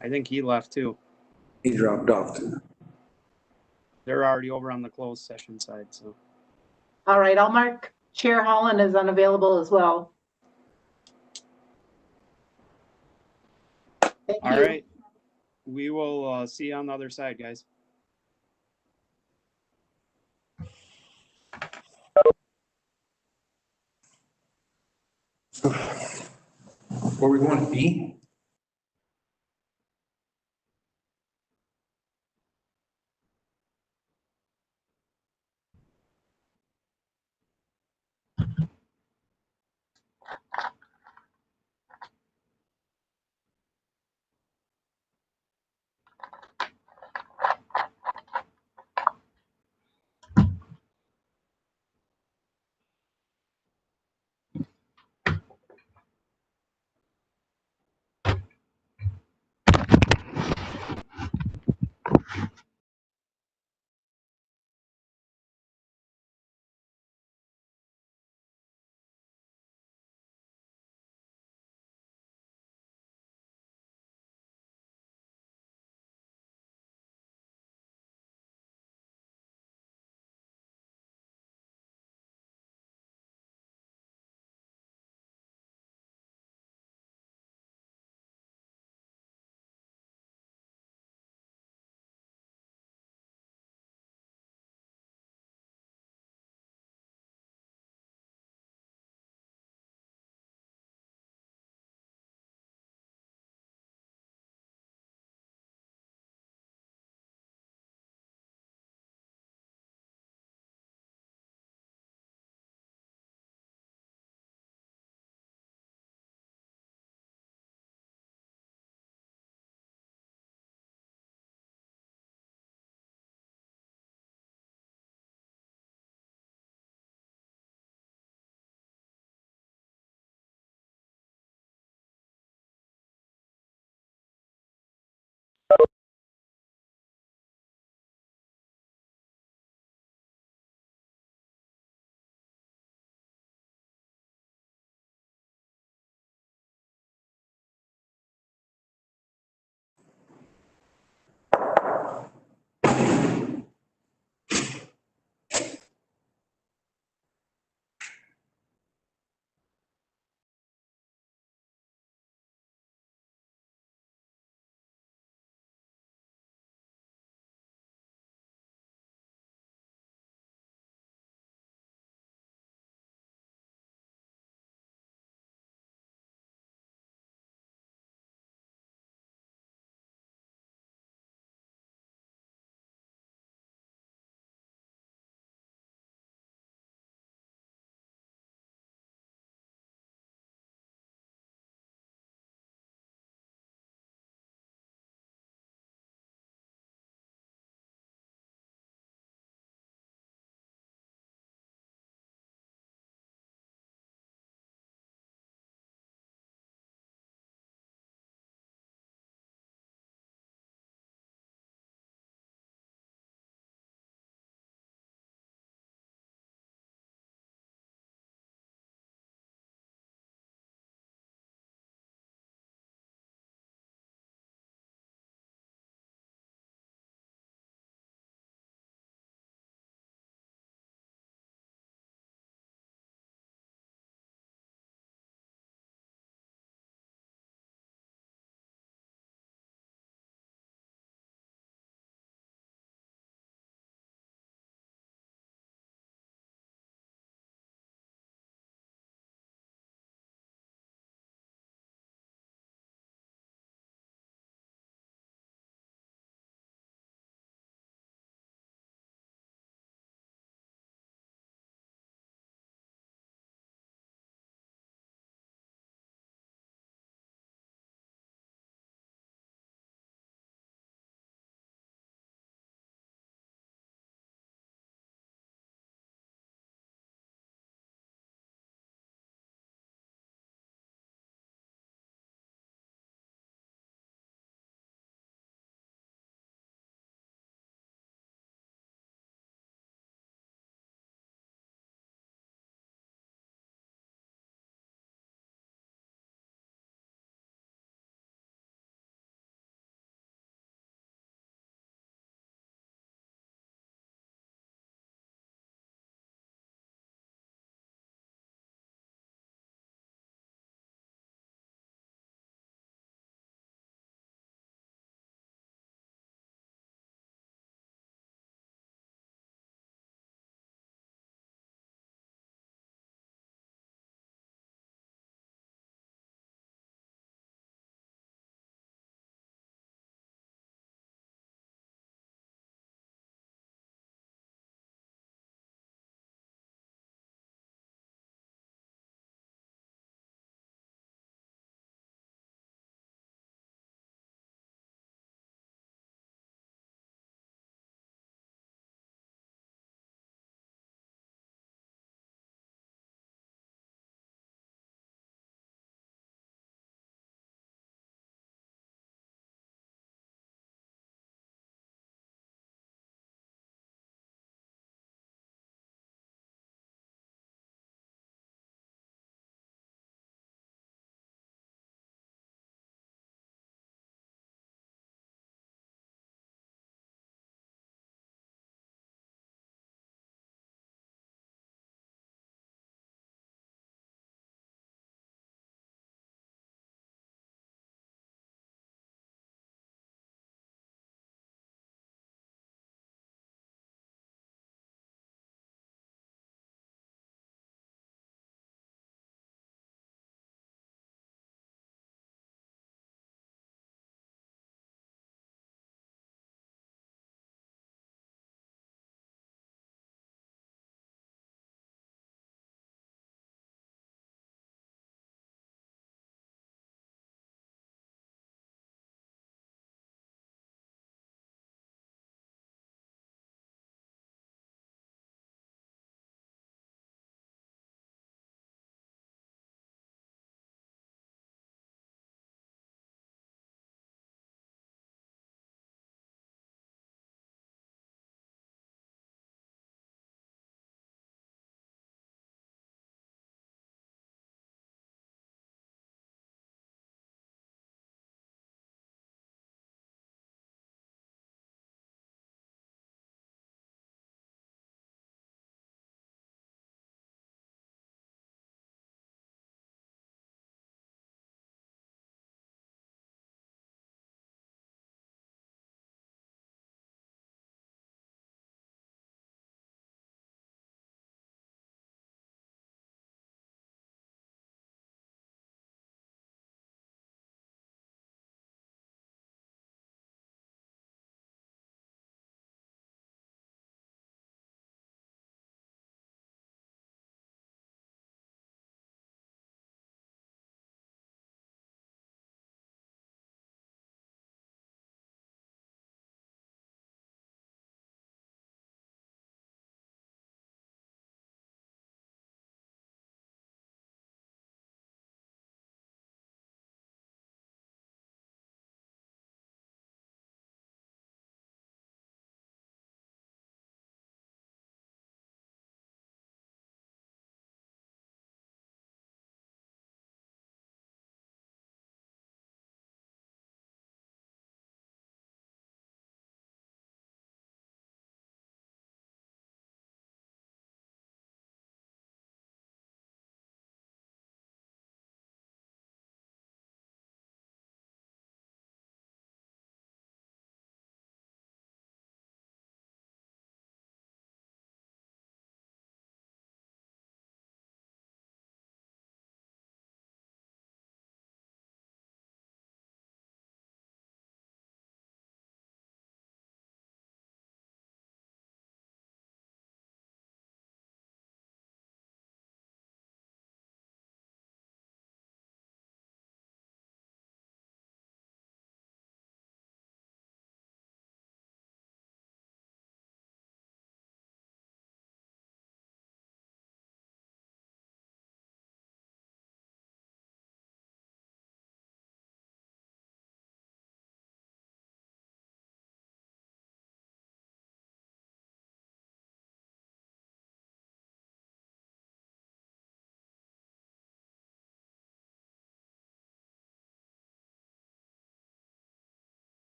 C: I think he left too.
S: He dropped off too.
C: They're already over on the closed session side, so.
B: All right, I'll mark Chair Holland as unavailable as well. Thank you.
C: All right. We will see you on the other side, guys.
S: Where we going, B?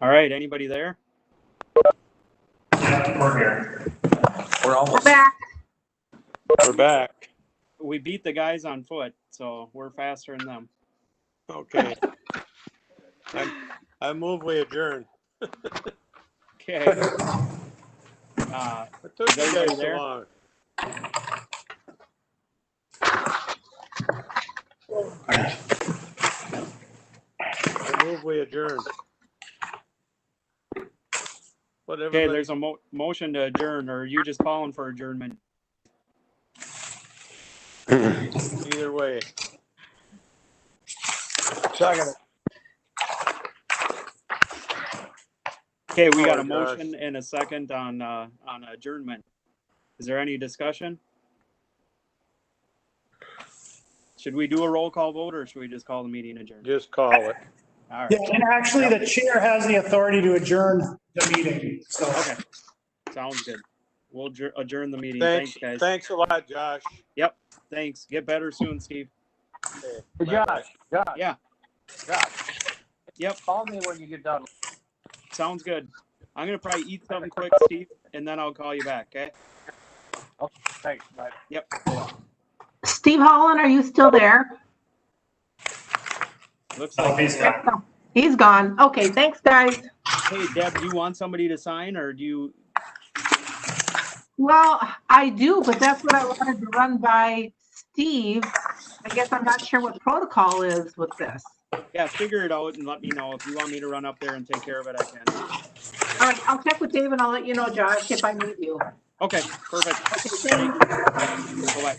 C: All right, anybody there?
S: We're here. We're
B: We're
S: almost.
B: back.
D: We're back.
C: We beat the guys on foot, so we're faster than them.
D: Okay. I move we adjourn.
C: Okay.
D: It took
C: Is
D: you
C: everybody
D: guys so
C: there?
D: long. I move we adjourn. Whatever.
C: Okay, there's a motion to adjourn, or are you just calling for adjournment?
D: Either way.
F: Second.
C: Okay, we got a
D: Josh.
C: motion and a second on adjournment. Is there any discussion? Should we do a roll call vote, or should we just call the meeting adjourned?
D: Just call it.
C: All right.
G: Yeah, and actually, the chair has the authority to adjourn the meeting, so.
C: Okay, sounds good. We'll adjourn the meeting. Thanks, guys.
D: Thanks a lot, Josh.
C: Yep, thanks. Get better soon, Steve.
D: Okay,
F: Josh,
C: Yeah,
F: Josh.
C: Yep.
F: Call me when you get done.
C: sounds good. I'm gonna probably eat something quick, Steve, and then I'll call you back, okay?
F: Okay, thanks. Bye.
C: Yep.
B: Steve Holland, are you still there?
C: Looks like he's
B: gone. He's gone. Okay, thanks, guys.
C: Hey, Deb, do you want somebody to sign, or do you?
B: Well, I do, but that's what I wanted to run by Steve. I guess I'm not sure what protocol is with this.
C: Yeah, figure it out and let me know. If you want me to run up there and take care of it, I can.
B: All right, I'll check with Dave and I'll let you know, Josh, if I need you.
C: Okay, perfect.
B: Okay, thanks.
C: Bye-bye.